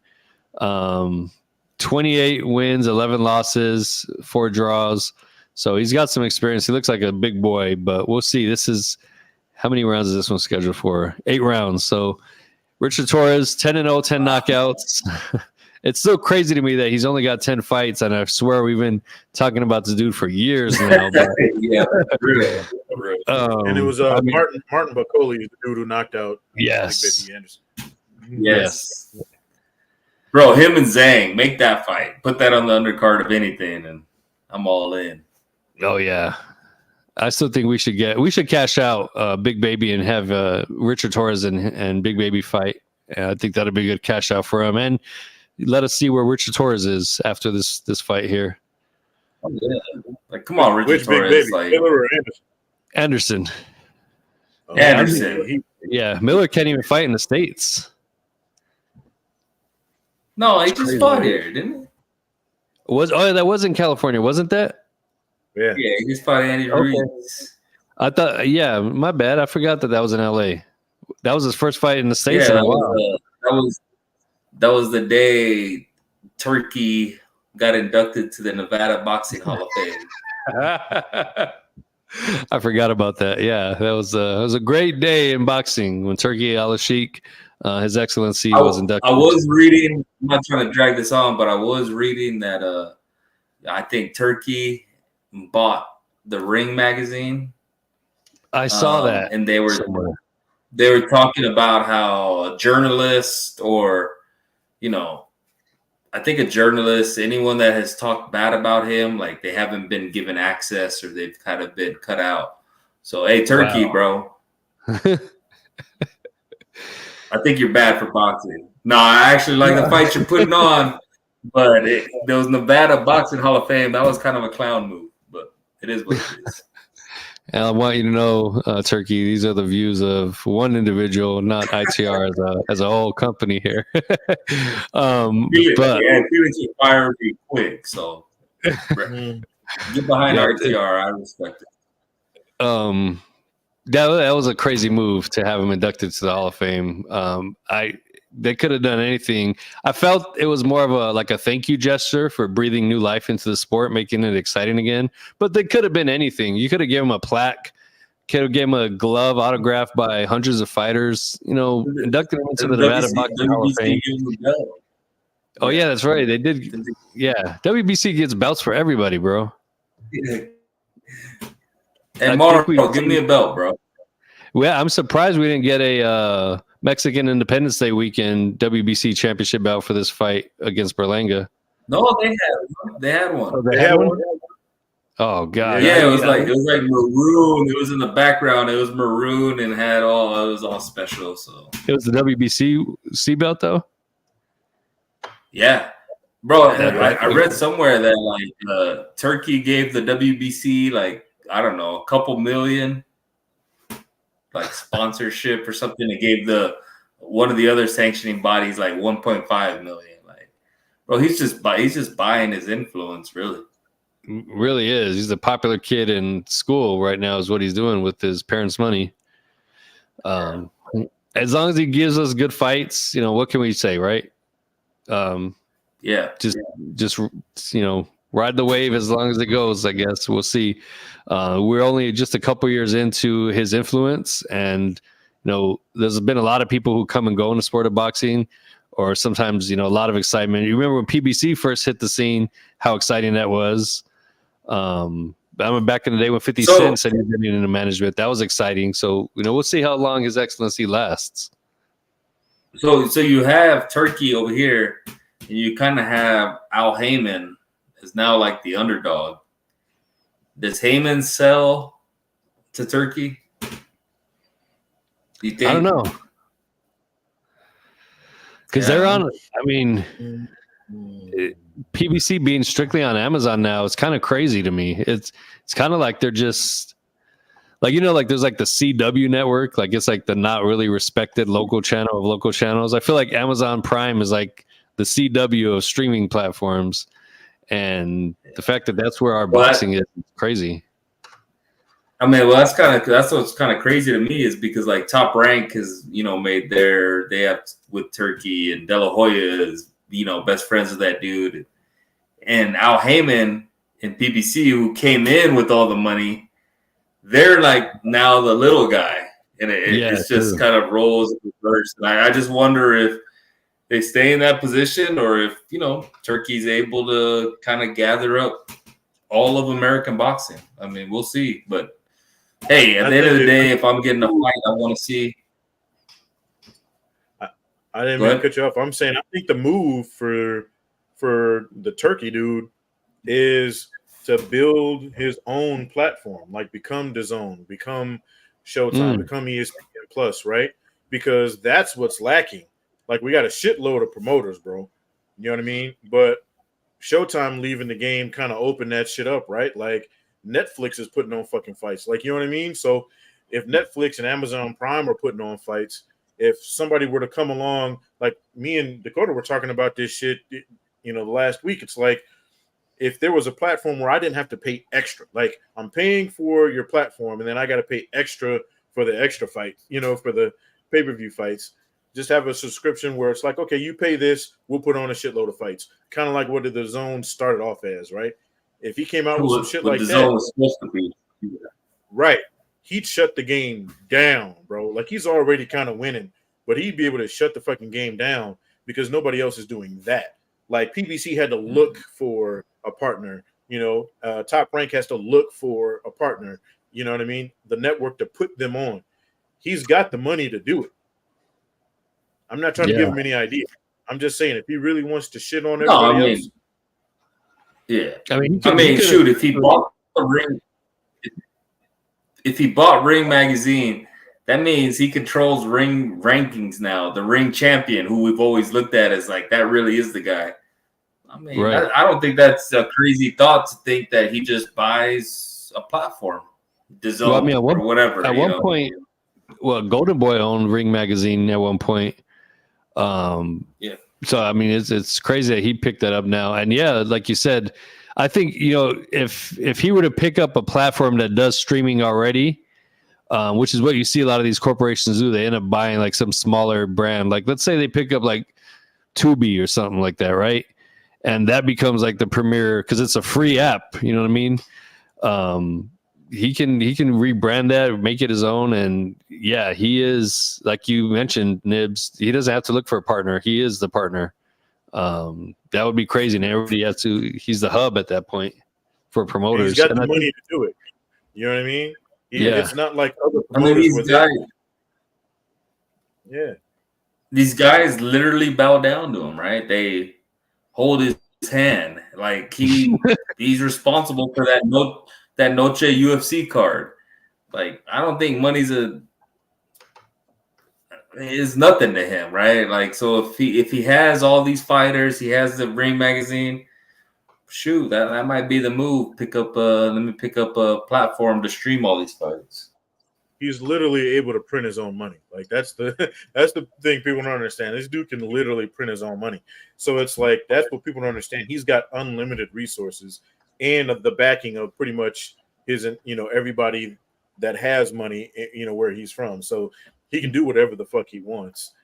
28 wins, 11 losses, 4 draws. So he's got some experience. He looks like a big boy, but we'll see. How many rounds is this one scheduled for? 8 rounds. So Richard Torres, 10-0, 10 knockouts. It's so crazy to me that he's only got 10 fights, and I swear we've been talking about this dude for years now. But, yeah, really. And it was Martin Bacoli, the dude who knocked out Yes. Baby Anderson. Yes. Bro, him and Zhang, make that fight. Put that on the undercard of anything, and I'm all in. Oh yeah, I still think we should cash out Big Baby and have Richard Torres and Big Baby fight. I think that'd be a good cash out for him, and let us see where Richard Torres is after this fight here. Oh, yeah. Like, come on, Richard Which Torres. Big Baby, like Miller or Anderson. Anderson. Yeah, Miller can't even fight in the States. No, he just fought here, didn't he? That was in California, wasn't that? Yeah, he just fought Andy Ruiz. I thought, my bad. I forgot that was in LA. That was his first fight in the States. Yeah, that was the day Turkey got inducted to the Nevada Boxing Hall of Fame. I forgot about that. Yeah, that was a great day in boxing when Turkey Al-Sheikh, His Excellency, was inducted. I was reading. I'm not trying to drag this on, but I was reading that I think Turkey bought the Ring magazine. I saw that, and they were talking about how a journalist or I think a journalist, anyone that has talked bad about him, like they haven't been given access or they've kind of been cut out. So, hey, Turkey, bro. I think you're bad for boxing. No, I actually like the fight you're putting on, but there was Nevada Boxing Hall of Fame. That was kind of a clown move, but it is what it is. And I want you to know, Turkey, these are the views of one individual, not ITR as a whole company here. But Felix will fire me quick, so get behind ITR. I respect it. That was a crazy move to have him inducted to the Hall of Fame. They could have done anything. I felt it was more of a thank you gesture for breathing new life into the sport, making it exciting again. But they could have been anything. You could have given him a plaque, could have given him a glove autographed by hundreds of fighters. Inducted him into the Nevada Boxing Hall of Fame. Oh yeah, that's right. They did. Yeah, WBC gets belts for everybody, bro. And Mauro, give me a belt, bro. Well, I'm surprised we didn't get a Mexican Independence Day weekend WBC championship bout for this fight against Berlanga. No, they had one. Oh, they had one? Oh god. Yeah, it was like maroon. It was in the background. It was maroon and it was all special. So it was the WBC belt though? Yeah. Bro, I read somewhere that Turkey gave the WBC I don't know, a couple million sponsorship or something. It gave one of the other sanctioning bodies 1.5 million. Bro, he's just buying his influence, really. Really is. He's a popular kid in school right now is what he's doing with his parents' money. As long as he gives us good fights, what can we say, right? Yeah. Just ride the wave as long as it goes, I guess. We'll see. We're only just a couple years into his influence, and there's been a lot of people who come and go in the sport of boxing, or sometimes a lot of excitement. You remember when PBC first hit the scene, how exciting that was. I remember back in the day when 50 Cent said he was getting into management. That was exciting. So we'll see how long His Excellency lasts. So you have Turkey over here, and you kind of have Al Heyman is now the underdog. Does Heyman sell to Turkey? Do you think? I don't know. Because they're on, PBC being strictly on Amazon now, it's kind of crazy to me. It's kind of like they're just there's the CW network, it's the not really respected local channel of local channels. I feel like Amazon Prime is the CW of streaming platforms. And the fact that that's where our boxing is crazy. That's what's kind of crazy to me is because Top Rank has made they have with Turkey, and De La Hoya is best friends with that dude, and Al Heyman and PBC, who came in with all the money, they're now the little guy, and it's just kind of roles in reverse. And I just wonder if they stay in that position, or if Turkey's able to kind of gather up all of American boxing. We'll see. But hey, at the end of the day, if I'm getting a fight, I want to see. I didn't mean to cut you off. I'm saying I think the move for the Turkey dude is to build his own platform, become DAZN, become Showtime, become ESPN Plus, right? Because that's what's lacking. We got a shitload of promoters, bro. You know what I mean? But Showtime leaving the game kind of opened that shit up, right? Netflix is putting on fucking fights. You know what I mean? So if Netflix and Amazon Prime are putting on fights, if somebody were to come along, me and Dakota were talking about this shit, last week, it's if there was a platform where I didn't have to pay extra, I'm paying for your platform and then I got to pay extra for the extra fights, for the pay-per-view fights. Just have a subscription where it's okay, you pay this, we'll put on a shitload of fights. Kind of like what the Zone started off as, right? If he came out with some shit like that, Zone was supposed to be. Right. He'd shut the game down, bro. He's already kind of winning, but he'd be able to shut the fucking game down because nobody else is doing that. PBC had to look for a partner, Top Rank has to look for a partner, you know what I mean? The network to put them on. He's got the money to do it. I'm not trying to give him any idea. I'm just saying, if he really wants to shit on No, I everybody mean, else, yeah. I mean, Shoot, if he bought the ring, if he bought Ring Magazine, that means he controls ring rankings now. The ring champion, who we've always looked at as like that, really is the guy. I mean, right. I don't think that's a crazy thought to think that he just buys a platform, DAZN, Well, I mean, or whatever. at one point, well, Golden Boy owned Ring Magazine at one point. Yeah. So I mean, it's crazy that he picked that up now. And yeah, like you said, I think if he were to pick up a platform that does streaming already, which is what you see a lot of these corporations do, they end up buying like some smaller brand. Like let's say they pick up like Tubi or something like that, right? And that becomes like the premier because it's a free app. You know what I mean? He can rebrand that, make it his own, and yeah, he is, like you mentioned, Nibs. He doesn't have to look for a partner. He is the partner. That would be crazy, and everybody has to. He's the hub at that point for promoters. he's got the money to do it. You know what I mean? Yeah. It's not like other I mean, promoters. These guys literally bow down to him, right? They hold his hand, like he's responsible for that Noche UFC card. Like, I don't think money's is nothing to him, right? Like, so if he has all these fighters, he has the Ring Magazine. Shoot, that might be the move. Let me pick up a platform to stream all these fights. He's literally able to print his own money. Like that's the thing people don't understand. This dude can literally print his own money. So it's like that's what people don't understand. He's got unlimited resources and the backing of pretty much his everybody that has money, where he's from. So he can do whatever the fuck he wants.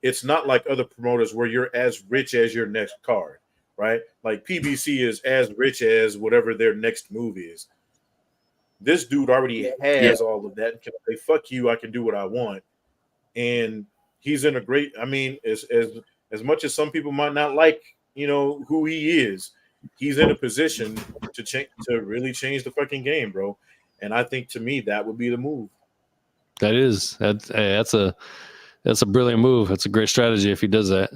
It's not like other promoters where you're as rich as your next card, right? Like PBC is as rich as whatever their next move is. This dude already has all of that. Can say, fuck you, I can do what I want. And he's in a great, I mean, as much as some people might not like, who he is, he's in a position to really change the fucking game, bro. And I think to me that would be the move. That's a brilliant move. That's a great strategy if he does that.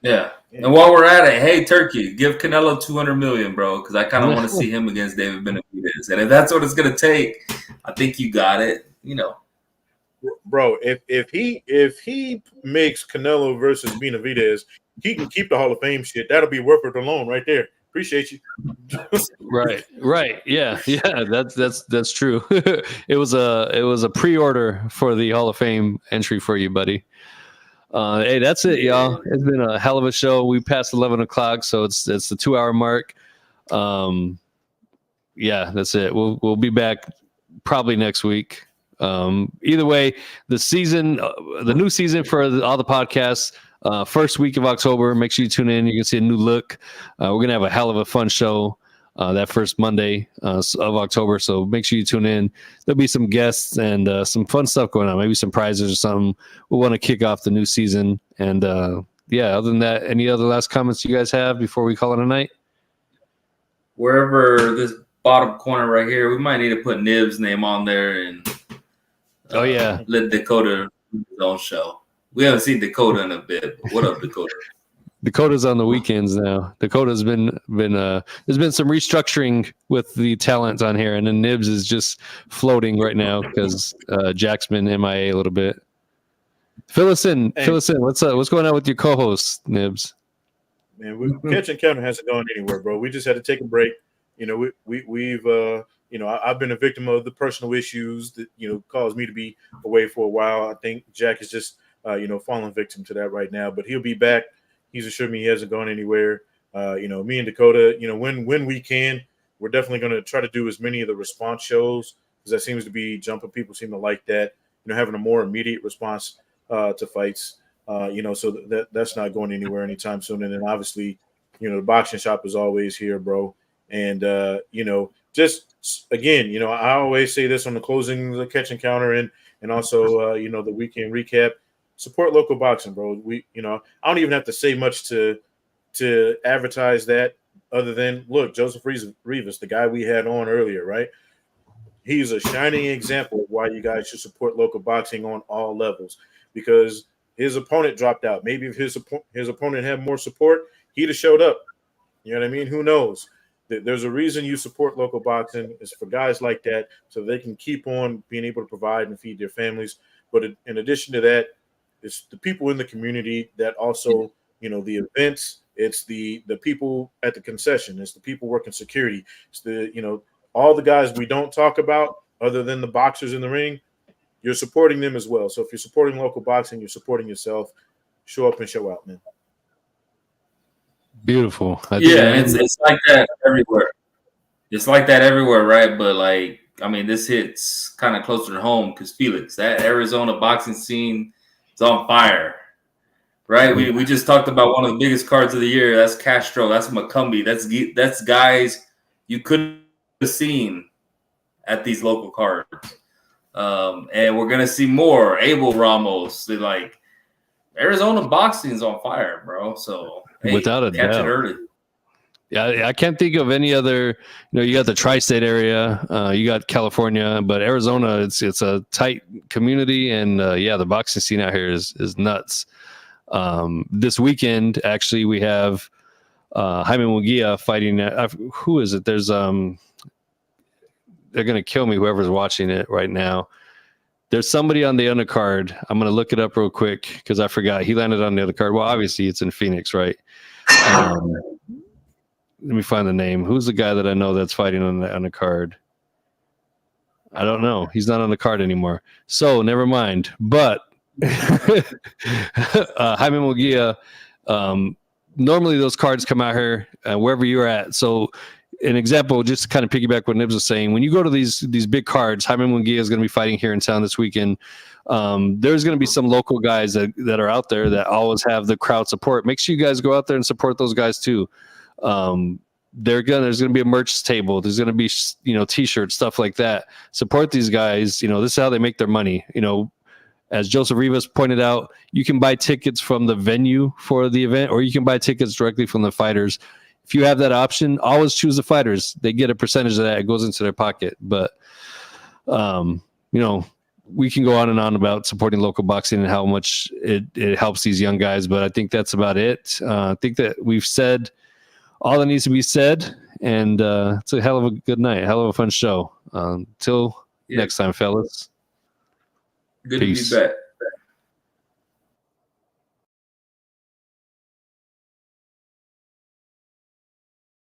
Yeah. And while we're at it, hey Turkey, give Canelo $200 million, bro, because I kind of want to see him against David Benavidez. And if that's what it's gonna take, I think you got it. Bro, if he makes Canelo versus Benavidez, he can keep the Hall of Fame shit. That'll be worth it alone, right there. Appreciate you. Right. Yeah. That's true. It was a pre-order for the Hall of Fame entry for you, buddy. Hey, that's it, y'all. It's been a hell of a show. We passed 11 o'clock, so it's the 2-hour mark. Yeah, that's it. We'll be back probably next week. Either way, the new season for all the podcasts, first week of October. Make sure you tune in. You can see a new look. We're gonna have a hell of a fun show that first Monday of October. So make sure you tune in. There'll be some guests and some fun stuff going on. Maybe some prizes or something. We'll want to kick off the new season. And yeah, other than that, any other last comments you guys have before we call it a night? Wherever this bottom corner right here, we might need to put Nib's name on there and let Dakota do his own show. We haven't seen Dakota in a bit. But what up, Dakota? Dakota's on the weekends now. Dakota's been there's been some restructuring with the talent on here, and then Nibs is just floating right now because Jack's been MIA a little bit. Fill us in. What's going on with your co-host, Nibs? Man, Catch and Counter hasn't gone anywhere, bro. We just had to take a break. We've I've been a victim of the personal issues that caused me to be away for a while. I think Jack is just falling victim to that right now, but he'll be back. He's assured me he hasn't gone anywhere. Me and Dakota, when we can, we're definitely going to try to do as many of the response shows because that seems to be jumping. People seem to like that, having a more immediate response to fights. So that's not going anywhere anytime soon. And then obviously, the boxing shop is always here, bro. And just again, I always say this on the closing, the Catch and Counter, and also the weekend recap. Support local boxing, bro. I don't even have to say much to advertise that other than look, Joseph Rivas, the guy we had on earlier, right? He's a shining example of why you guys should support local boxing on all levels because his opponent dropped out. Maybe if his opponent had more support, he'd have showed up. You know what I mean? Who knows? There's a reason you support local boxing. It's for guys like that so they can keep on being able to provide and feed their families. But in addition to that, it's the people in the community that also, the events. It's the people at the concession. It's the people working security. It's the, all the guys we don't talk about other than the boxers in the ring. You're supporting them as well. So if you're supporting local boxing, you're supporting yourself. Show up and show out, man. Beautiful. It's like that everywhere. It's like that everywhere, right? But this hits kind of closer to home because Felix, that Arizona boxing scene is on fire, right? We just talked about one of the biggest cards of the year. That's Castro. That's McCumbee. That's guys you couldn't have seen at these local cards. And we're gonna see more. Abel Ramos. Arizona boxing's on fire, bro. So without a catch doubt. it early. Yeah, I can't think of any other. You got the tri-state area, you got California, but Arizona, it's a tight community, and the boxing scene out here is nuts. This weekend, actually, we have Jaime Munguia fighting. Who is it? There's they're gonna kill me. Whoever's watching it right now. There's somebody on the undercard. I'm gonna look it up real quick because I forgot. He landed on the undercard. Well, obviously it's in Phoenix, right? Let me find the name. Who's the guy that I know that's fighting on the card? I don't know. He's not on the card anymore. So never mind. But Jaime Munguia, normally those cards come out here wherever you're at. So an example, just to kind of piggyback what Nibs was saying, when you go to these big cards, Jaime Munguia is going to be fighting here in town this weekend. There's going to be some local guys that are out there that always have the crowd support. Make sure you guys go out there and support those guys too. There's going to be a merch table. There's going to be, t-shirts, stuff like that. Support these guys. This is how they make their money. As Joseph Rivas pointed out, you can buy tickets from the venue for the event, or you can buy tickets directly from the fighters. If you have that option, always choose the fighters. They get a percentage of that. It goes into their pocket. But, we can go on and on about supporting local boxing and how much it helps these young guys. But I think that's about it. I think that we've said all that needs to be said. And it's a hell of a good night. A hell of a fun show. Till next time, fellas. Good Peace. to be back.